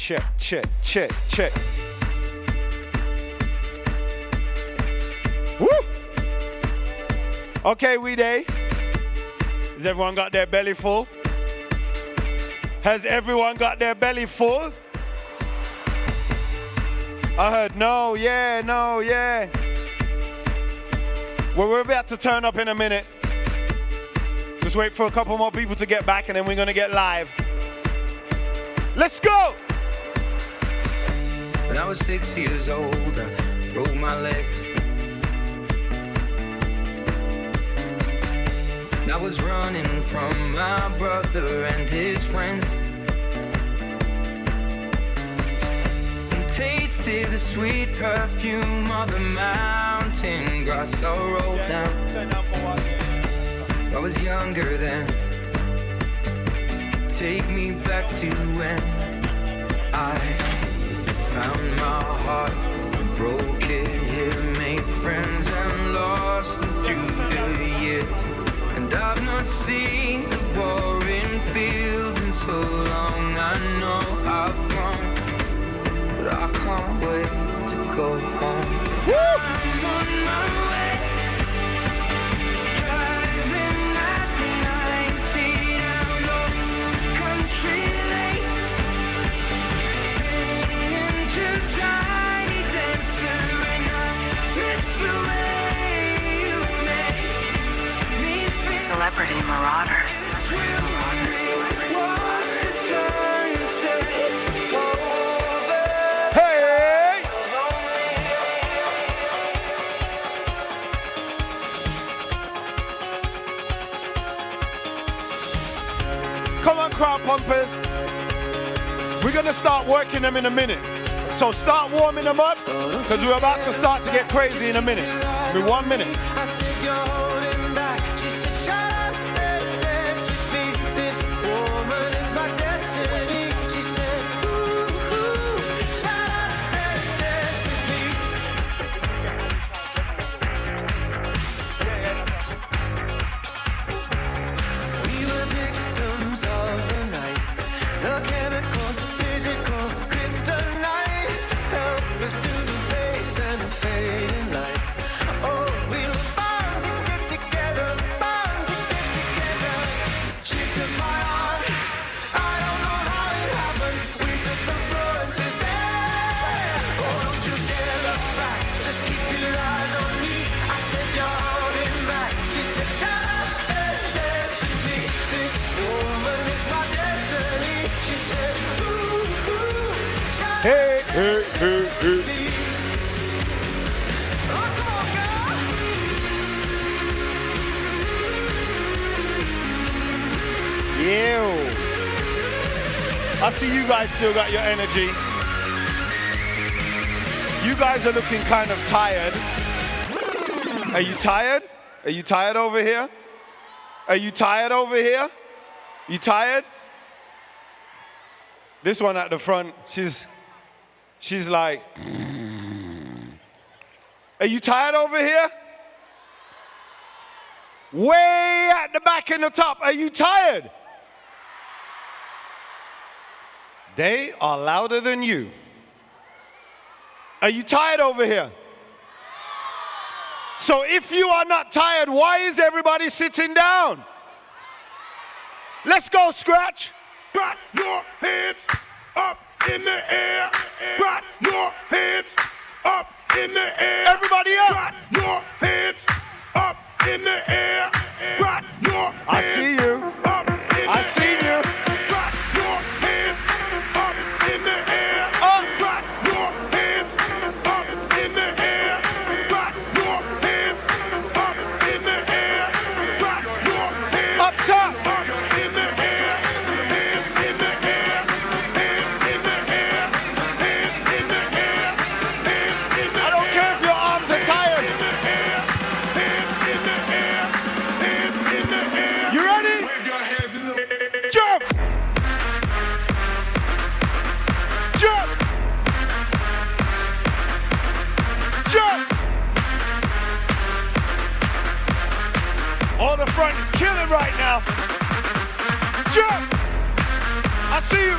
check. Woo! Okay, Weday. Has everyone got their belly full? Has everyone got their belly full? I heard no, yeah. Well, we're about to turn up in a minute. Just wait for a couple more people to get back and then we're gonna get live. Let's go! When I was 6 years old, I broke my leg. I was running from my brother and his friends, and tasted the sweet perfume of the mountain grass I rolled down. I was younger then. Take me back to when I found my heart, broke it here, made friends and lost them through the years. And I've not seen the boring fields in so long. I know I've grown, but I can't wait to go home. I'm on my way, driving at 90 down those country lanes, singing to Tiny Dancer, and I miss the way you make me feel. Celebrity Marauders. Hey! Come on, crowd pumpers. We're gonna start working them in a minute. So start warming them up, because we're about to start to get crazy in a minute. In 1 minute. I said you're holding back. She said, shut up and dance with me. This woman is my destiny. She said, ooh, shut up and dance with me. We were victims of the night. The chemical, physical, kryptonite. Helpless to the face and the fading light. Oh, we were bound to get together, bound to get together. She took my arm, I don't know how it happened. We took the floor and she said, oh, don't you dare look back, just keep your eyes on me. I said, you're holding back. She said, shut up and dance with me. This woman is my destiny. She said, ooh, shut up and dance with me. Ew. I see you guys still got your energy. You guys are looking kind of tired. Are you tired? Are you tired over here? Are you tired over here? You tired? This one at the front, she's like, are you tired over here? Way at the back and the top, are you tired? They are louder than you. Are you tired over here? So if you are not tired, why is everybody sitting down? Let's go, Scratch. Put your hands up in the air. Put your hands up in the air. Everybody up. Put your hands up in the air. Put your hands I see you. up in I the see air. you. Put your hands up in the air. Up. Put your hands up in the air. Put your hands up in the air. Put your hands Up top. up in the air. Hands in the air. Hands in the air. Hands in the air. Hands in the I don't care if your arms are tired. You ready? Jump! Jump! Jump! All the front is killing right now. Jump! I see you.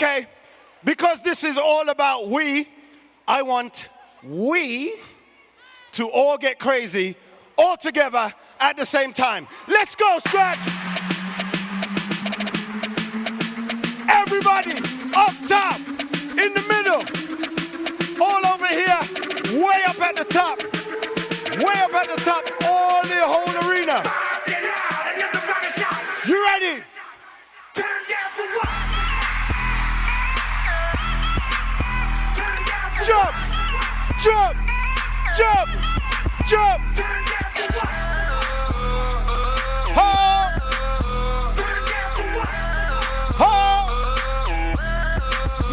Okay, because this is all about we, I want we to all get crazy all together at the same time. Let's go, Scratch! Everybody up top, in the middle, all over here, way up at the top, all the whole arena. You ready? Jump, jump, jump, jump. Ho, ho,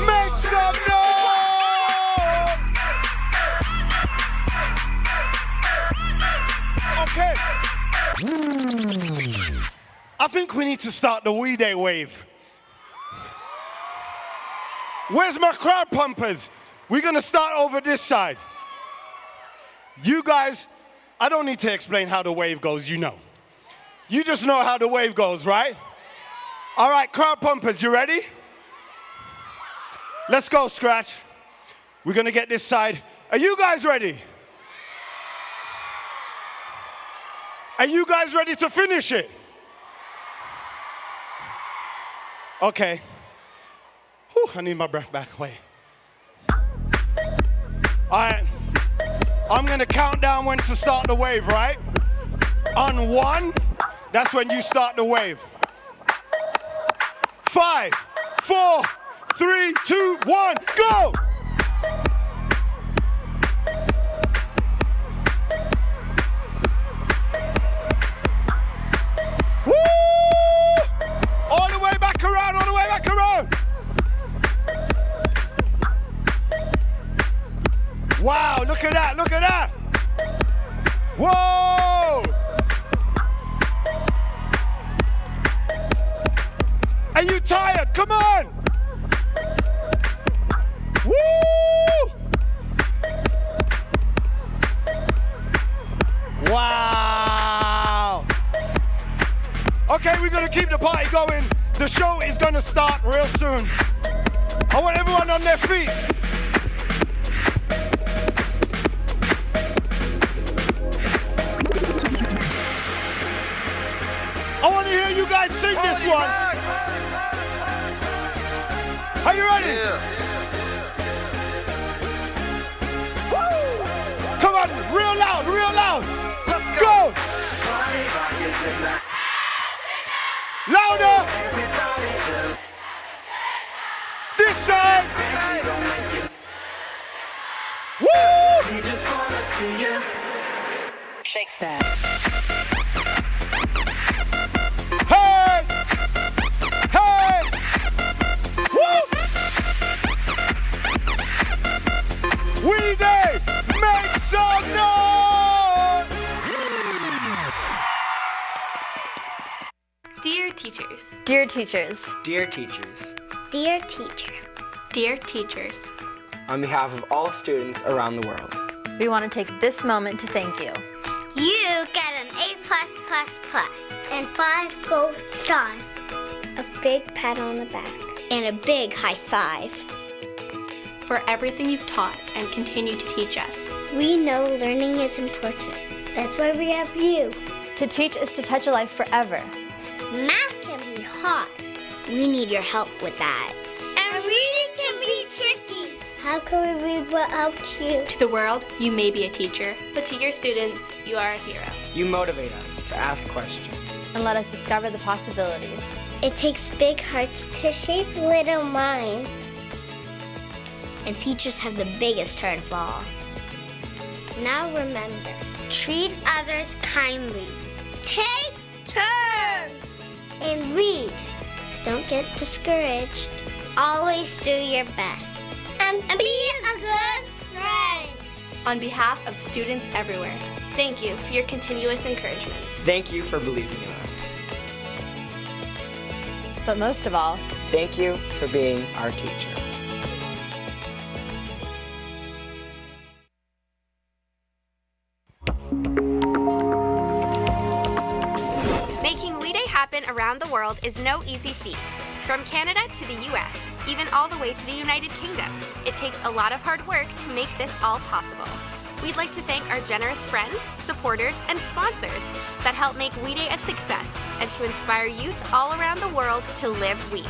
make some noise. Okay. I think we need to start the Weday wave. Where's my crowd pumpers? We're gonna start over this side. You guys, I don't need to explain how the wave goes, you know. You just know how the wave goes, right? All right, crowd pumpers, you ready? Let's go, Scratch. We're gonna get this side. Are you guys ready? Are you guys ready to finish it? Okay. Whew, I need my breath back. Wait. All right. I'm going to count down when to start the wave, right? On 1, that's when you start the wave. 5, 4, 3, 2, 1, go! Woo! All the way back around, all the way back around. Wow, look at that, look at that. Whoa! Are you tired? Come on! Woo! Wow! Okay, we're gonna keep the party going. The show is gonna start real soon. I want everyone on their feet. I want to hear you guys sing this one. Are you ready? Yeah. Woo! Come on, real loud, real loud. Let's go. Louder. This side. Woo! We just wanna see you shake that. Hey! Hey! Woo! Weday, make some noise! Dear teachers. Dear teachers. Dear teachers. Dear teacher. Dear teachers. On behalf of all students around the world, we want to take this moment to thank you. You get an A++++ and 5 gold stars, a big pat on the back, and a big high five. For everything you've taught and continue to teach us. We know learning is important. That's why we have you. To teach is to touch a life forever. Math can be hard. We need your help with that. And reading can be tricky. How can we read without you? To the world, you may be a teacher, but to your students, you are a hero. You motivate us to ask questions and let us discover the possibilities. It takes big hearts to shape little minds. And teachers have the biggest heart of all. Now remember, treat others kindly. Take turns. And read. Don't get discouraged. Always do your best. And be a good friend. On behalf of students everywhere, thank you for your continuous encouragement. Thank you for believing in us. But most of all, thank you for being our teacher. Making Weday happen around the world is no easy feat. From Canada to the US, even all the way to the United Kingdom, it takes a lot of hard work to make this all possible. We'd like to thank our generous friends, supporters, and sponsors that help make Weday a success and to inspire youth all around the world to live We.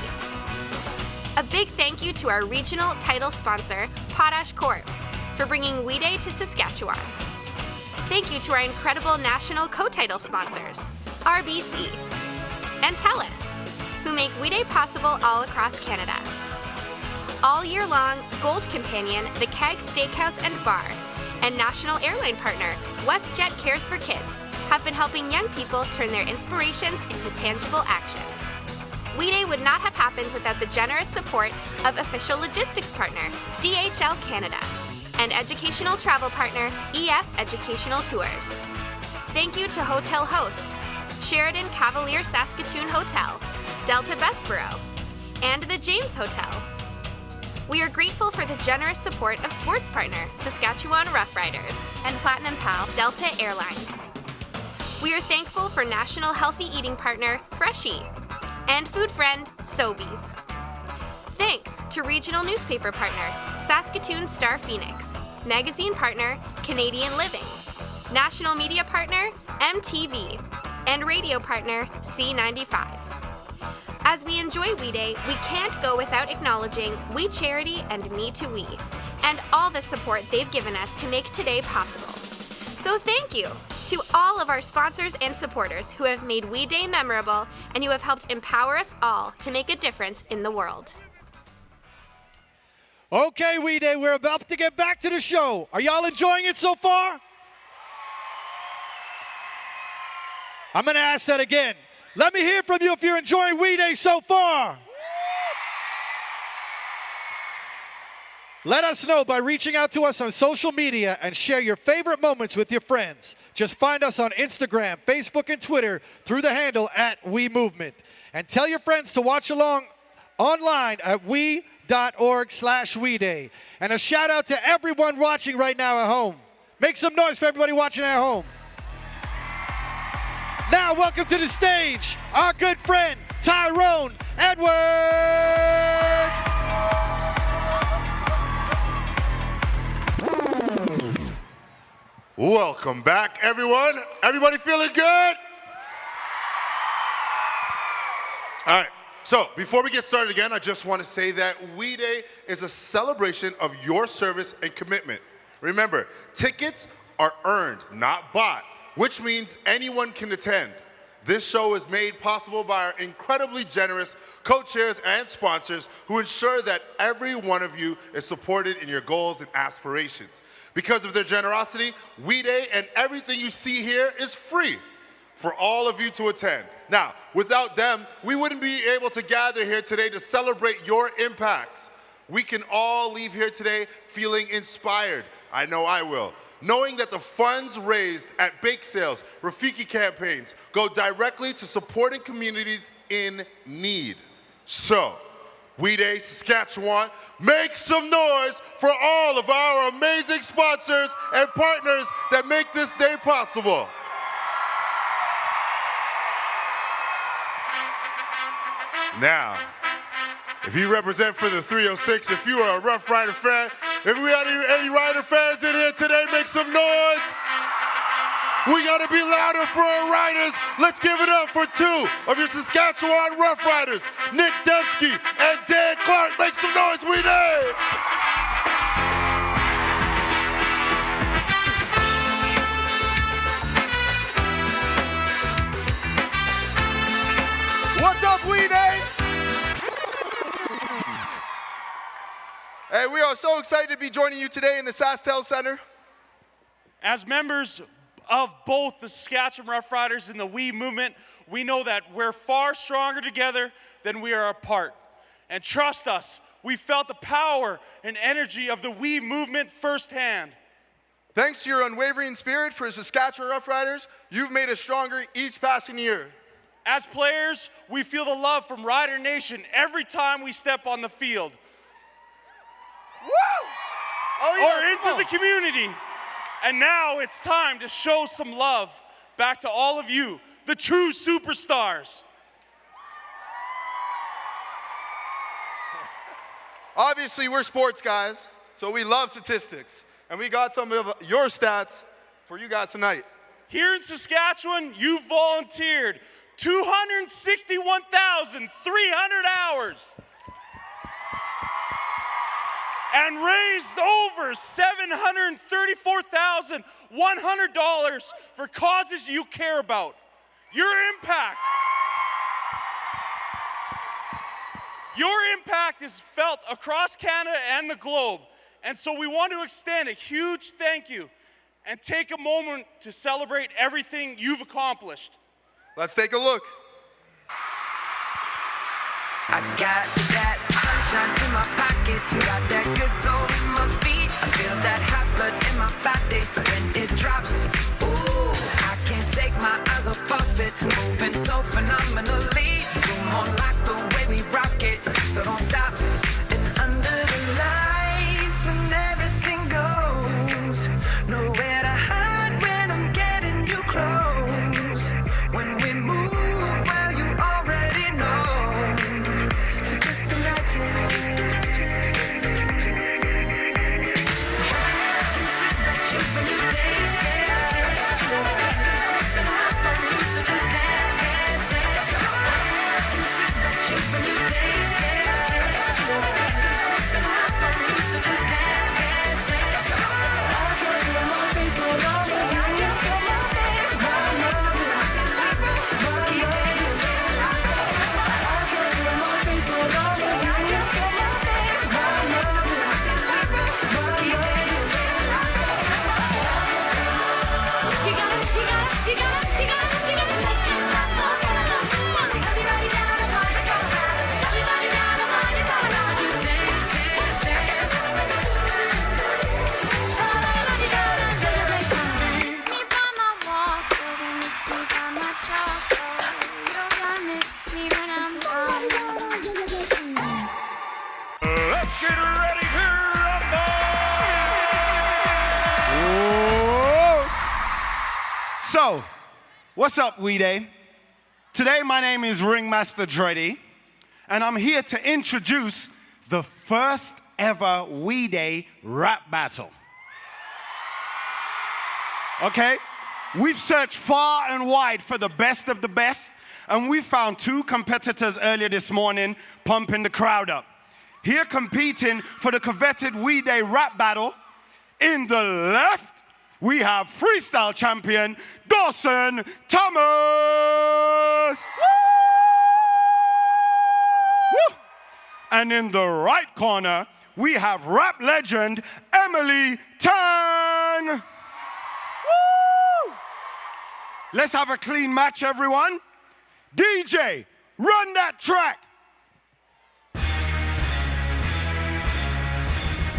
A big thank you to our regional title sponsor, Potash Corp, for bringing Weday to Saskatchewan. Thank you to our incredible national co-title sponsors, RBC and TELUS, who make Weday possible all across Canada. All year long, Gold Companion, the Keg Steakhouse and Bar, and national airline partner, WestJet Cares for Kids, have been helping young people turn their inspirations into tangible actions. Weday would not have happened without the generous support of official logistics partner, DHL Canada, and educational travel partner, EF Educational Tours. Thank you to hotel hosts, Sheridan Cavalier Saskatoon Hotel, Delta Bessborough, and the James Hotel. We are grateful for the generous support of sports partner, Saskatchewan Roughriders, and Platinum Pal, Delta Airlines. We are thankful for national healthy eating partner, Freshie, and food friend, Sobeys. Thanks to regional newspaper partner, Saskatoon Star Phoenix, magazine partner, Canadian Living, national media partner, MTV, and radio partner, C95. As we enjoy Weday, we can't go without acknowledging We Charity and Me to We, and all the support they've given us to make today possible. So thank you to all of our sponsors and supporters who have made Weday memorable and who have helped empower us all to make a difference in the world. Okay, Weday, we're about to get back to the show. Are y'all enjoying it so far? I'm going to ask that again. Let me hear from you if you're enjoying Weday so far. Let us know by reaching out to us on social media and share your favorite moments with your friends. Just find us on Instagram, Facebook, and Twitter through the handle @WeMovement. And tell your friends to watch along online at we.org/Weday. And a shout out to everyone watching right now at home. Make some noise for everybody watching at home. Now, welcome to the stage, our good friend, Tyrone Edwards. Welcome back, everyone. Everybody feeling good? All right, so before we get started again, I just want to say that Weday is a celebration of your service and commitment. Remember, tickets are earned, not bought, which means anyone can attend. This show is made possible by our incredibly generous co-chairs and sponsors who ensure that every one of you is supported in your goals and aspirations. Because of their generosity, Weday and everything you see here is free for all of you to attend. Now, without them, we wouldn't be able to gather here today to celebrate your impacts. We can all leave here today feeling inspired. I know I will. Knowing that the funds raised at bake sales, Rafiki campaigns, go directly to supporting communities in need. So, Weday Saskatchewan, make some noise for all of our amazing sponsors and partners that make this day possible. Now, if you represent for the 306, if you are a Rough Rider fan, if we have any Rider fans in here today, make some noise. We gotta be louder for our riders. Let's give it up for two of your Saskatchewan Rough Riders, Nick Dembski and Dan Clark. Make some noise, Weday! What's up, Weday? Hey, we are so excited to be joining you today in the SaskTel Center. As members of both the Saskatchewan Rough Riders and the We movement, we know that we're far stronger together than we are apart. And trust us, we felt the power and energy of the We movement firsthand. Thanks to your unwavering spirit for Saskatchewan Rough Riders, you've made us stronger each passing year. As players, we feel the love from Rider Nation every time we step on the field. Woo! Oh, yeah, or into the community. And now it's time to show some love back to all of you, the true superstars. Obviously, we're sports guys, so we love statistics. And we got some of your stats for you guys tonight. Here in Saskatchewan, you volunteered 261,300 hours and raised over $734,100 for causes you care about. Your impact is felt across Canada and the globe. And so we want to extend a huge thank you and take a moment to celebrate everything you've accomplished. Let's take a look. I got that sunshine in my pocket, got that good soul in my feet. I feel that hot blood in my body when it drops. Ooh, I can't take my eyes off it, moving so phenomenally. You're more like the way we rock it, so don't stop. And under the lights, when everything goes, nowhere to hide when I'm getting you close. When we move, well, you already know. So just imagine. So just dance, dance, dance. I can see that you've been new days, dance, dance. So just dance, dance, dance. I can't feel my face so long. Let's get ready to rumble! Whoa. So, what's up, Weday? Today, my name is Ringmaster Dreddy, and I'm here to introduce the first ever Weday rap battle. Okay? We've searched far and wide for the best of the best, and we found two competitors earlier this morning pumping the crowd up. Here competing for the coveted Weday rap battle, in the left, we have freestyle champion Dawson Thomas. Woo! And in the right corner, we have rap legend Emily Tang. Woo! Let's have a clean match, everyone. DJ, run that track.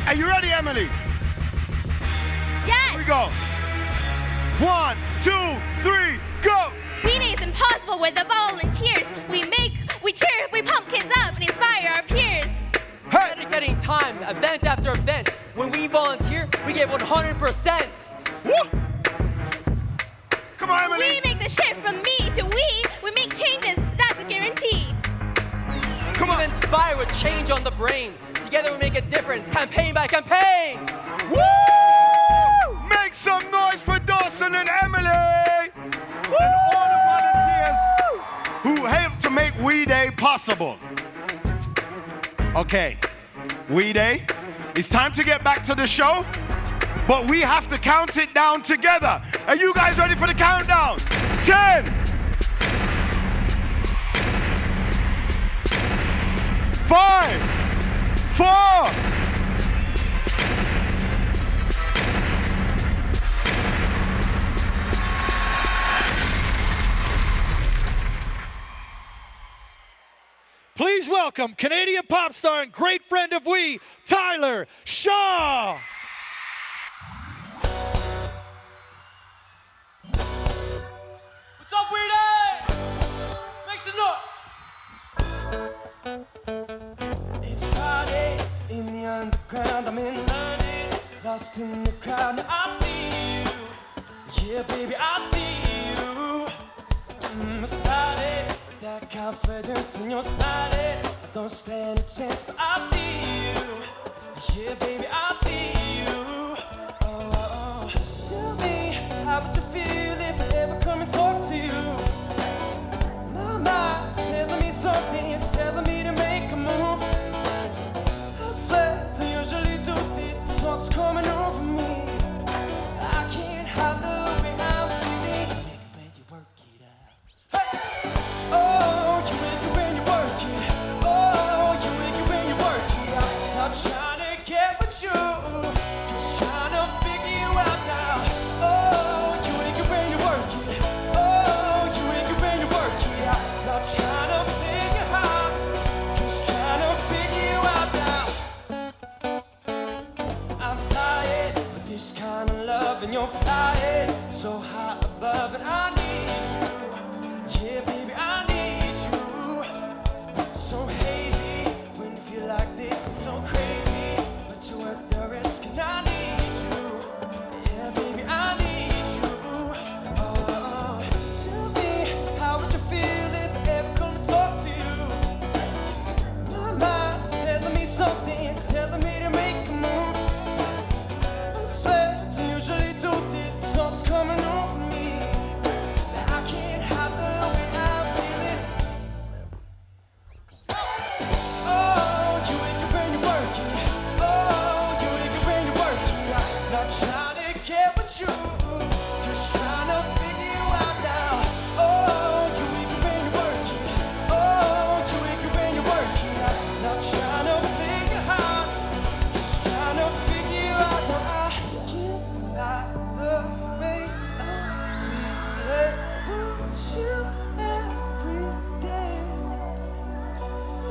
Are you ready, Emily? Yes! Here we go. 1, 2, 3, go! Weday is impossible with the volunteers. We make, we cheer, we pump kids up and inspire our peers. Hey! Dedicating time, event after event. When we volunteer, we give 100%. Woo! Come on, Emily. We make the shift from me to we make changes, that's a guarantee. Come on. We inspire with change on the brain. Together we make a difference, campaign by campaign. Woo! Make some noise for Dawson and Emily. Woo! And all the volunteers who helped to make Weday possible. Okay, Weday, it's time to get back to the show, but we have to count it down together. Are you guys ready for the countdown? 10, 5, 4, Please welcome Canadian pop star and great friend of we, Tyler Shaw. What's up, Weday? Make some noise. It's Friday in the underground. I'm in London, lost in the crowd. Now I see you. Yeah, baby, I see you. Started that confidence when you're smiling. I don't stand a chance, but I see you. Yeah, baby, I see you. Oh, tell me, how would you feel if I ever come and talk to you? My mind's telling me something, it's telling me to make a move. I swear to usually do this, but something's coming over me. I can't hide the way I'm feeling. When you work it out. Hey! Oh, you make it when you work it. Oh, you make it when you work it out. Not trying to get with you, just trying to figure you out now. Oh, you make it when you work it. Oh, you make it when you work it out. Not trying to figure out, just trying to figure you out now. I'm tired of this kind of love, and you're flying so high above, and I need you. Yeah, baby, I need you. So hazy when you feel like this is so crazy, but you're worth the risk, and I need you. Yeah, baby, I need you. Oh, tell me, how would you feel if I ever come to talk to you? My mind's telling me something, it's telling me to make a move. I swear to usually do this, but something's coming over me. I can't hide the way I'm feeling. Oh, you make it when you work it. Oh, you make it when you work it out. Not trying to get with you, just trying to figure you out now. Oh, you make it when you work it. Oh, you make it when you work it out. Not trying to figure out, just trying to figure you out now. I can't find the way I'm feeling. Want you every day.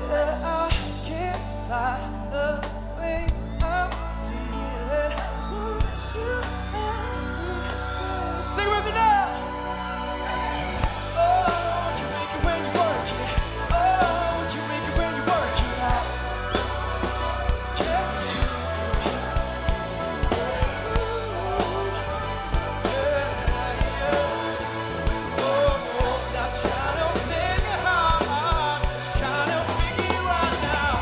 Yeah, I can't find the way I'm feeling. Want you every day. Sing with me now. Oh, you make it when you work it. Oh, you make it when you work it out. Yeah, you. Not trying to figure out, just trying to figure you out now.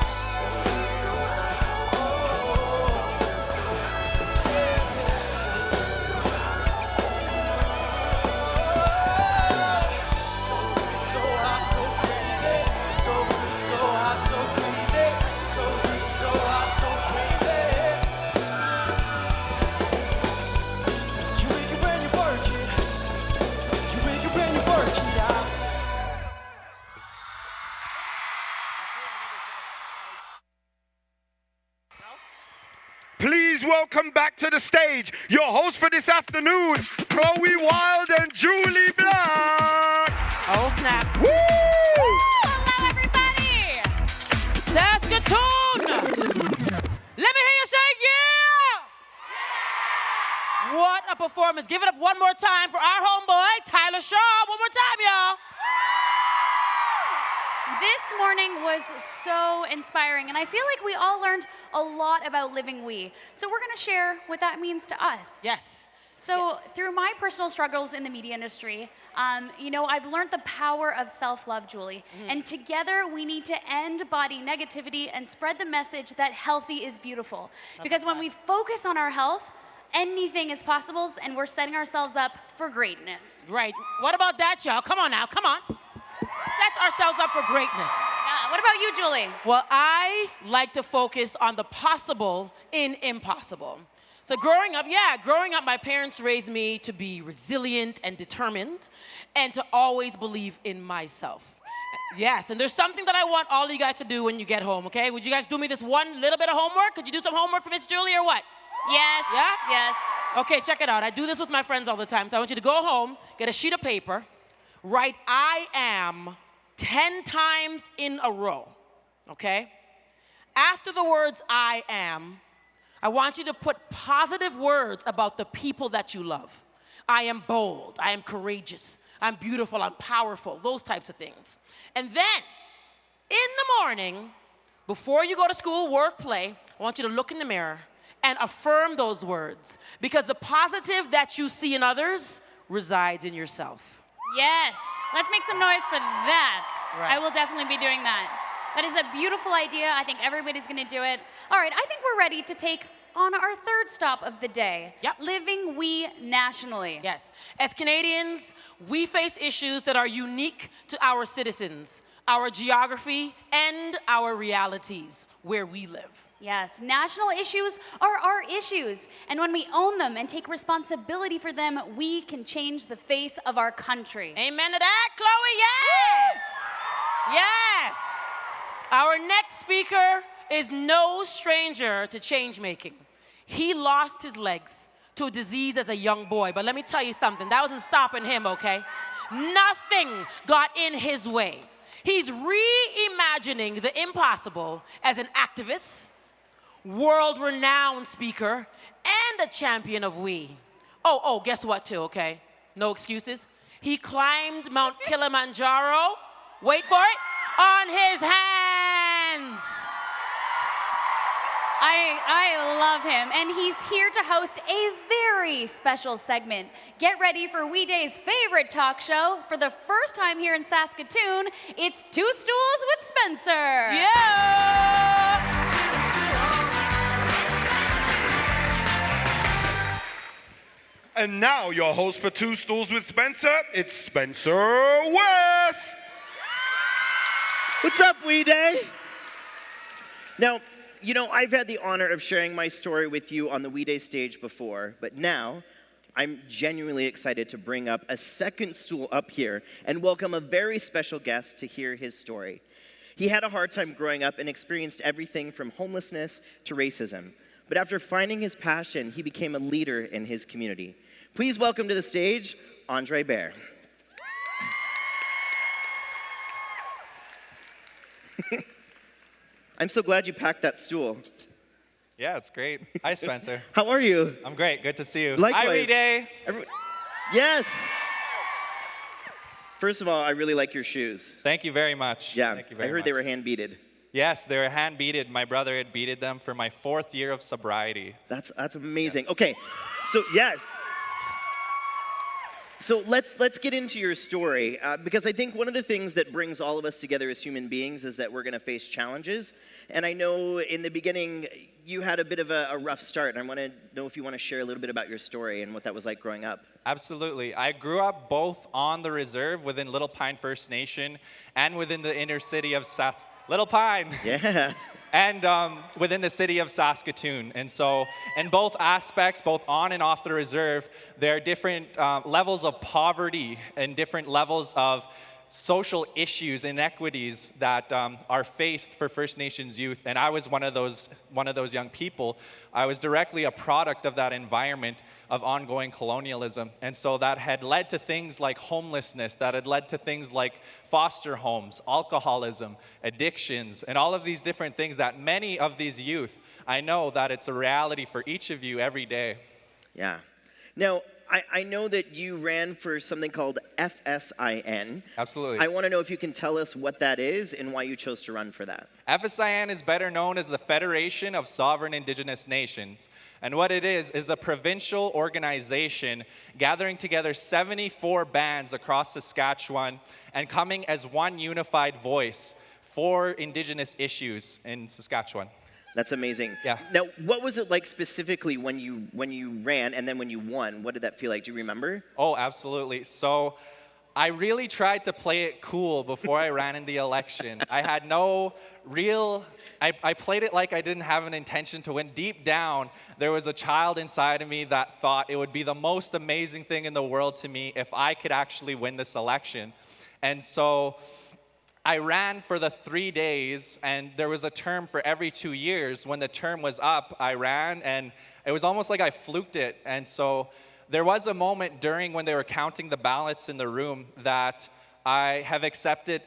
So hot, so crazy, so good, so hot, so crazy, so good, so hot, so crazy. You make it when you work it. You make it when you work it out. Please welcome back to the stage your hosts for this afternoon, Chloe Wild and Julie Black. Oh, snap. Woo! Hello, everybody. Saskatoon. Let me hear you say yeah. What a performance. Give it up one more time for our homeboy, Tyler Shaw. One more time, y'all. This morning was so inspiring, and I feel like we all learned a lot about living we. So we're going to share what that means to us. Yes. So through my personal struggles in the media industry, I've learned the power of self-love, Julie. And together we need to end body negativity and spread the message that healthy is beautiful. Because when we focus on our health, anything is possible, and we're setting ourselves up for greatness. Right. What about that, y'all? Come on now. Come on. Set ourselves up for greatness. What about you, Julie? Well, I like to focus on the possible in impossible. So growing up, my parents raised me to be resilient and determined and to always believe in myself. Yes, and there's something that I want all of you guys to do when you get home, okay? Would you guys do me this one little bit of homework? Could you do some homework for Miss Julie or what? Yes. Yeah? Yes. Okay, check it out. I do this with my friends all the time. So I want you to go home, get a sheet of paper, write I am 10 times in a row, okay? After the words I am, I want you to put positive words about the people that you love. I am bold, I am courageous, I'm beautiful, I'm powerful, those types of things. And then, in the morning, before you go to school, work, play, I want you to look in the mirror and affirm those words, because the positive that you see in others resides in yourself. Yes. Let's make some noise for that. Right. I will definitely be doing that. That is a beautiful idea. I think everybody's going to do it. All right, I think we're ready to take on our third stop of the day. Yep. Living we nationally. Yes. As Canadians, we face issues that are unique to our citizens, our geography, and our realities where we live. Yes, national issues are our issues. And when we own them and take responsibility for them, we can change the face of our country. Amen to that, Chloe? Yes! Yes! Our next speaker is no stranger to change making. He lost his legs to a disease as a young boy, but let me tell you something, that wasn't stopping him, okay? Nothing got in his way. He's reimagining the impossible as an activist, world-renowned speaker, and a champion of we. Oh, guess what too, okay? No excuses. He climbed Mount Kilimanjaro, wait for it, on his hands. I love him, and he's here to host a very special segment. Get ready for Weeday's favorite talk show. For the first time here in Saskatoon, it's Two Stools with Spencer. Yeah! And now your host for Two Stools with Spencer, it's Spencer West. What's up, Weday? Now, you know, I've had the honor of sharing my story with you on the Weday stage before, but now I'm genuinely excited to bring up a second stool up here and welcome a very special guest to hear his story. He had a hard time growing up and experienced everything from homelessness to racism. But after finding his passion, he became a leader in his community. Please welcome to the stage, Andre Bear. I'm so glad you packed that stool. Yeah, it's great. Hi, Spencer. How are you? I'm great. Good to see you. Likewise. Hi, Weday. Yes. First of all, I really like your shoes. Thank you very much. Yeah, Thank you very I heard much. they were hand-beaded. Yes, they were hand-beaded. My brother had beaded them for my 4th year of sobriety. That's amazing. Yes. Okay, so yes. So let's get into your story, because I think one of the things that brings all of us together as human beings is that we're going to face challenges. And I know in the beginning you had a bit of a rough start, and I want to know if you want to share a little bit about your story and what that was like growing up. Absolutely. I grew up both on the reserve within Little Pine First Nation and within the inner city of Little Pine. Yeah. And within the city of Saskatoon. And so in both aspects, both on and off the reserve, there are different levels of poverty and different levels of social issues, inequities that are faced for First Nations youth. And I was one of those young people. I was directly a product of that environment of ongoing colonialism. And so that had led to things like homelessness, that had led to things like foster homes, alcoholism, addictions, and all of these different things that many of these youth, I know that it's a reality for each of you every day. Yeah. Now, I know that you ran for something called FSIN. Absolutely. I want to know if you can tell us what that is and why you chose to run for that. FSIN is better known as the Federation of Sovereign Indigenous Nations. And what it is a provincial organization gathering together 74 bands across Saskatchewan and coming as one unified voice for Indigenous issues in Saskatchewan. That's amazing. Yeah. Now, what was it like specifically when you ran and then when you won? What did that feel like? Do you remember? Oh, absolutely. So I really tried to play it cool before I ran in the election. I had no real, I played it like I didn't have an intention to win. Deep down, there was a child inside of me that thought it would be the most amazing thing in the world to me if I could actually win this election. And so I ran for the 3 days, and there was a term for every 2 years. When the term was up, I ran, and it was almost like I fluked it. And so there was a moment during when they were counting the ballots in the room that I accepted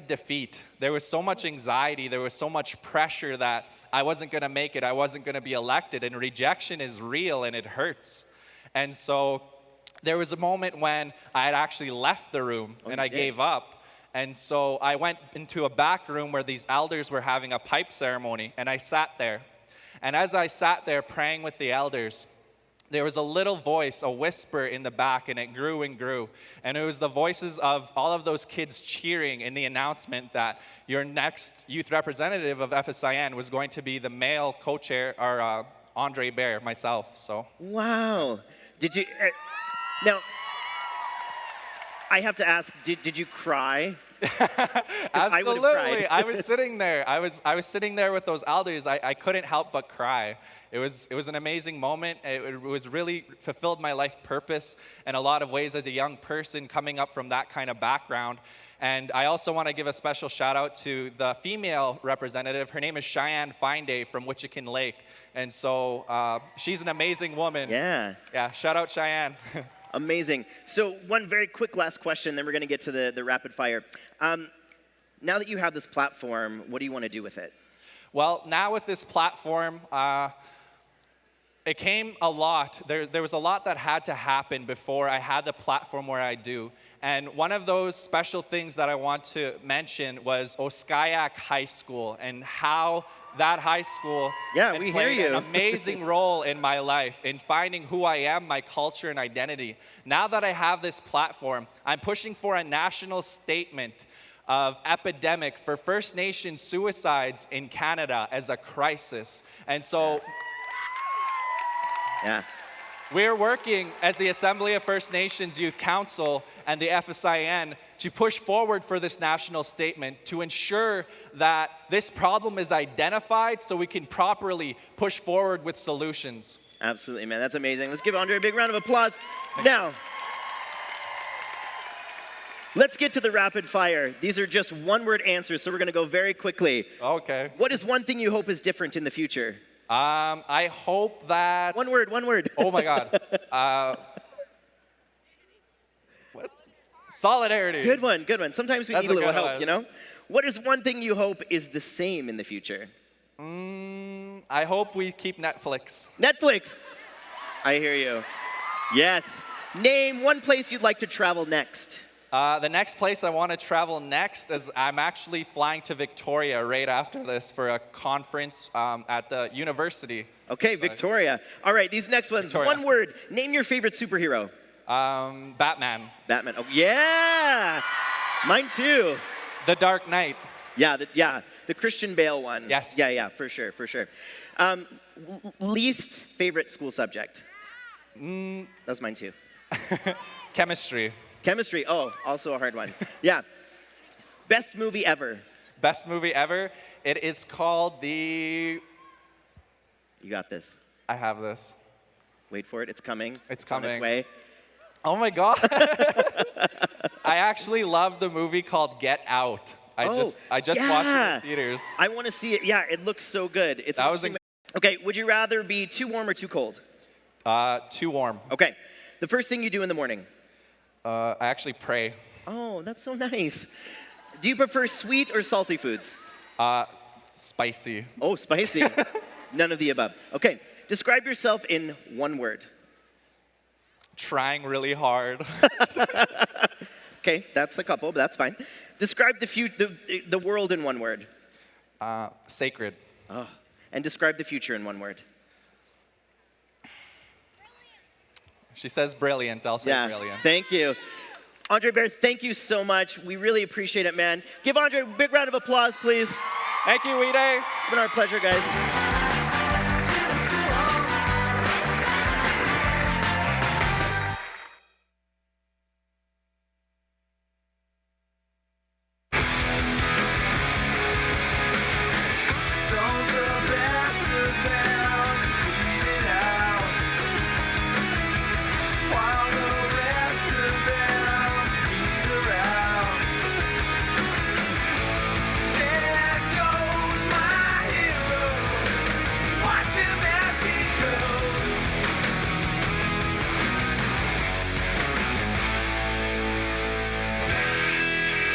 defeat. There was so much anxiety, there was so much pressure that I wasn't gonna make it, I wasn't gonna be elected, and rejection is real and it hurts. And so there was a moment when I had actually left the room and I gave up. And so I went into a back room where these elders were having a pipe ceremony, and I sat there. And as I sat there praying with the elders, there was a little voice, a whisper in the back, and it grew and grew. And it was the voices of all of those kids cheering in the announcement that your next youth representative of FSIN was going to be the male co-chair, or Andre Bear, myself. So. Wow. Did you? Now, I have to ask. Did you cry? Absolutely. I was sitting there. I was sitting there with those elders. I couldn't help but cry. It was an amazing moment. It was really fulfilled my life purpose in a lot of ways as a young person coming up from that kind of background. And I also want to give a special shout out to the female representative. Her name is Cheyenne Finday from Wichikin Lake. And so she's an amazing woman. Yeah. Yeah, shout out Cheyenne. Amazing. So one very quick last question, then we're going to get to the rapid fire. Now that you have this platform, what do you want to do with it? Well, now with this platform, it came a lot. There was a lot that had to happen before I had the platform where I do. And one of those special things that I want to mention was Oskayak High School and how that high school played an amazing role in my life in finding who I am, my culture, and identity. Now that I have this platform, I'm pushing for a national statement of epidemic for First Nation suicides in Canada as a crisis. And so we're working as the Assembly of First Nations Youth Council and the FSIN to push forward for this national statement to ensure that this problem is identified so we can properly push forward with solutions. Absolutely, man. That's amazing. Let's give Andre a big round of applause. Now, let's get to the rapid fire. These are just one-word answers, so we're going to go very quickly. Okay. What is one thing you hope is different in the future? I hope that... One word. Oh, my God. What? Solidarity. Good one. Sometimes we need a little help, you know? What is one thing you hope is the same in the future? I hope we keep Netflix. Netflix. I hear you. Yes. Name one place you'd like to travel next. The next place I want to travel next is I'm actually flying to Victoria right after this for a conference at the university. Okay, Victoria. All right, these next ones. Victoria. One word. Name your favorite superhero. Batman. Batman. Oh, yeah. Mine too. The Dark Knight. Yeah, the Christian Bale one. Yes. Yeah, for sure. Least favorite school subject. That's mine too. Chemistry. Chemistry. Oh, also a hard one. Yeah. Best movie ever. Best movie ever. It is called the... You got this. I have this. Wait for it. It's coming. It's on coming. its way. Oh my God. I actually love the movie called Get Out. I just watched it in theaters. I want to see it. Yeah, it looks so good. Okay, would you rather be too warm or too cold? Too warm. Okay. The first thing you do in the morning? I actually pray. Oh, that's so nice. Do you prefer sweet or salty foods? Spicy. Oh, spicy. None of the above. Okay. Describe yourself in one word. Trying really hard. Okay, that's a couple, but that's fine. Describe the world in one word. Sacred. Oh. And describe the future in one word. She says brilliant. I'll say brilliant. Thank you. Andre Bear, thank you so much. We really appreciate it, man. Give Andre a big round of applause, please. Thank you, Weday. It's been our pleasure, guys.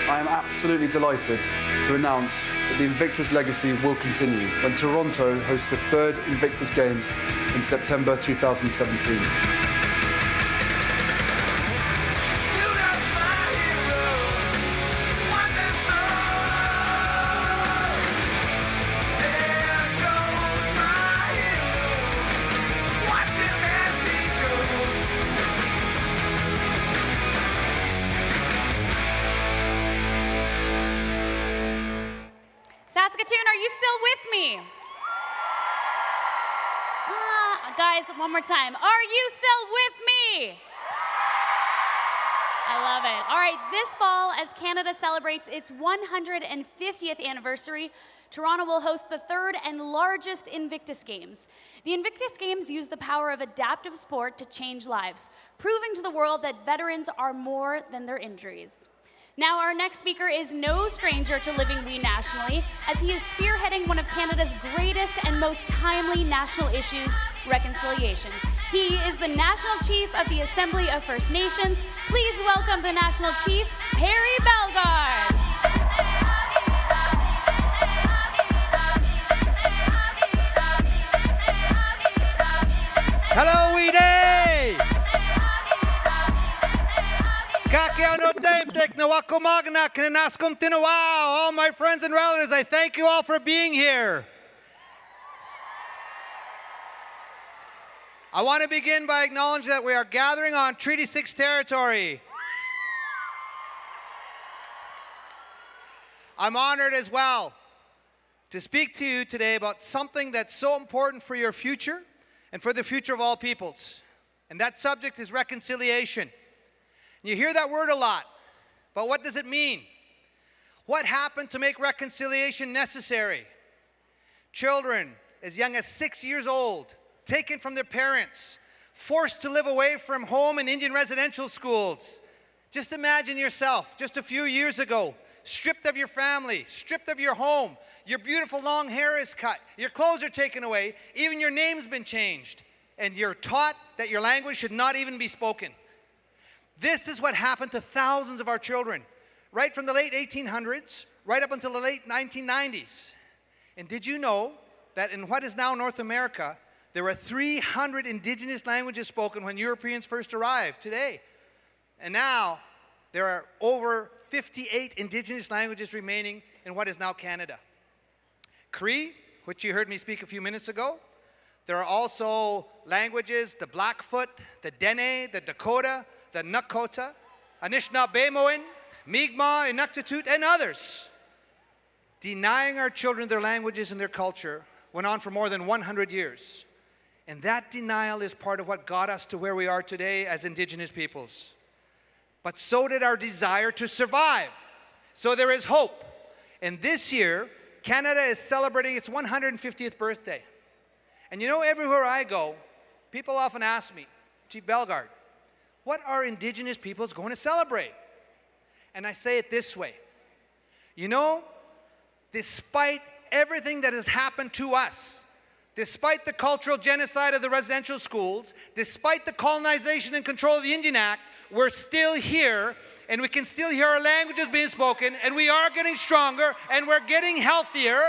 I am absolutely delighted to announce that the Invictus legacy will continue when Toronto hosts the third Invictus Games in September 2017. Watch him as he you still with me? Guys, one more time. Are you still with me? I love it. All right, this fall, as Canada celebrates its 150th anniversary, Toronto will host the third and largest Invictus Games. The Invictus Games use the power of adaptive sport to change lives, proving to the world that veterans are more than their injuries. Now, our next speaker is no stranger to living We nationally, as he is spearheading one of Canada's greatest and most timely national issues, reconciliation. He is the National Chief of the Assembly of First Nations. Please welcome the National Chief, Perry Bellegarde. Hello, Weday! All my friends and relatives, I thank you all for being here. I want to begin by acknowledging that we are gathering on Treaty 6 territory. I'm honored as well to speak to you today about something that's so important for your future and for the future of all peoples. And that subject is reconciliation. You hear that word a lot, but what does it mean? What happened to make reconciliation necessary? Children as young as 6 years old, taken from their parents, forced to live away from home in Indian residential schools. Just imagine yourself, just a few years ago, stripped of your family, stripped of your home, your beautiful long hair is cut, your clothes are taken away, even your name's been changed, and you're taught that your language should not even be spoken. This is what happened to thousands of our children, right from the late 1800s, right up until the late 1990s. And did you know that in what is now North America, there were 300 indigenous languages spoken when Europeans first arrived today? And now there are over 58 indigenous languages remaining in what is now Canada. Cree, which you heard me speak a few minutes ago. There are also languages, the Blackfoot, the Dene, the Dakota, the Nakota, Anishinaabemowin, Mi'kmaq, Inuktitut, and others. Denying our children their languages and their culture went on for more than 100 years. And that denial is part of what got us to where we are today as Indigenous peoples. But so did our desire to survive. So there is hope. And this year, Canada is celebrating its 150th birthday. And you know, everywhere I go, people often ask me, Chief Bellegarde, what are Indigenous peoples going to celebrate? And I say it this way. You know, despite everything that has happened to us, despite the cultural genocide of the residential schools, despite the colonization and control of the Indian Act, we're still here, and we can still hear our languages being spoken, and we are getting stronger, and we're getting healthier.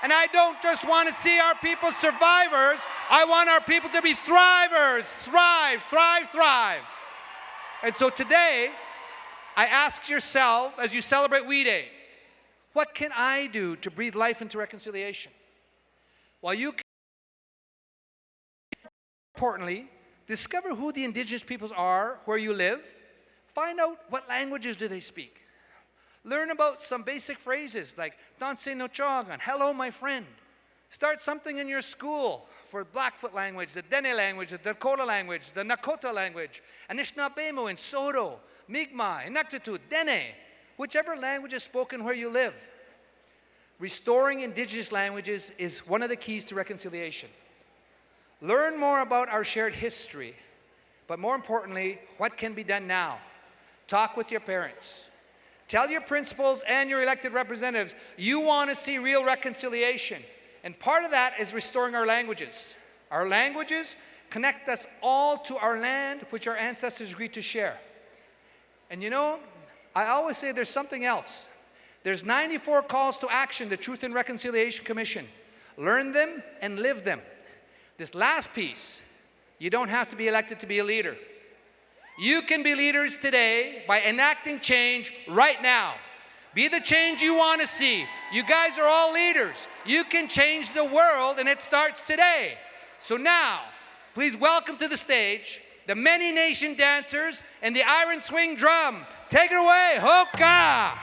And I don't just want to see our people survivors, I want our people to be thrivers. Thrive, thrive, thrive. And so today, I ask yourself, as you celebrate Weday, what can I do to breathe life into reconciliation? While you can, importantly, discover who the Indigenous peoples are where you live. Find out what languages do they speak. Learn about some basic phrases like Danse no Chogan, hello my friend. Start something in your school for Blackfoot language, the Dene language, the Dakota language, the Nakota language, Anishinaabemowin, Soto, Mi'kmaq, Inuktitut, Dene, whichever language is spoken where you live. Restoring Indigenous languages is one of the keys to reconciliation. Learn more about our shared history, but more importantly, what can be done now. Talk with your parents. Tell your principals and your elected representatives you want to see real reconciliation. And part of that is restoring our languages. Our languages connect us all to our land, which our ancestors agreed to share. And you know, I always say there's something else. There's 94 calls to action, the Truth and Reconciliation Commission. Learn them and live them. This last piece, you don't have to be elected to be a leader. You can be leaders today by enacting change right now. Be the change you want to see. You guys are all leaders. You can change the world, and it starts today. So now, please welcome to the stage the Many Nation dancers and the Iron Swing drum. Take it away, Hoka!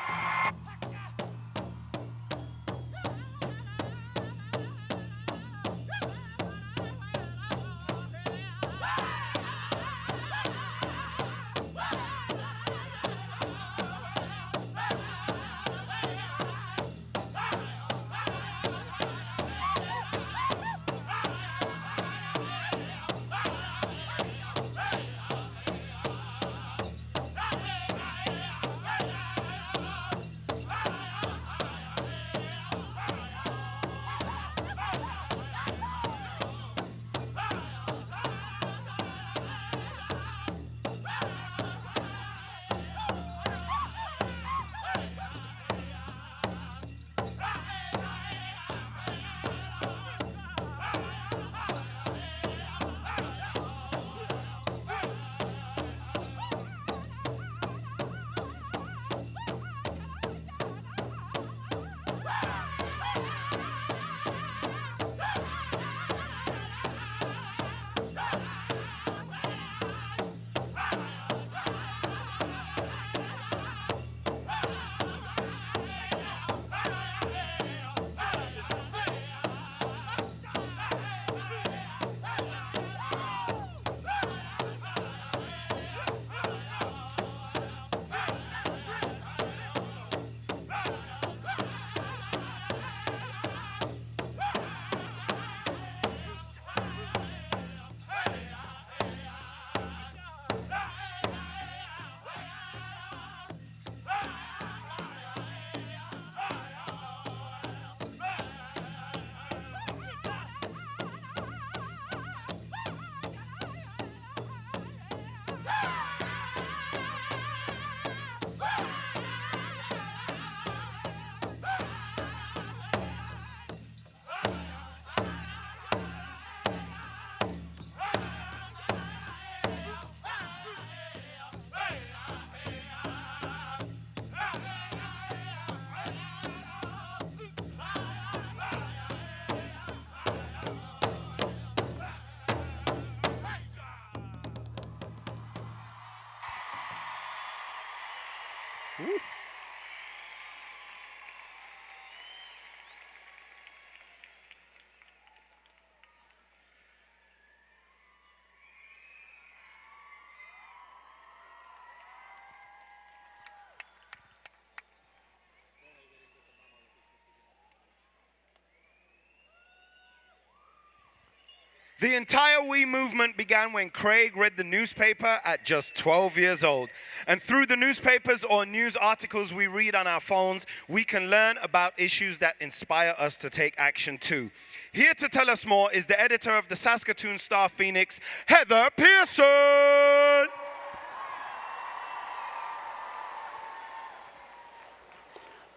The entire We movement began when Craig read the newspaper at just 12 years old. And through the newspapers or news articles we read on our phones, we can learn about issues that inspire us to take action too. Here to tell us more is the editor of the Saskatoon Star Phoenix, Heather Pearson.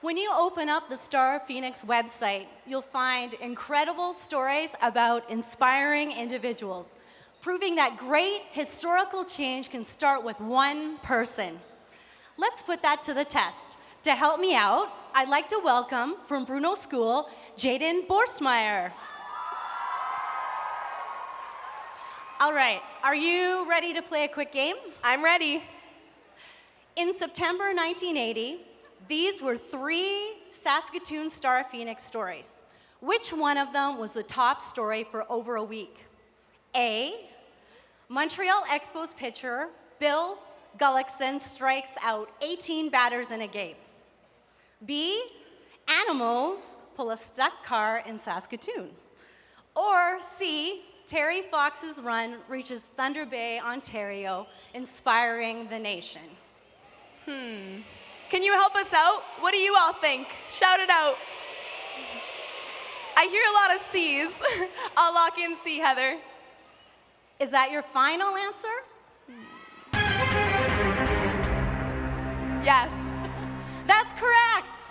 When you open up the Star Phoenix website, you'll find incredible stories about inspiring individuals, proving that great historical change can start with one person. Let's put that to the test. To help me out, I'd like to welcome from Bruno School, Jaden Borstmeyer. All right, are you ready to play a quick game? I'm ready. In September 1980, these were 3 Saskatoon Star Phoenix stories. Which one of them was the top story for over a week? A, Montreal Expos pitcher Bill Gullickson strikes out 18 batters in a game. B, animals pull a stuck car in Saskatoon. Or C, Terry Fox's run reaches Thunder Bay, Ontario, inspiring the nation. Can you help us out? What do you all think? Shout it out. I hear a lot of C's. I'll lock in C, Heather. Is that your final answer? Yes. That's correct.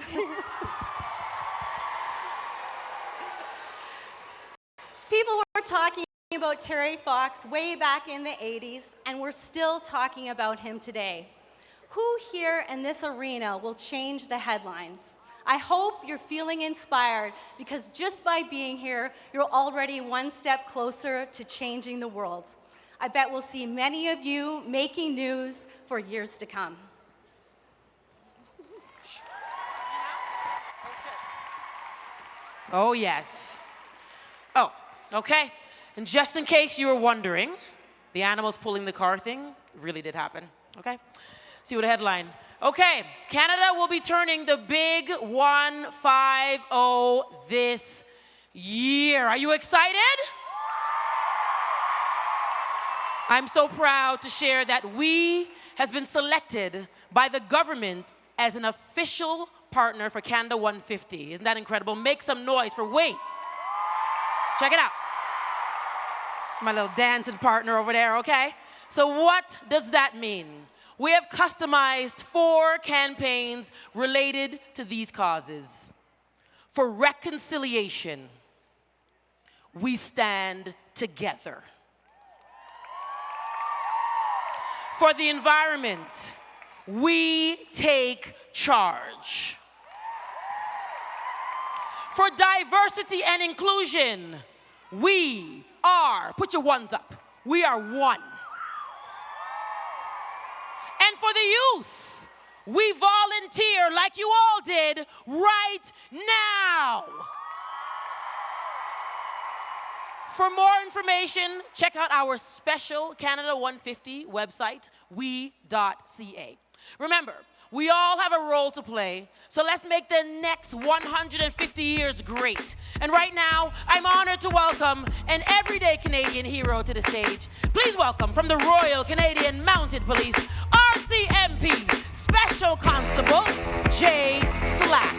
People were talking about Terry Fox way back in the 80s, and we're still talking about him today. Who here in this arena will change the headlines? I hope you're feeling inspired, because just by being here, you're already one step closer to changing the world. I bet we'll see many of you making news for years to come. Oh, yes. Oh, okay. And just in case you were wondering, the animals pulling the car thing really did happen, okay? See what a headline. Okay, Canada will be turning the big 150 this year. Are you excited? I'm so proud to share that we has been selected by the government as an official partner for Canada 150. Isn't that incredible? Make some noise for Wade. Check it out. My little dancing partner over there, okay? So what does that mean? We have customized 4 campaigns related to these causes. For reconciliation, we stand together. For the environment, we take charge. For diversity and inclusion, we are, put your ones up, we are one. And for the youth, we volunteer like you all did right now. For more information, check out our special Canada 150 website, we.ca. Remember, we all have a role to play, so let's make the next 150 years great. And right now, I'm honored to welcome an everyday Canadian hero to the stage. Please welcome from the Royal Canadian Mounted Police, RCMP Special Constable, Jay Slack.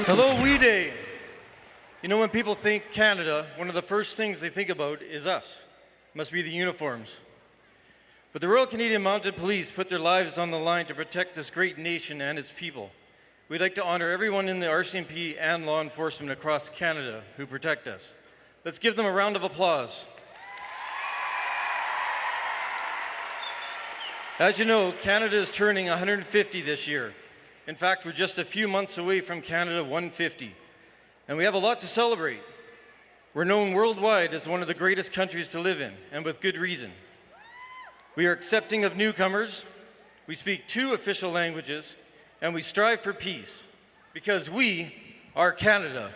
Hello, Weday. You know, when people think Canada, one of the first things they think about is us. Must be the uniforms. But the Royal Canadian Mounted Police put their lives on the line to protect this great nation and its people. We'd like to honor everyone in the RCMP and law enforcement across Canada who protect us. Let's give them a round of applause. As you know, Canada is turning 150 this year. In fact, we're just a few months away from Canada 150, and we have a lot to celebrate. We're known worldwide as one of the greatest countries to live in, and with good reason. We are accepting of newcomers. We speak 2 official languages, and we strive for peace because we are Canada.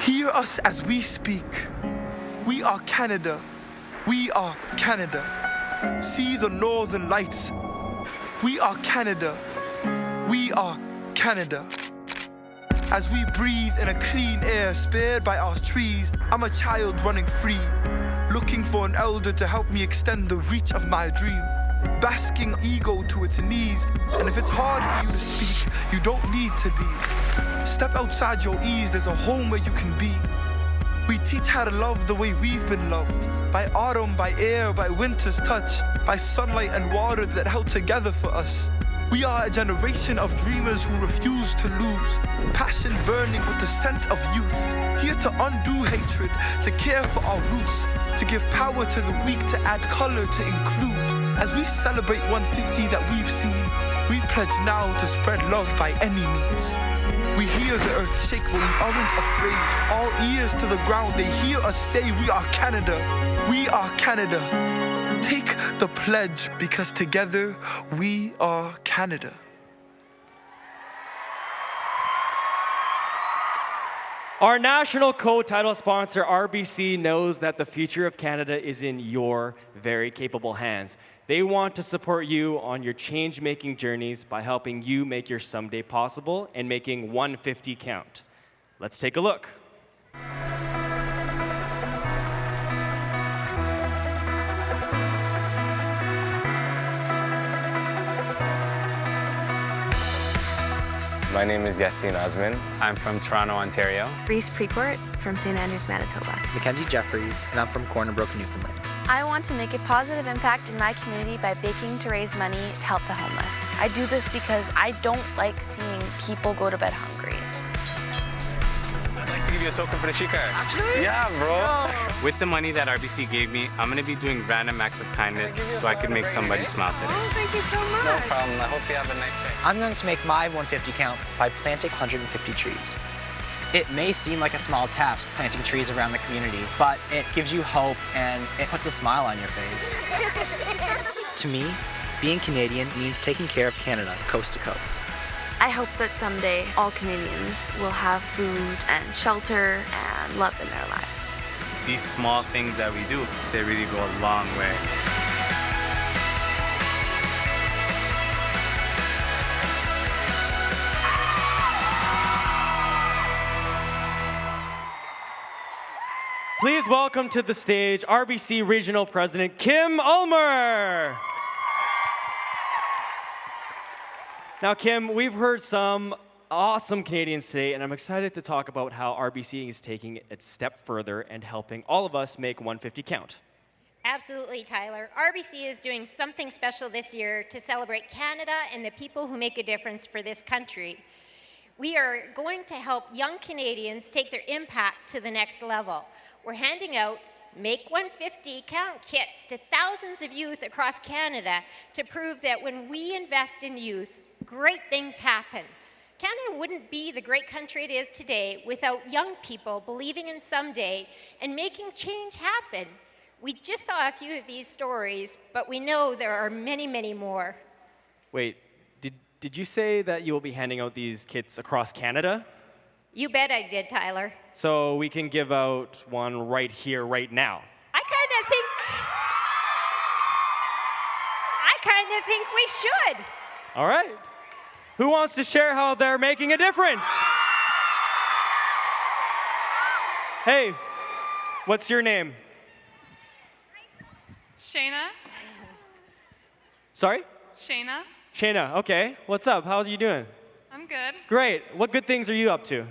Hear us as we speak. We are Canada. We are Canada. See the northern lights. We are Canada. We are Canada. As we breathe in a clean air spared by our trees, I'm a child running free, looking for an elder to help me extend the reach of my dream, basking ego to its knees. And if it's hard for you to speak, you don't need to leave. Step outside your ease, there's a home where you can be. We teach how to love the way we've been loved, by autumn, by air, by winter's touch, by sunlight and water that held together for us. We are a generation of dreamers who refuse to lose, passion burning with the scent of youth, here to undo hatred, to care for our roots, to give power to the weak, to add color, to include. As we celebrate 150 that we've seen, we pledge now to spread love by any means. We hear the earth shake, but we aren't afraid. All ears to the ground, they hear us say, we are Canada. We are Canada. Take the pledge, because together we are Canada. Our national co-title sponsor, RBC, knows that the future of Canada is in your very capable hands. They want to support you on your change-making journeys by helping you make your someday possible and making 150 count. Let's take a look. My name is Yassine Osman. I'm from Toronto, Ontario. Reese Precourt from St. Andrews, Manitoba. Mackenzie Jeffries, and I'm from Corner Brook, Newfoundland. I want to make a positive impact in my community by baking to raise money to help the homeless. I do this because I don't like seeing people go to bed hungry. I'd like to give you a token for the sheet card. Actually? Yeah, bro. With the money that RBC gave me, I'm going to be doing random acts of kindness so I can make somebody smile today. Oh, thank you so much. No problem. I hope you have a nice day. I'm going to make my 150 count by planting 150 trees. It may seem like a small task, planting trees around the community, but it gives you hope and it puts a smile on your face. To me, being Canadian means taking care of Canada coast to coast. I hope that someday all Canadians will have food and shelter and love in their lives. These small things that we do, they really go a long way. Please welcome to the stage RBC Regional President Kim Ulmer. Now, Kim, we've heard some awesome Canadians today, and I'm excited to talk about how RBC is taking it a step further and helping all of us make 150 count. Absolutely, Tyler. RBC is doing something special this year to celebrate Canada and the people who make a difference for this country. We are going to help young Canadians take their impact to the next level. We're handing out Make 150 Count kits to thousands of youth across Canada to prove that when we invest in youth, great things happen. Canada wouldn't be the great country it is today without young people believing in someday and making change happen. We just saw a few of these stories, but we know there are many, many more. Wait, did you say that you will be handing out these kits across Canada? You bet I did, Tyler. So we can give out one right here, right now. I kind of think we should. All right. Who wants to share how they're making a difference? Hey, what's your name? Shayna. Sorry? Shayna. Shayna, okay. What's up? How are you doing? I'm good. Great. What good things are you up to?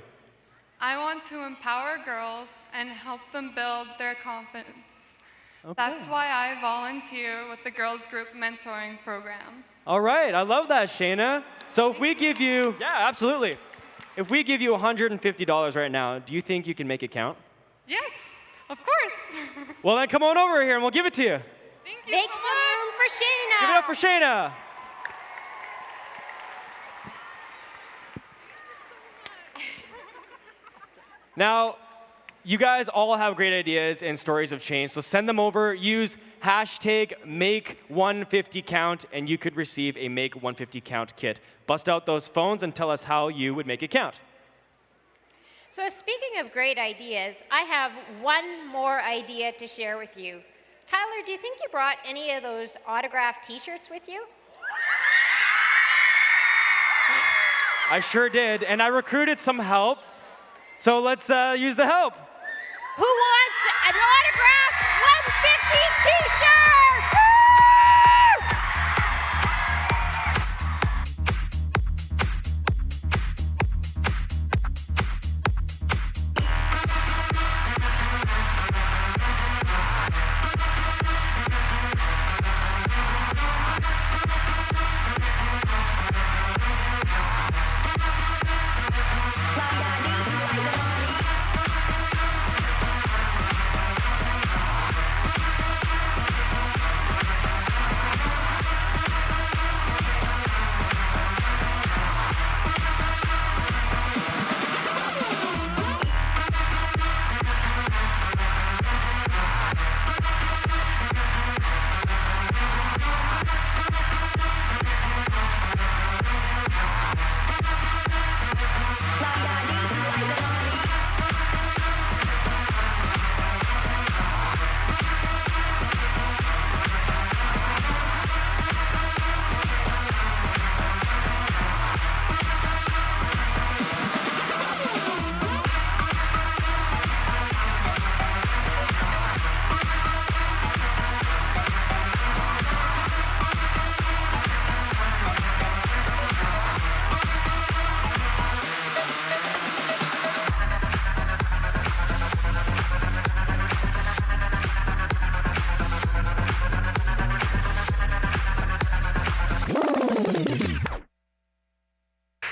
I want to empower girls and help them build their confidence. Okay. That's why I volunteer with the Girls Group Mentoring Program. All right. I love that, Shayna. So if we give you, yeah, absolutely. If we give you $150 right now, do you think you can make it count? Yes, of course. Well, then come on over here and we'll give it to you. Thank you. Make some room for Shayna. Give it up for Shayna. Now, you guys all have great ideas and stories of change, so send them over. Use hashtag #Make150Count, and you could receive a Make 150 Count kit. Bust out those phones and tell us how you would make it count. So speaking of great ideas, I have one more idea to share with you. Tyler, do you think you brought any of those autographed t-shirts with you? I sure did, and I recruited some help, so let's use the help. Who wants an autographed 150 t-shirt? Woo!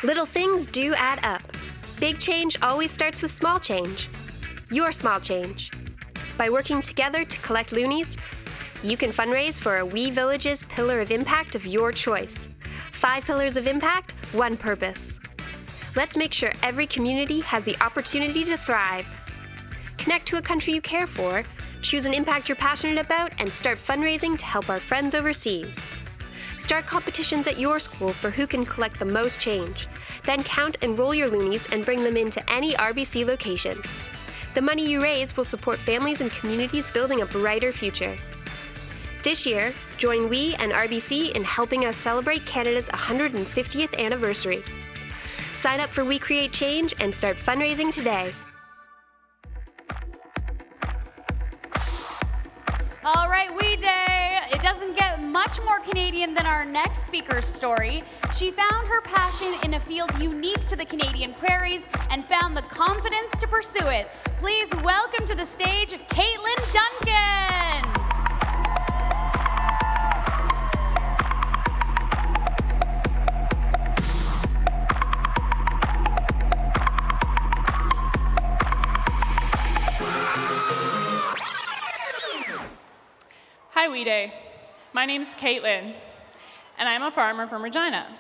Little things do add up. Big change always starts with small change. Your small change. By working together to collect loonies, you can fundraise for a Wee Village's Pillar of Impact of your choice. 5 pillars of impact, 1 purpose. Let's make sure every community has the opportunity to thrive. Connect to a country you care for, choose an impact you're passionate about, and start fundraising to help our friends overseas. Start competitions at your school for who can collect the most change. Then count and roll your loonies and bring them into any RBC location. The money you raise will support families and communities building a brighter future. This year, join we and RBC in helping us celebrate Canada's 150th anniversary. Sign up for We Create Change and start fundraising today. All right, Weday. It doesn't get much more Canadian than our next speaker's story. She found her passion in a field unique to the Canadian prairies and found the confidence to pursue it. Please welcome to the stage, Caitlin Duncan. Hi, Weday. My name's Caitlin, and I'm a farmer from Regina.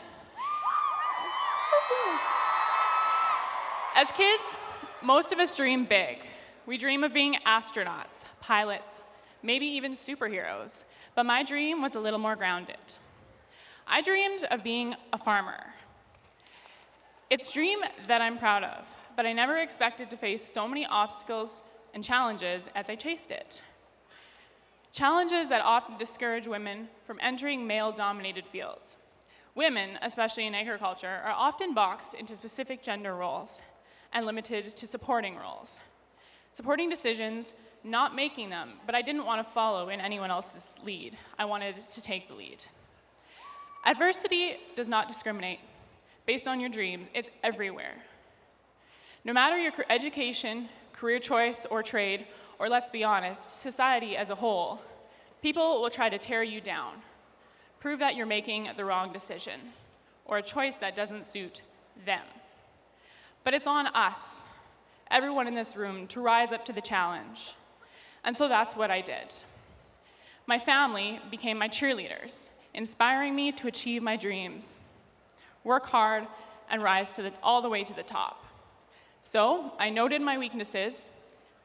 As kids, most of us dream big. We dream of being astronauts, pilots, maybe even superheroes, but my dream was a little more grounded. I dreamed of being a farmer. It's a dream that I'm proud of, but I never expected to face so many obstacles and challenges as I chased it. Challenges that often discourage women from entering male-dominated fields. Women, especially in agriculture, are often boxed into specific gender roles and limited to supporting roles. Supporting decisions, not making them, but I didn't want to follow in anyone else's lead. I wanted to take the lead. Adversity does not discriminate. Based on your dreams, it's everywhere. No matter your education, career choice, or trade, or let's be honest, society as a whole, people will try to tear you down, prove that you're making the wrong decision, or a choice that doesn't suit them. But it's on us, everyone in this room, to rise up to the challenge. And so that's what I did. My family became my cheerleaders, inspiring me to achieve my dreams, work hard, and rise all the way to the top. So I noted my weaknesses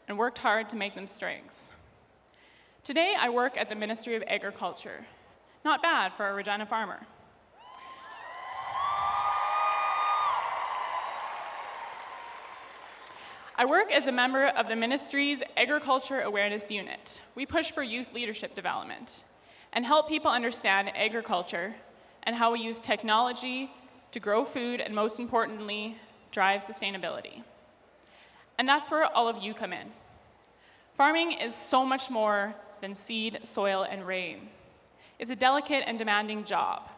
and worked hard to make them strengths. Today, I work at the Ministry of Agriculture. Not bad for a Regina farmer. I work as a member of the ministry's Agriculture Awareness Unit. We push for youth leadership development and help people understand agriculture and how we use technology to grow food and, most importantly, drive sustainability. And that's where all of you come in. Farming is so much more than seed, soil, and rain. It's a delicate and demanding job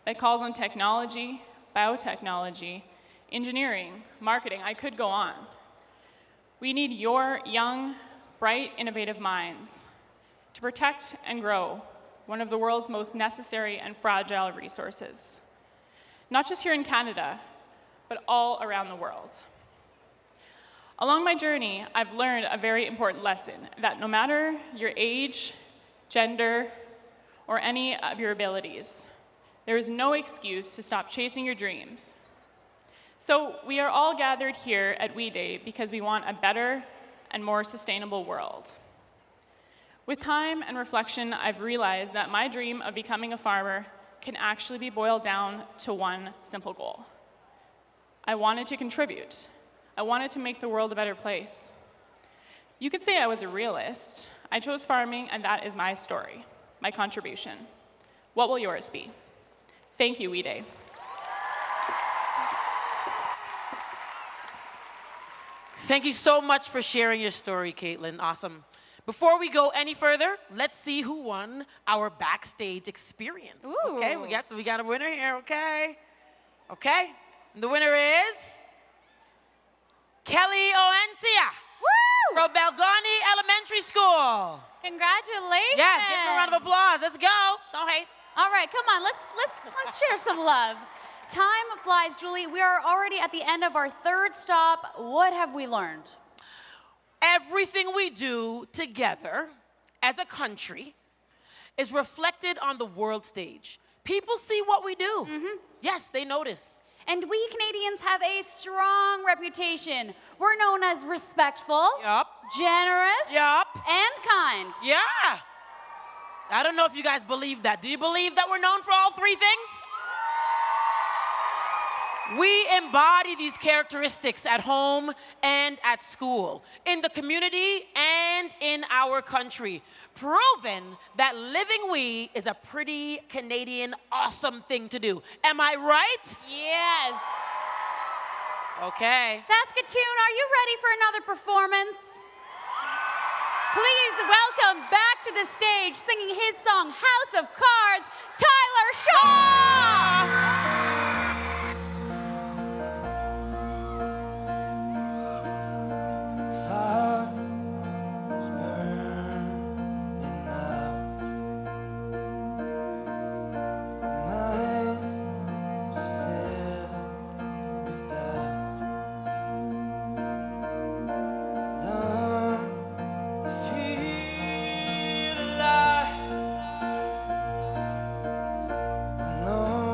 that calls on technology, biotechnology, engineering, marketing. I could go on. We need your young, bright, innovative minds to protect and grow one of the world's most necessary and fragile resources, not just here in Canada, but all around the world. Along my journey, I've learned a very important lesson, that no matter your age, gender, or any of your abilities, there is no excuse to stop chasing your dreams. So we are all gathered here at Weday because we want a better and more sustainable world. With time and reflection, I've realized that my dream of becoming a farmer can actually be boiled down to one simple goal. I wanted to contribute. I wanted to make the world a better place. You could say I was a realist. I chose farming, and that is my story, my contribution. What will yours be? Thank you, Weday. Thank you so much for sharing your story, Caitlin. Awesome. Before we go any further, let's see who won our backstage experience. Ooh. Okay, we got a winner here, okay? Okay, and the winner is Kelly Oencia from Belgani Elementary School. Congratulations. Yes, give them a round of applause. Let's go. Don't hate. All right, come on, let's share some love. Time flies, Julie. We are already at the end of our third stop. What have we learned? Everything we do together as a country is reflected on the world stage. People see what we do. Yes, they notice. And we Canadians have a strong reputation. We're known as respectful, generous, and kind. Yeah. I don't know if you guys believe that. Do you believe that we're known for all three things? We embody these characteristics at home and at school, in the community and in our country, proven that living we is a pretty Canadian awesome thing to do. Am I right? Yes. Okay. Saskatoon, are you ready for another performance? Please welcome back to the stage, singing his song, House of Cards, Tyler Shaw! No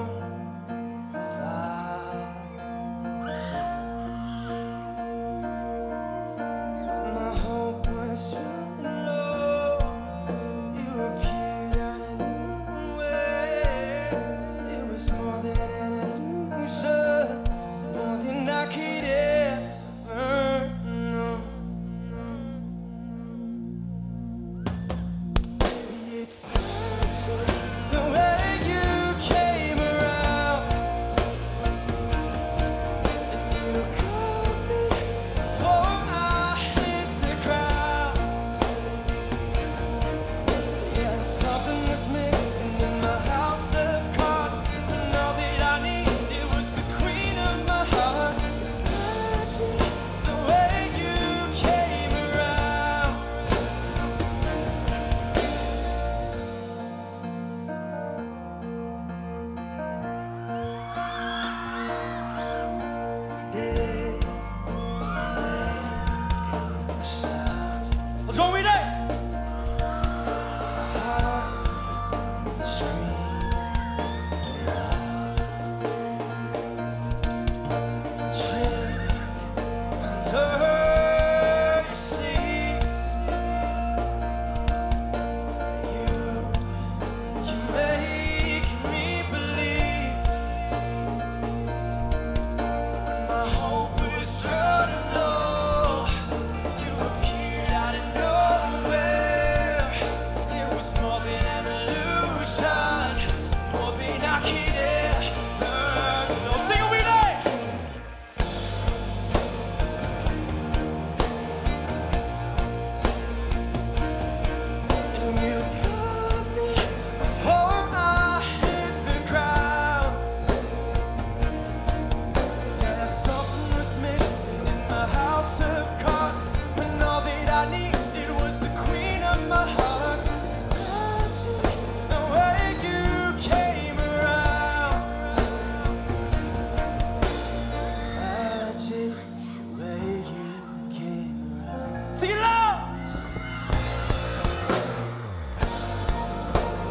Sing it loud!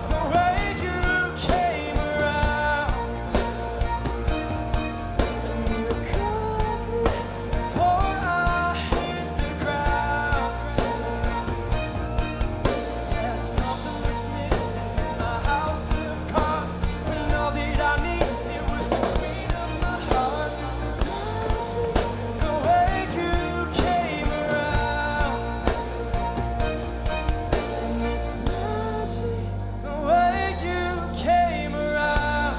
The way you came around, and you caught me before I hit the ground. Yeah, something was missing in my house of cards, when all that I needed was the queen of my heart. It's magic, the way you came around, and it's magic, the way you came around.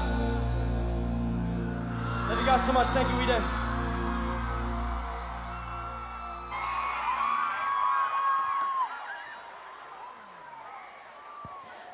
Love you guys so much. Thank you, Weday.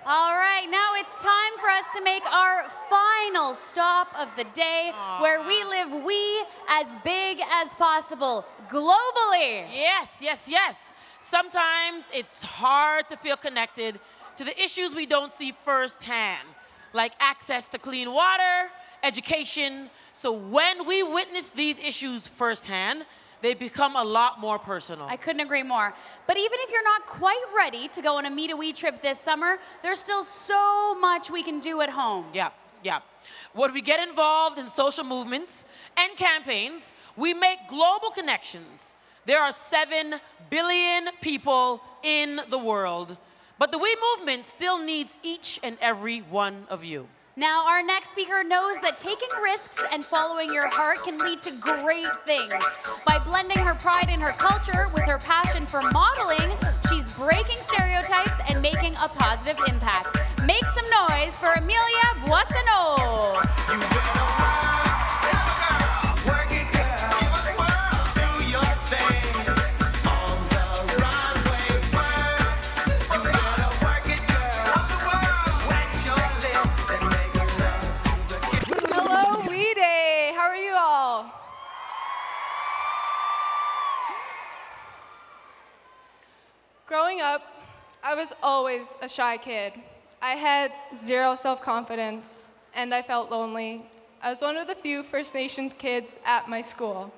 All right, now it's time for us to make our final stop of the day, where we live we as big as possible, globally. Yes, yes, yes. Sometimes it's hard to feel connected to the issues we don't see firsthand, like access to clean water, education. So when we witness these issues firsthand, they become a lot more personal. I couldn't agree more. But even if you're not quite ready to go on a Meet a Wee trip this summer, there's still so much we can do at home. Yeah, yeah. When we get involved in social movements and campaigns, we make global connections. There are 7 billion people in the world, but the We movement still needs each and every one of you. Now, our next speaker knows that taking risks and following your heart can lead to great things. By blending her pride in her culture with her passion for modeling, she's breaking stereotypes and making a positive impact. Make some noise for Amelia Boissonneau. Hello, Weday. How are you all? Growing up, I was always a shy kid. I had zero self-confidence, and I felt lonely. I was one of the few First Nation kids at my school.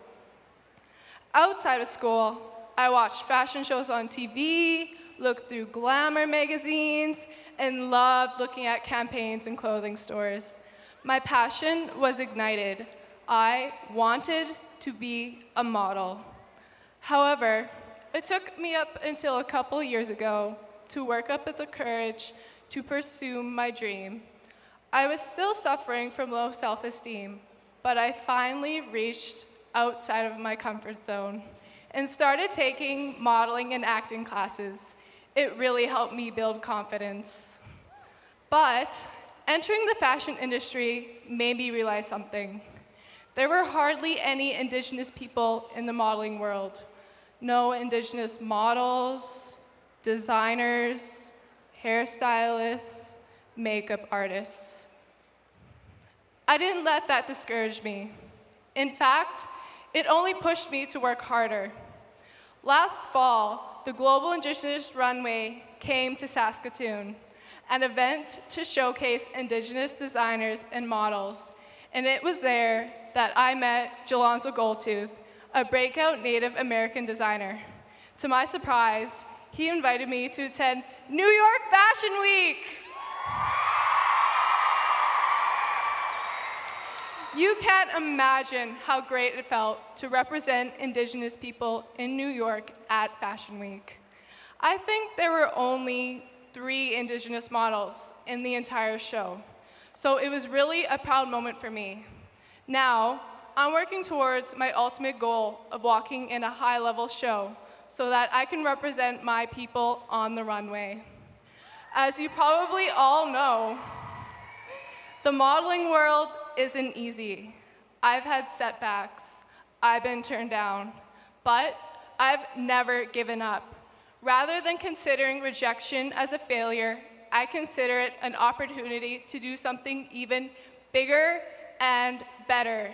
Outside of school, I watched fashion shows on TV, looked through glamour magazines, and loved looking at campaigns in clothing stores. My passion was ignited. I wanted to be a model. However, it took me up until a couple years ago to work up the courage to pursue my dream. I was still suffering from low self-esteem, but I finally reached outside of my comfort zone and started taking modeling and acting classes. It really helped me build confidence. But entering the fashion industry made me realize something. There were hardly any Indigenous people in the modeling world. No Indigenous models, designers, hairstylists, makeup artists. I didn't let that discourage me. In fact, it only pushed me to work harder. Last fall, the Global Indigenous Runway came to Saskatoon, an event to showcase Indigenous designers and models. And it was there that I met Jalonzo Goldtooth, a breakout Native American designer. To my surprise, he invited me to attend New York Fashion Week. You can't imagine how great it felt to represent Indigenous people in New York at Fashion Week. I think there were only 3 Indigenous models in the entire show, so it was really a proud moment for me. Now, I'm working towards my ultimate goal of walking in a high-level show so that I can represent my people on the runway. As you probably all know, the modeling world isn't easy. I've had setbacks, I've been turned down, but I've never given up. Rather than considering rejection as a failure, I consider it an opportunity to do something even bigger and better.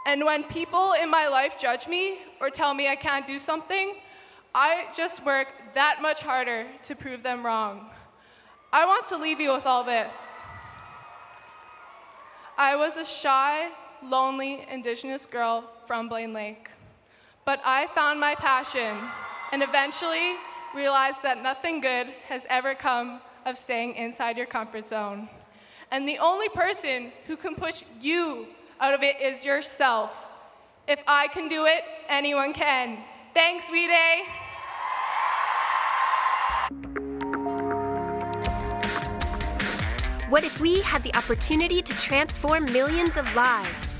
And when people in my life judge me or tell me I can't do something, I just work that much harder to prove them wrong. I want to leave you with all this. I was a shy, lonely Indigenous girl from Blaine Lake, but I found my passion and eventually realize that nothing good has ever come of staying inside your comfort zone. And the only person who can push you out of it is yourself. If I can do it, anyone can. Thanks, Weday. What if we had the opportunity to transform millions of lives?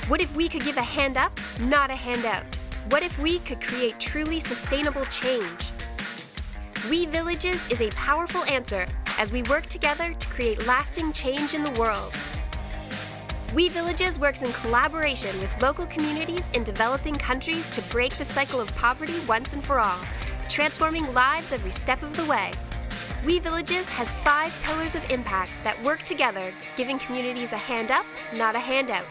What if we could give a hand up, not a handout? What if we could create truly sustainable change? We Villages is a powerful answer as we work together to create lasting change in the world. We Villages works in collaboration with local communities in developing countries to break the cycle of poverty once and for all, transforming lives every step of the way. We Villages has 5 pillars of impact that work together, giving communities a hand up, not a handout.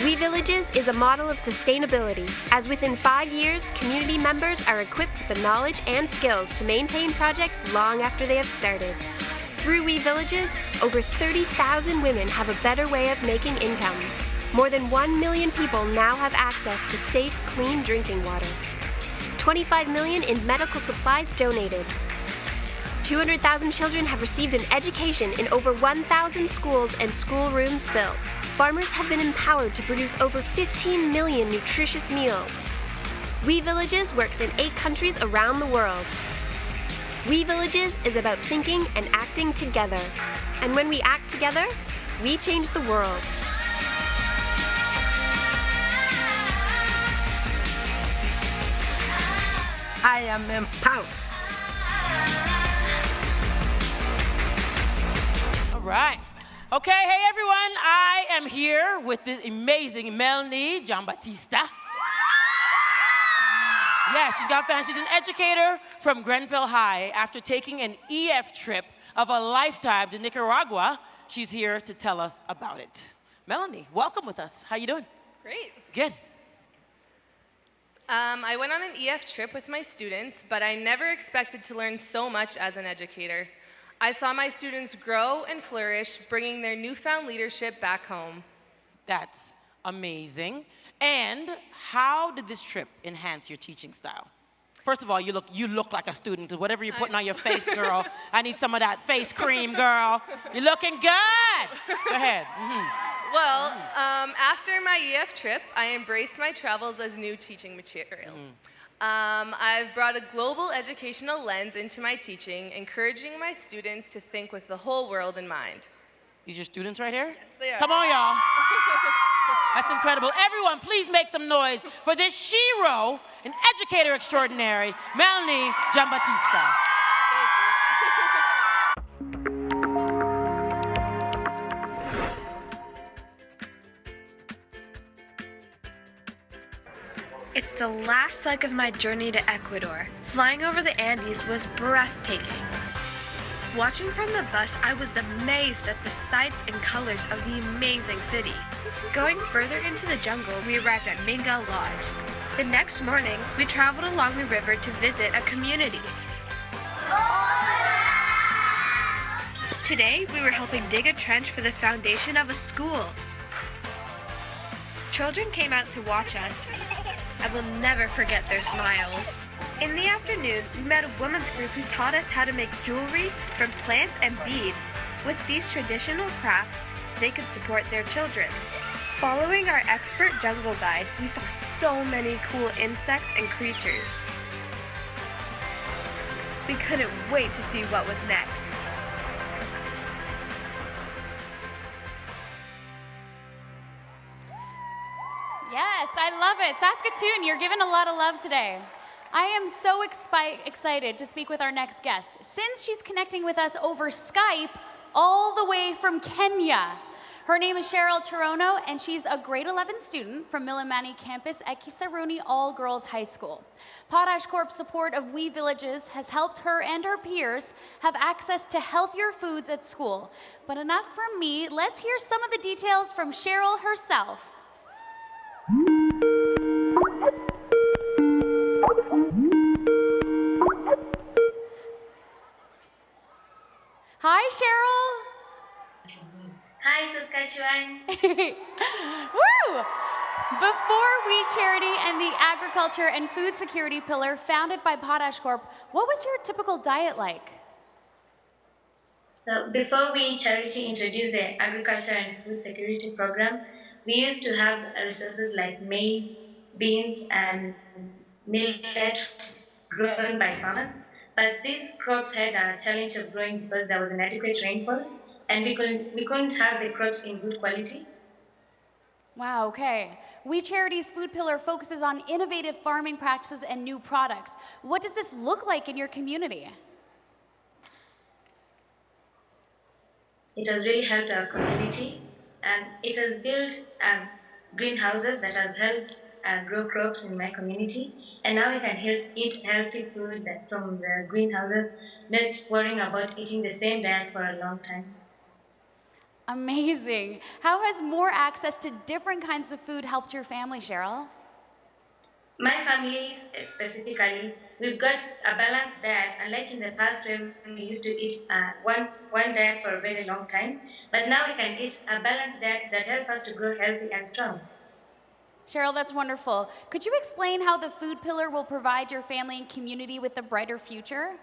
We Villages is a model of sustainability, as within 5 years, community members are equipped with the knowledge and skills to maintain projects long after they have started. Through We Villages, over 30,000 women have a better way of making income. More than 1 million people now have access to safe, clean drinking water. 25 million in medical supplies donated. 200,000 children have received an education in over 1,000 schools and schoolrooms built. Farmers have been empowered to produce over 15 million nutritious meals. We Villages works in 8 countries around the world. We Villages is about thinking and acting together. And when we act together, we change the world. I am empowered. All right. Okay, hey everyone, I am here with the amazing Melanie Giambattista. Yeah, she's got fans. She's an educator from Grenfell High. After taking an EF trip of a lifetime to Nicaragua, she's here to tell us about it. Melanie, welcome with us. How you doing? Great. Good. I went on an EF trip with my students, but I never expected to learn so much as an educator. I saw my students grow and flourish, bringing their newfound leadership back home. That's amazing. And how did this trip enhance your teaching style? First of all, you look like a student. Whatever you're putting on your face, girl, I need some of that face cream, girl. You're looking good. Go ahead. Well, after my EF trip, I embraced my travels as new teaching material. I've brought a global educational lens into my teaching, encouraging my students to think with the whole world in mind. These your students right here? Yes, they are. Come on, y'all. That's incredible. Everyone, please make some noise for this shero, an educator extraordinary, Melanie Giambattista. It's the last leg of my journey to Ecuador. Flying over the Andes was breathtaking. Watching from the bus, I was amazed at the sights and colors of the amazing city. Going further into the jungle, we arrived at Minga Lodge. The next morning, we traveled along the river to visit a community. Today, we were helping dig a trench for the foundation of a school. Children came out to watch us. I will never forget their smiles. In the afternoon, we met a women's group who taught us how to make jewelry from plants and beads. With these traditional crafts, they could support their children. Following our expert jungle guide, we saw so many cool insects and creatures. We couldn't wait to see what was next. Yes, I love it. Saskatoon, you're giving a lot of love today. I am so excited to speak with our next guest, since she's connecting with us over Skype all the way from Kenya. Her name is Cheryl Chirono, and she's a grade 11 student from Milimani campus at Kisaruni All-Girls High School. Potash Corp's support of We Villages has helped her and her peers have access to healthier foods at school. But enough from me, let's hear some of the details from Cheryl herself. Hi, Cheryl. Hi, Saskatchewan. Woo! Before We Charity and the Agriculture and Food Security Pillar, founded by Potash Corp, what was your typical diet like? So before We Charity introduced the Agriculture and Food Security Program, we used to have resources like maize, beans, and millet grown by farmers. But these crops had a challenge of growing because there was inadequate rainfall, and we couldn't have the crops in good quality. Wow, okay. We Charity's food pillar focuses on innovative farming practices and new products. What does this look like in your community? It has really helped our community, and it has built greenhouses that has helped grow crops in my community. And now we can eat healthy food from the greenhouses, not worrying about eating the same diet for a long time. Amazing. How has more access to different kinds of food helped your family, Cheryl? My family specifically, we've got a balanced diet, unlike in the past when we used to eat one diet for a very long time. But now we can eat a balanced diet that helps us to grow healthy and strong. Cheryl, that's wonderful. Could you explain how the food pillar will provide your family and community with a brighter future?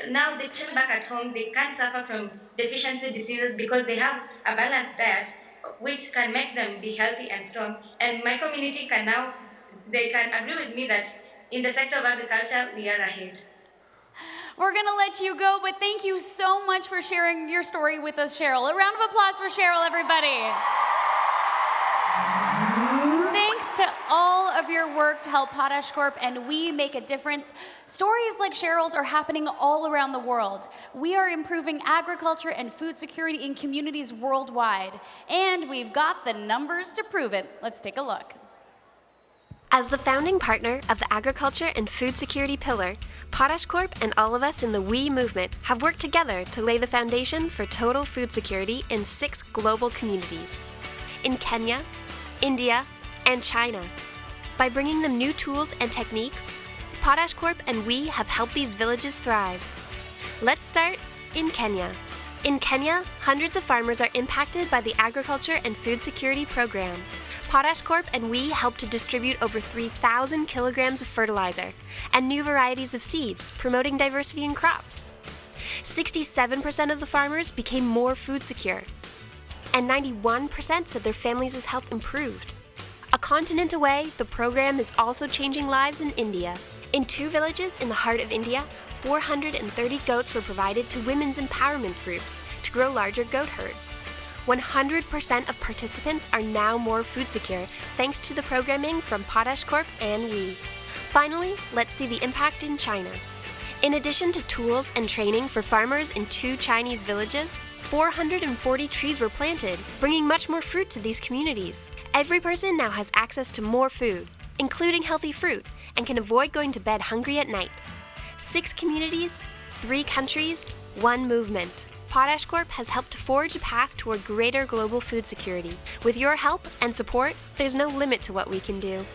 Now the children back at home, they can't suffer from deficiency diseases because they have a balanced diet which can make them be healthy and strong. And my community they can agree with me that in the sector of agriculture, we are ahead. We're gonna let you go, but thank you so much for sharing your story with us, Cheryl. A round of applause for Cheryl, everybody. Thanks to all of your work to help Potash Corp and We make a difference. Stories like Cheryl's are happening all around the world. We are improving agriculture and food security in communities worldwide, and we've got the numbers to prove it. Let's take a look. As the founding partner of the Agriculture and Food Security Pillar, Potash Corp and all of us in the We movement have worked together to lay the foundation for total food security in 6 global communities: in Kenya, India, and China. By bringing them new tools and techniques, Potash Corp and We have helped these villages thrive. Let's start in Kenya. In Kenya, hundreds of farmers are impacted by the Agriculture and Food Security Program. Potash Corp and We help to distribute over 3,000 kilograms of fertilizer and new varieties of seeds, promoting diversity in crops. 67% of the farmers became more food secure, and 91% said their families' health improved. A continent away, the program is also changing lives in India. In 2 villages in the heart of India, 430 goats were provided to women's empowerment groups to grow larger goat herds. 100% of participants are now more food secure thanks to the programming from Potash Corp and We. Finally, let's see the impact in China. In addition to tools and training for farmers in 2 Chinese villages, 440 trees were planted, bringing much more fruit to these communities. Every person now has access to more food, including healthy fruit, and can avoid going to bed hungry at night. 6 communities, 3 countries, 1 movement. Potash Corp has helped to forge a path toward greater global food security. With your help and support, there's no limit to what we can do.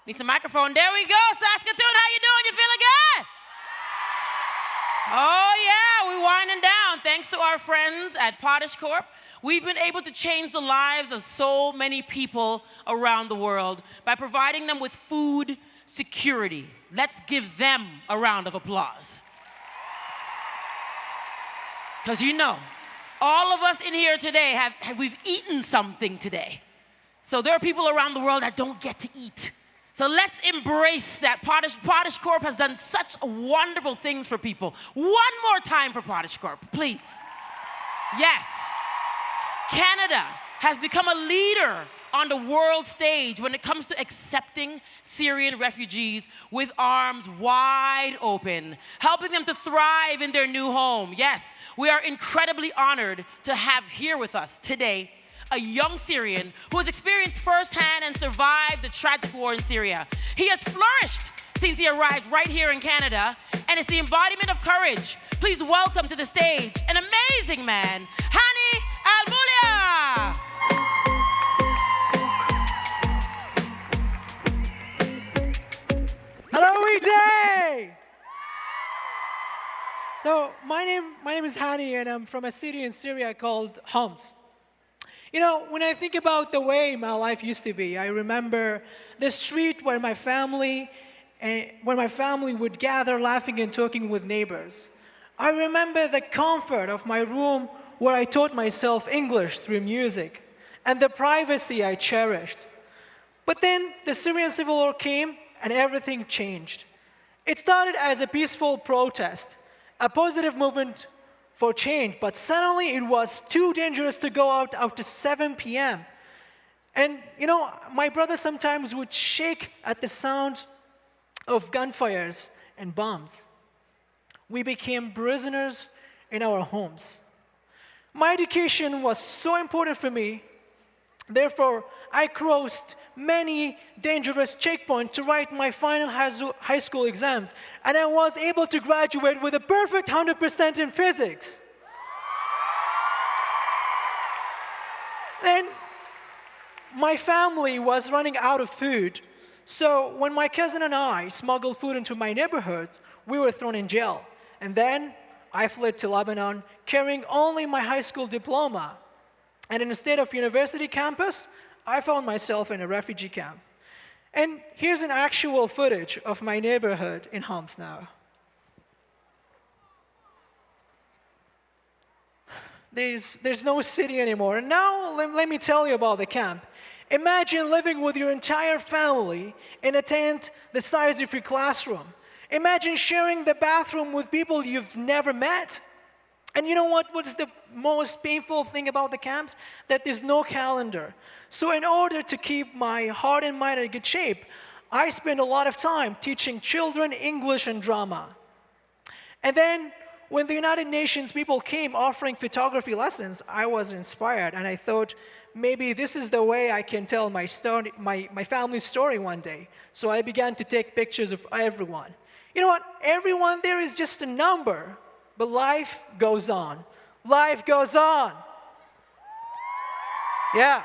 Need some microphone. There we go. Saskatoon, how you doing? You feeling good? Oh, yeah, we're winding down. Thanks to our friends at Potash Corp, we've been able to change the lives of so many people around the world by providing them with food security. Let's give them a round of applause. Because you know, all of us in here today we've eaten something today. So there are people around the world that don't get to eat. So let's embrace that. Potash Corp has done such wonderful things for people. One more time for Potash Corp, please. Yes. Canada has become a leader on the world stage when it comes to accepting Syrian refugees with arms wide open, helping them to thrive in their new home. Yes, we are incredibly honored to have here with us today a young Syrian who has experienced firsthand and survived the tragic war in Syria. He has flourished since he arrived right here in Canada and is the embodiment of courage. Please welcome to the stage an amazing man, Hani Almulia. my name is Hani, and I'm from a city in Syria called Homs. You know, when I think about the way my life used to be, I remember the street where my family would gather laughing and talking with neighbors. I remember the comfort of my room where I taught myself English through music and the privacy I cherished. But then the Syrian civil war came and everything changed. It started as a peaceful protest, a positive movement for change, but suddenly it was too dangerous to go out after 7 p.m. And you know, my brother sometimes would shake at the sound of gunfires and bombs. We became prisoners in our homes. My education was so important for me, therefore I crossed many dangerous checkpoints to write my final high school exams, and I was able to graduate with a perfect 100% in physics. Then my family was running out of food, so when my cousin and I smuggled food into my neighborhood, we were thrown in jail. And then I fled to Lebanon, carrying only my high school diploma. And instead of university campus, I found myself in a refugee camp. And here's an actual footage of my neighborhood in Homs now. There's no city anymore. And now let me tell you about the camp. Imagine living with your entire family in a tent the size of your classroom. Imagine sharing the bathroom with people you've never met. And you know what's the most painful thing about the camps? That there's no calendar. So in order to keep my heart and mind in good shape, I spend a lot of time teaching children English and drama. And then when the United Nations people came offering photography lessons, I was inspired and I thought, maybe this is the way I can tell my story, my family's story one day. So I began to take pictures of everyone. You know what? Everyone there is just a number, but life goes on. Life goes on. Yeah.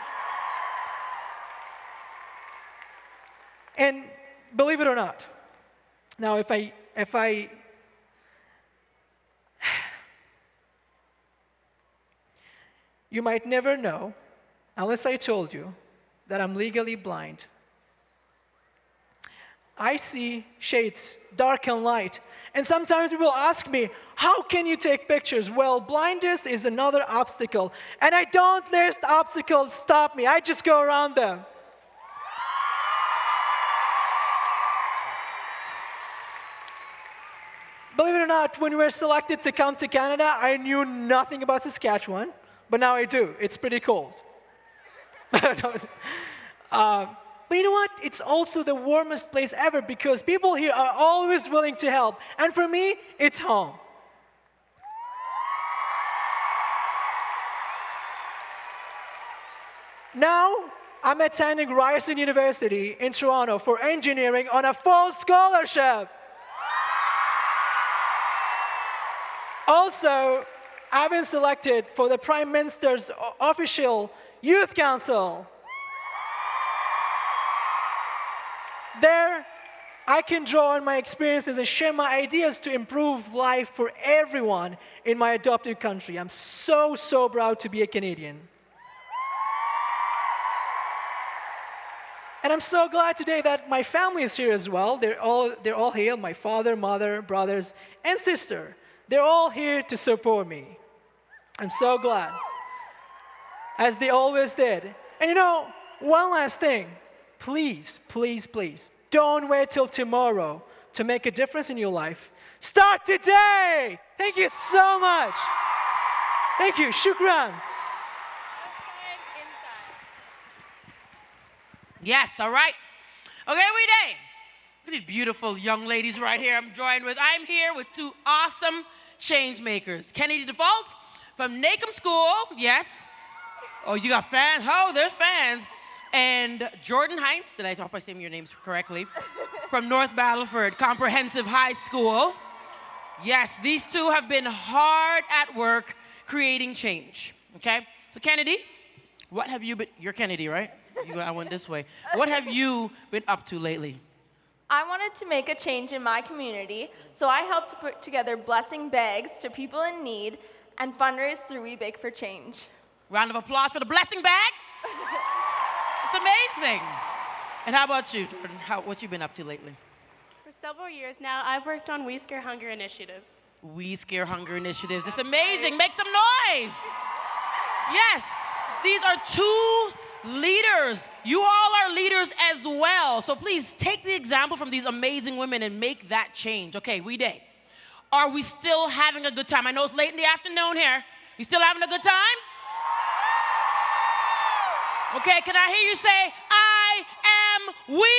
And believe it or not, now if I you might never know, unless I told you, that I'm legally blind. I see shades, dark and light. And sometimes people ask me, how can you take pictures? Well, blindness is another obstacle. And I don't let obstacles stop me. I just go around them. Believe it or not, when we were selected to come to Canada, I knew nothing about Saskatchewan, but now I do. It's pretty cold. But you know what? It's also the warmest place ever because people here are always willing to help. And for me, it's home. Now, I'm attending Ryerson University in Toronto for engineering on a full scholarship. Also, I've been selected for the Prime Minister's official youth council. There, I can draw on my experiences and share my ideas to improve life for everyone in my adopted country. I'm so proud to be a Canadian. And I'm so glad today that my family is here as well. They're all here, my father, mother, brothers, and sister. They're all here to support me. I'm so glad, as they always did. And you know, one last thing. Please, please, please, don't wait till tomorrow to make a difference in your life. Start today! Thank you so much. Thank you. Shukran. Yes, all right. Okay, Weday. Look at these beautiful young ladies right here I'm here with two awesome change makers. Kennedy Default from Nacum School, yes. Oh, you got fans? Oh, there's fans. And Jordan Heinz, I hope I say your names correctly, from North Battleford Comprehensive High School. Yes, these two have been hard at work creating change, okay? So Kennedy, what have you been, you're Kennedy, right? I went this way. What have you been up to lately? I wanted to make a change in my community, so I helped to put together blessing bags to people in need and fundraise through We Bake for Change. Round of applause for the blessing bag. It's amazing. And how about you, Jordan? What you been up to lately? For several years now, I've worked on We Scare Hunger initiatives. We Scare Hunger initiatives. It's amazing. Make some noise. Yes, these are two leaders. You all are leaders as well. So please take the example from these amazing women and make that change. Okay, Weday. Are we still having a good time? I know it's late in the afternoon here. You still having a good time? Okay, can I hear you say, I am we?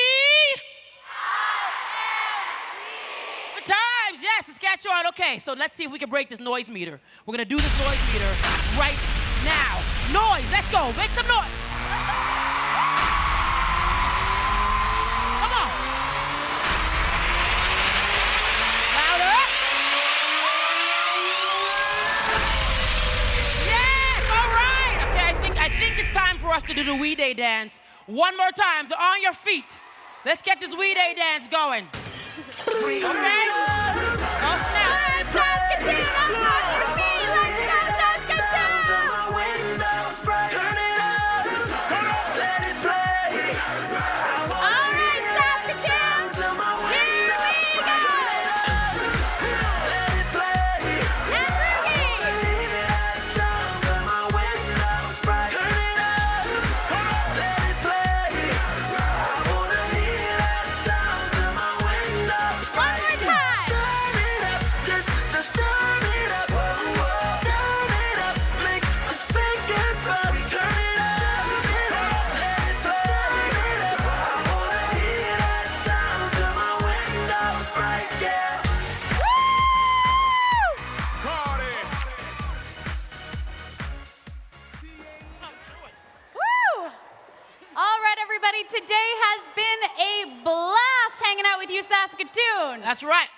Good times, yes, Saskatchewan. Okay, so let's see if we can break this noise meter. We're gonna do this noise meter right now. Noise, let's go, make some noise. Come on. Louder. Yes, all right. Okay, I think it's time for us to do the Weday dance. One more time, so on your feet. Let's get this Weday dance going. Okay? Oh, snap. Today has been a blast hanging out with you, Saskatoon. That's right.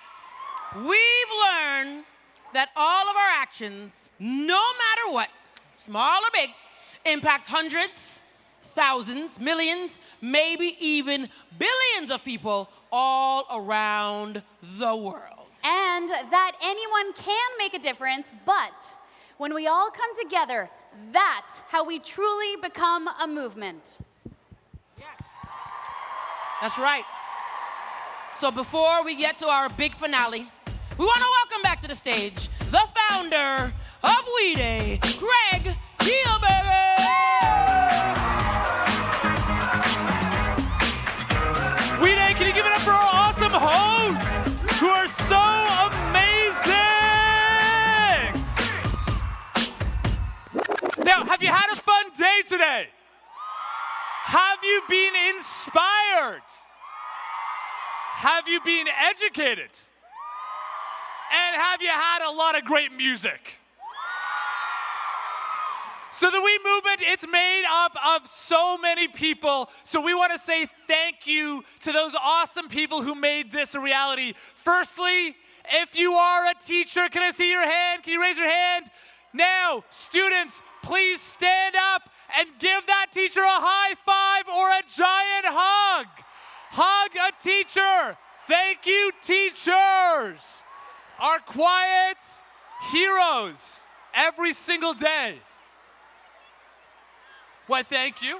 We've learned that all of our actions, no matter what, small or big, impact hundreds, thousands, millions, maybe even billions of people all around the world. And that anyone can make a difference, but when we all come together, that's how we truly become a movement. That's right. So before we get to our big finale, we want to welcome back to the stage the founder of Weday, Greg Kielberger. Weday, can you give it up for our awesome hosts who are so amazing? Now, have you had a fun day today? Have you been inspired? Have you been educated? And have you had a lot of great music? So the We Movement, it's made up of so many people. So we want to say thank you to those awesome people who made this a reality. Firstly, if you are a teacher, can I see your hand? Can you raise your hand? Now, students, please stand up and give that teacher a high five or a giant hug. Hug a teacher. Thank you, teachers. Our quiet heroes every single day. Why, thank you.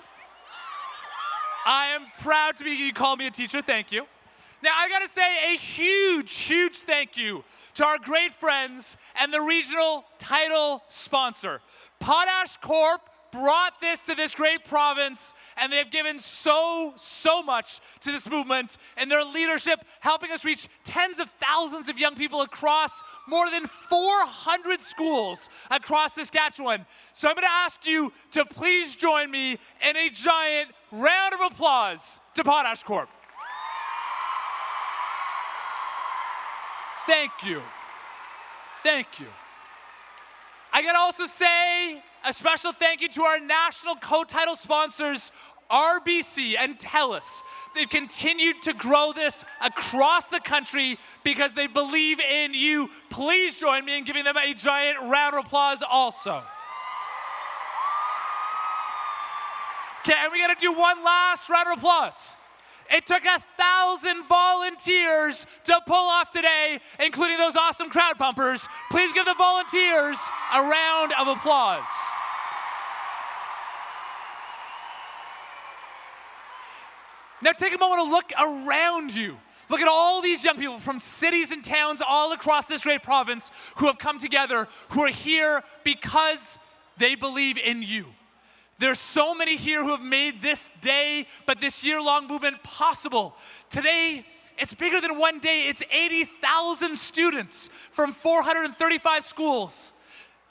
I am proud to be, you call me a teacher, thank you. Now, I gotta say a huge, huge thank you to our great friends and the regional title sponsor. Potash Corp brought this to this great province, and they've given so much to this movement and their leadership, helping us reach tens of thousands of young people across more than 400 schools across Saskatchewan. So I'm going to ask you to please join me in a giant round of applause to Potash Corp. Thank you. Thank you. I gotta also say a special thank you to our national co-title sponsors, RBC and TELUS. They've continued to grow this across the country because they believe in you. Please join me in giving them a giant round of applause also. Okay, and we gotta do one last round of applause. It took 1,000 volunteers to pull off today, including those awesome crowd pumpers. Please give the volunteers a round of applause. Now take a moment to look around you. Look at all these young people from cities and towns all across this great province who have come together, who are here because they believe in you. There's so many here who have made this day, but this year-long movement possible. Today, it's bigger than one day. It's 80,000 students from 435 schools.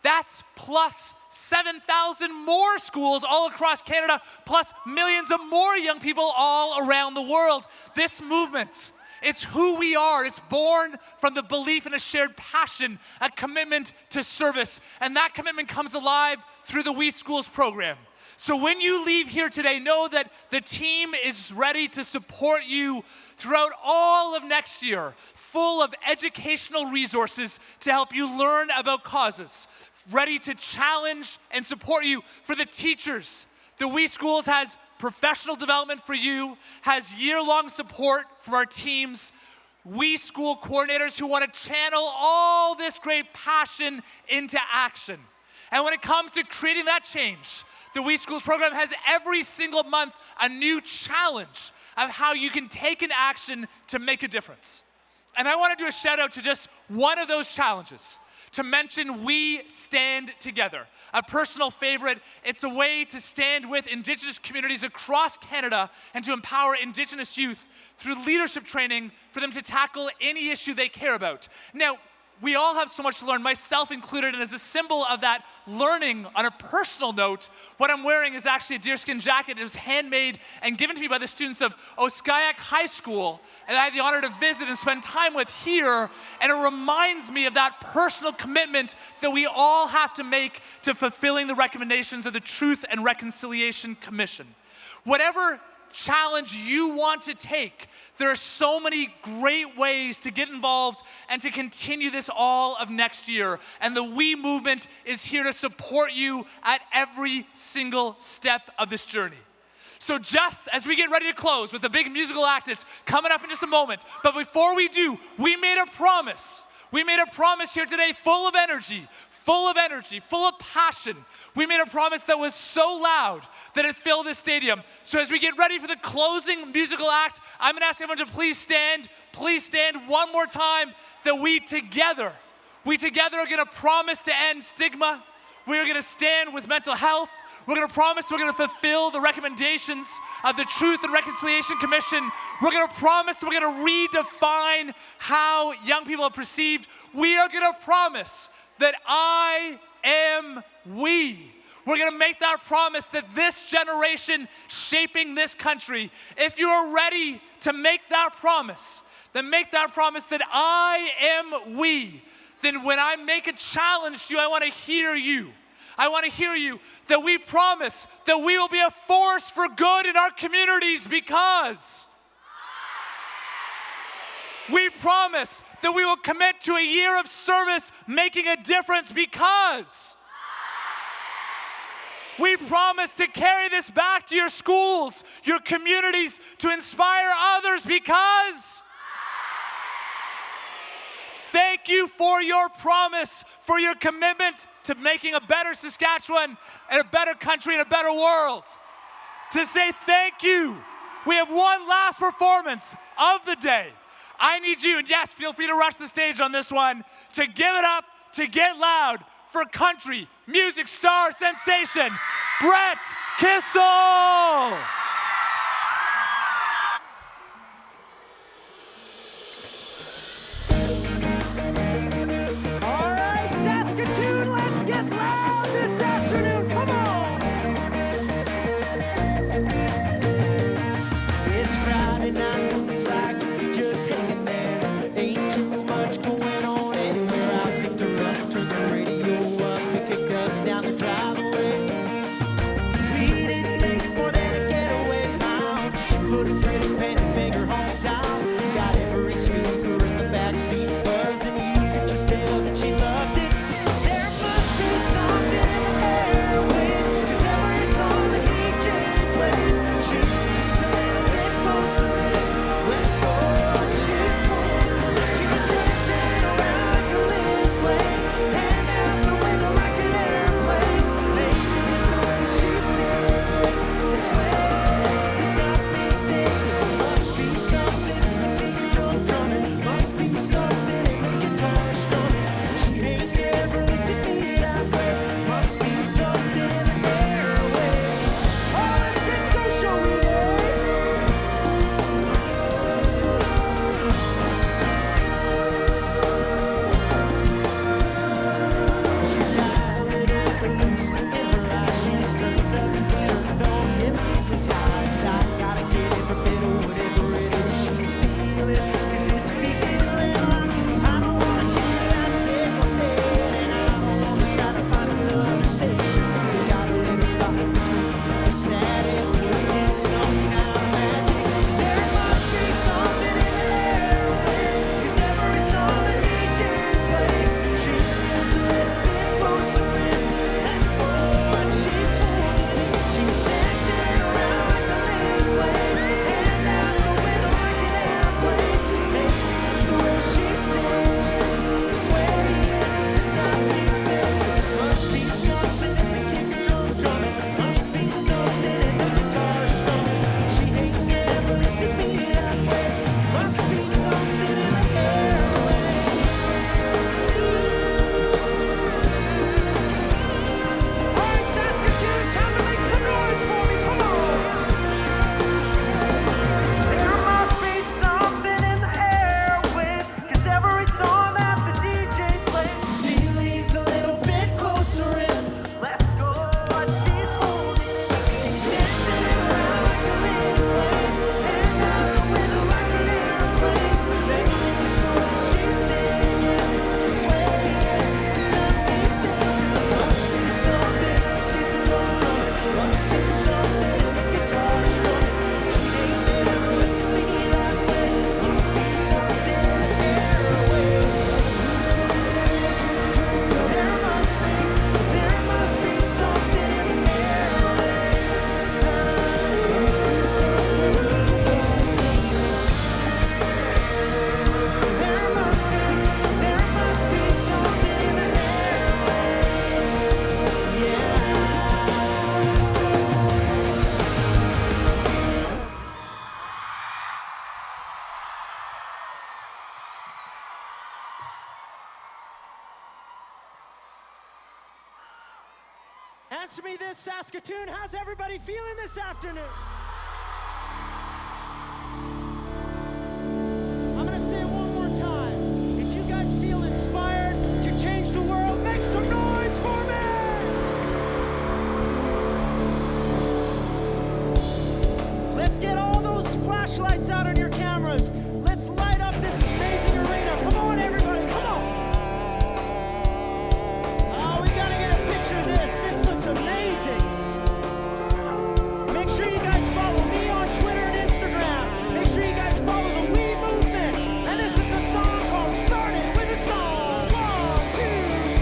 That's plus 7,000 more schools all across Canada, plus millions of more young people all around the world. This movement, it's who we are. It's born from the belief in a shared passion, a commitment to service. And that commitment comes alive through the We Schools program. So when you leave here today, know that the team is ready to support you throughout all of next year, full of educational resources to help you learn about causes, ready to challenge and support you. For the teachers, the We Schools has professional development for you, has year-long support from our teams, We School coordinators who want to channel all this great passion into action. And when it comes to creating that change, the We Schools program has every single month a new challenge of how you can take an action to make a difference. And I want to do a shout out to just one of those challenges, to mention We Stand Together, a personal favorite. It's a way to stand with Indigenous communities across Canada and to empower Indigenous youth through leadership training for them to tackle any issue they care about. Now, we all have so much to learn, myself included, and as a symbol of that learning on a personal note, what I'm wearing is actually a deerskin jacket. It was handmade and given to me by the students of Oskayak High School, and I had the honor to visit and spend time with here, and it reminds me of that personal commitment that we all have to make to fulfilling the recommendations of the Truth and Reconciliation Commission. Whatever challenge you want to take, there are so many great ways to get involved and to continue this all of next year. And the We movement is here to support you at every single step of this journey. So just as we get ready to close with the big musical act, it's coming up in just a moment. But before we do, we made a promise. We made a promise here today full of energy, full of passion. We made a promise that was so loud that it filled this stadium. So as we get ready for the closing musical act, I'm going to ask everyone to please stand one more time, that we together are going to promise to end stigma. We are going to stand with mental health. We're going to promise we're going to fulfill the recommendations of the Truth and Reconciliation Commission. We're going to promise we're going to redefine how young people are perceived. We are going to promise that I am we. We're going to make that promise that this generation shaping this country, if you are ready to make that promise, then make that promise that I am we. Then when I make a challenge to you, I want to hear you. I want to hear you, that we promise that we will be a force for good in our communities because we promise that we will commit to a year of service making a difference because we promise to carry this back to your schools, your communities, to inspire others because thank you for your promise, for your commitment to making a better Saskatchewan and a better country and a better world. To say thank you, we have one last performance of the day. I need you, and yes, feel free to rush the stage on this one, to give it up, to get loud for country music star sensation, Brett Kissel. All right, Saskatoon, let's get loud this afternoon. Come on. It's Friday night, looks like just hanging there. Ain't too much going on anywhere. I picked her up, turned the radio up, and kicked us down the driveway. We didn't make more than a getaway. She's dancing around like a little flame, hand out the window like an airplane. Maybe it's the way she sings, swaying, it's got me bent. Must be something in the kick drum drumming, must be something in the guitar strumming. She ain't never looked at me that way. Must be something in the airwaves. All right, Saskatoon, time to make some noise for me. Come on. There must be something in the airwaves, 'cause every song that the DJ plays, she leans a little bit closer in. Let's go, what she's holding. She's dancing around like a little flame, hand out the window like an airplane. Maybe it's the way she's singing, swaying, it's got me thinking. Must be something in the kick drum drumming, must be something in the guitar strumming. She ain't never looked at me that way. Must be something in the airwaves. Must be something in the kick drum drumming. There must be something in the airwaves. There must be something in the airwaves. There must be something in the airwaves. Yeah. Answer me this, Saskatoon. How's everybody feeling this afternoon? I'm gonna say it one more time. If you guys feel inspired to change the world, make some noise for me! Let's get all those flashlights out on your cameras. Let's light up this amazing arena. Come on, everybody, come on! Oh, we gotta get a picture of this. This looks amazing. Make sure you guys follow me on Twitter and Instagram. Make sure you guys follow the We Movement. And this is a song called Start It With a Song. 1, 2, 3.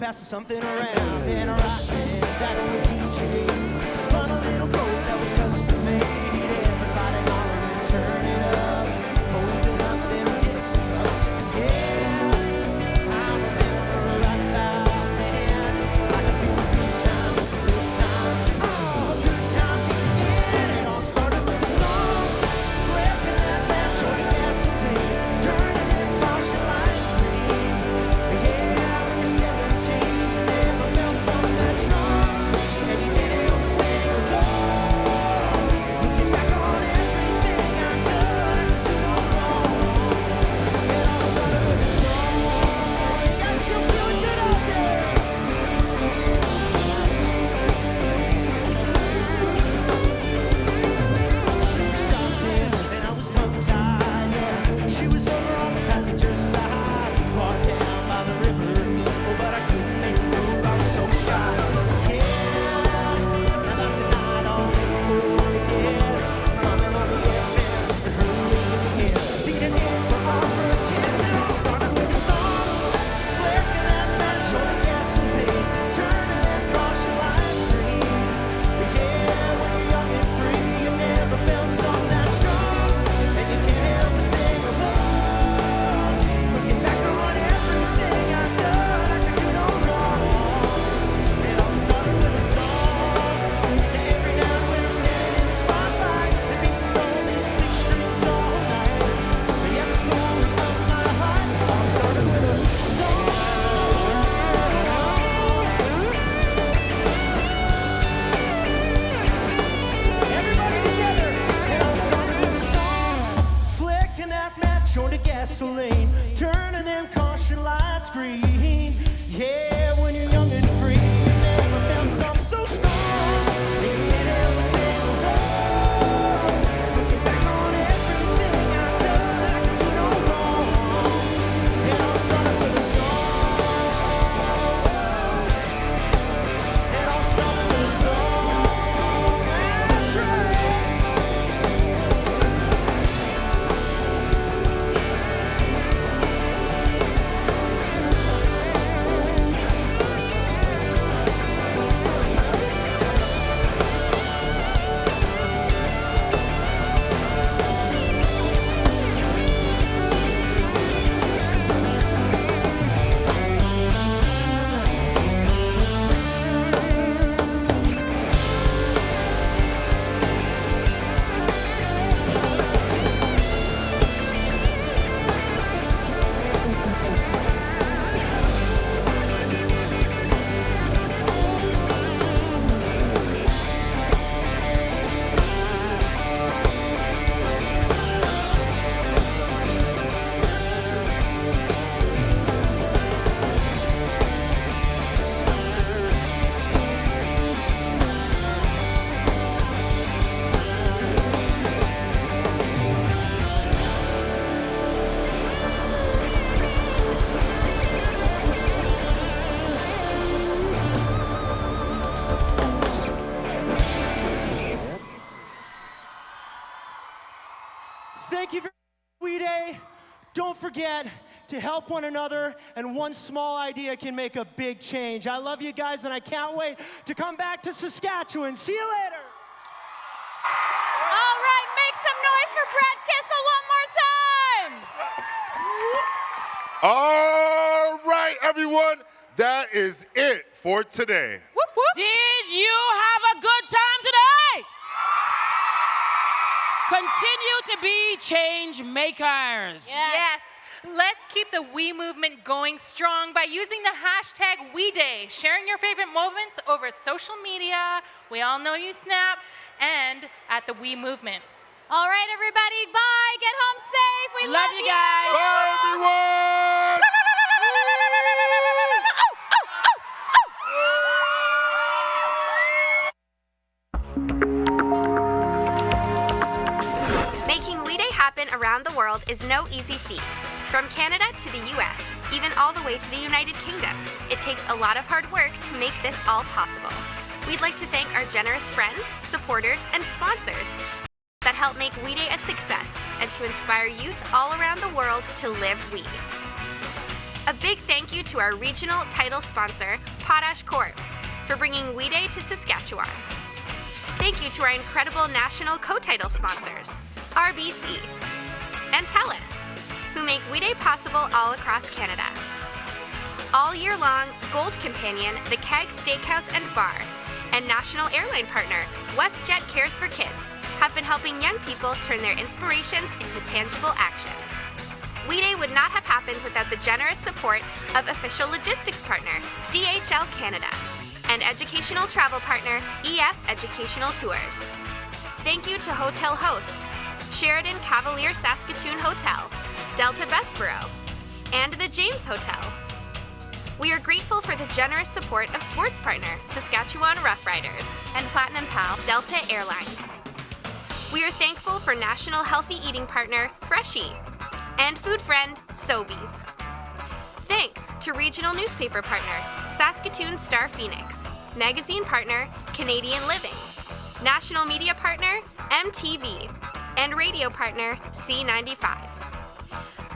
Passing something around, and right then, that old DJ spun a little gold that was custom made. Everybody hollering and turn it up, holding up them Dixie cups. Yeah, I remember right about then, like a good time, good time, oh, good time. And it all started with a song, flipping that match on gasoline, turning that caution lights green. Yeah, when you're 17, you never felt something that strong, and you can't help but sing along. Looking back on everything I've done to go wrong, it all started with a song. You guys still feeling good out there? She was jumping and I was tongue-tied, yeah. She was over on the passenger side, far down by the river. Oh, but I couldn't make a move, I was so shy. Yeah, now that's a night I'll never forget. Coming on the FM and her again. Beating in for our first kiss, it all started with a song. Flicking that match on the gasoline, turning that caution lights green. Yeah, when you're young and free, you never felt something that strong, and you can't help but sing along. Looking back on everything I've done, I can do no wrong. It all started with a song. Now every now and when I'm standing in the spotlight, the beat rolling 6 strings all night. Yeah, the story of my heart all started with a song. Everybody together. It all started with a song. Flicking that match on the gasoline, turning them caution lights green. Yeah, when you're young and free, you never felt something so strong. You can't help but Thank you very much, Weday. Don't forget to help one another, and one small idea can make a big change. I love you guys, and I can't wait to come back to Saskatchewan. See you later. All right, make some noise for Brad Kissel one more time. All right, everyone, that is it for today. Whoop, whoop. Did you have a good time today? Continue to be change makers. Yes. Let's keep the We movement going strong by using the hashtag WeDay, sharing your favorite moments over social media. We all know you Snap, and at the We movement. All right, everybody, bye. Get home safe. We love you guys. Bye, everyone. Making Weday happen around the world is no easy feat. From Canada to the US, even all the way to the United Kingdom, it takes a lot of hard work to make this all possible. We'd like to thank our generous friends, supporters, and sponsors that help make Weday a success and to inspire youth all around the world to live We. A big thank you to our regional title sponsor, Potash Corp, for bringing Weday to Saskatchewan. Thank you to our incredible national co-title sponsors, RBC and TELUS, who make Weday possible all across Canada. All year long, Gold Companion, the Keg Steakhouse and Bar, and national airline partner, WestJet Cares for Kids, have been helping young people turn their inspirations into tangible actions. Weday would not have happened without the generous support of official logistics partner, DHL Canada, and educational travel partner, EF Educational Tours. Thank you to hotel hosts, Sheridan Cavalier Saskatoon Hotel, Delta Bessborough, and the James Hotel. We are grateful for the generous support of sports partner, Saskatchewan Roughriders, and Platinum Pal, Delta Airlines. We are thankful for national healthy eating partner, Freshie, and food friend, Sobeys. Thanks to regional newspaper partner, Saskatoon Star Phoenix, magazine partner, Canadian Living, national media partner, MTV, and radio partner, C95.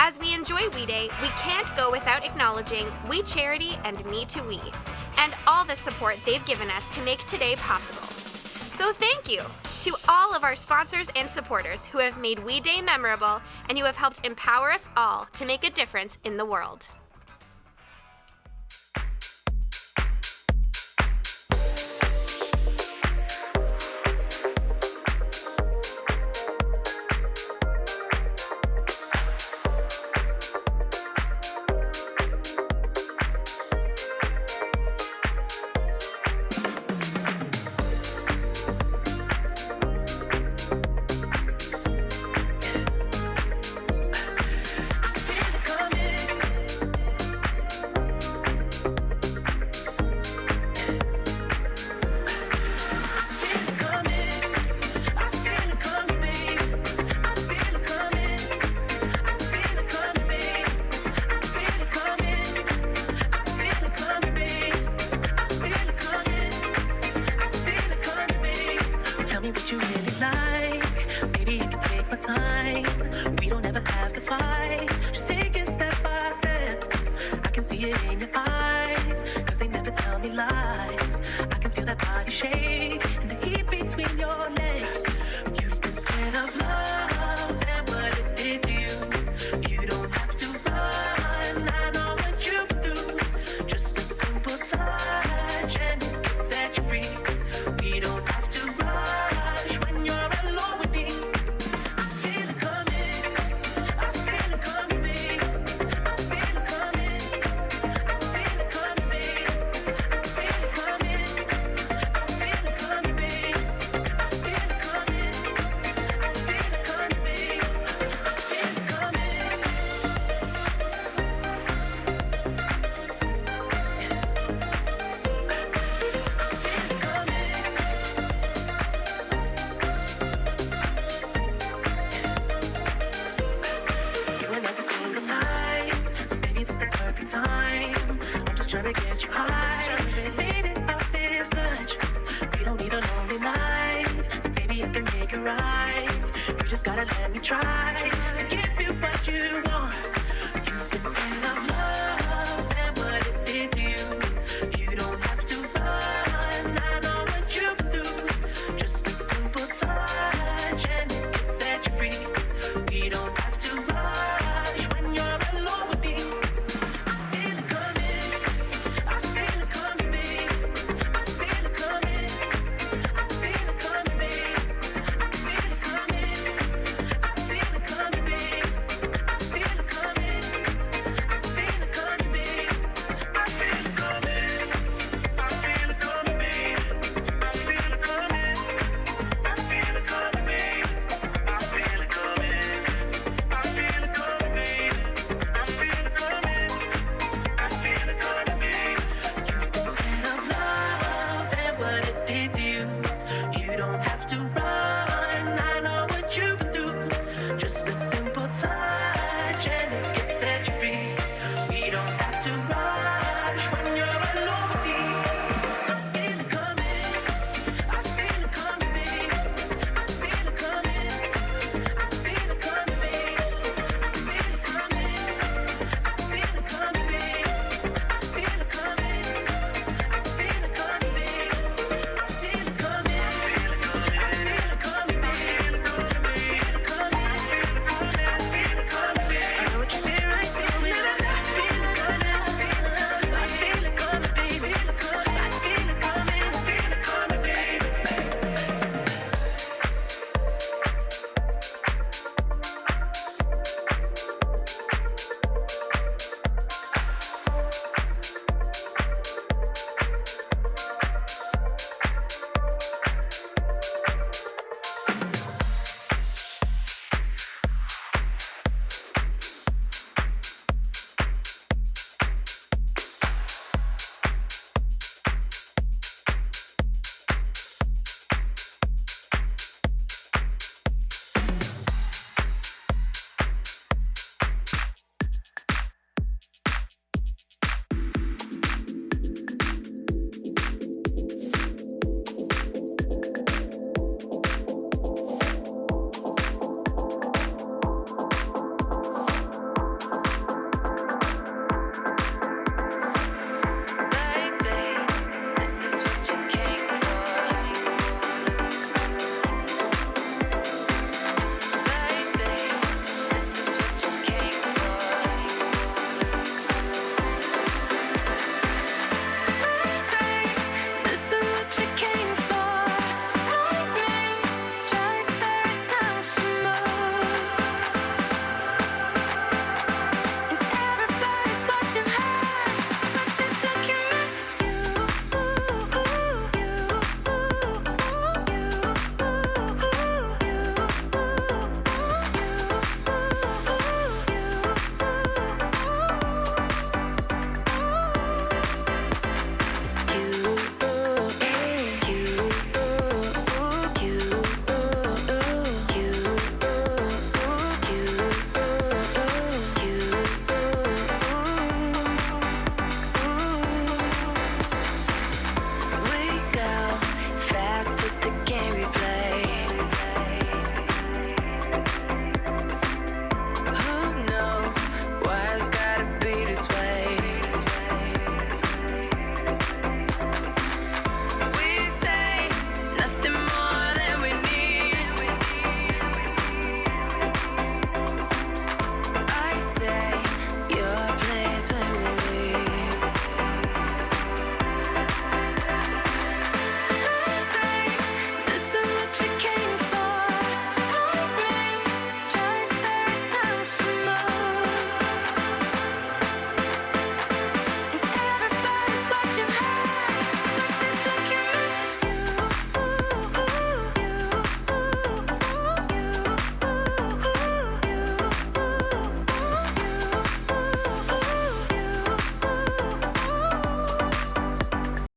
As we enjoy Weday, we can't go without acknowledging We Charity and Me to We, and all the support they've given us to make today possible. So thank you to all of our sponsors and supporters who have made Weday memorable and who have helped empower us all to make a difference in the world. Make it right. You just gotta let me try to give you what you want.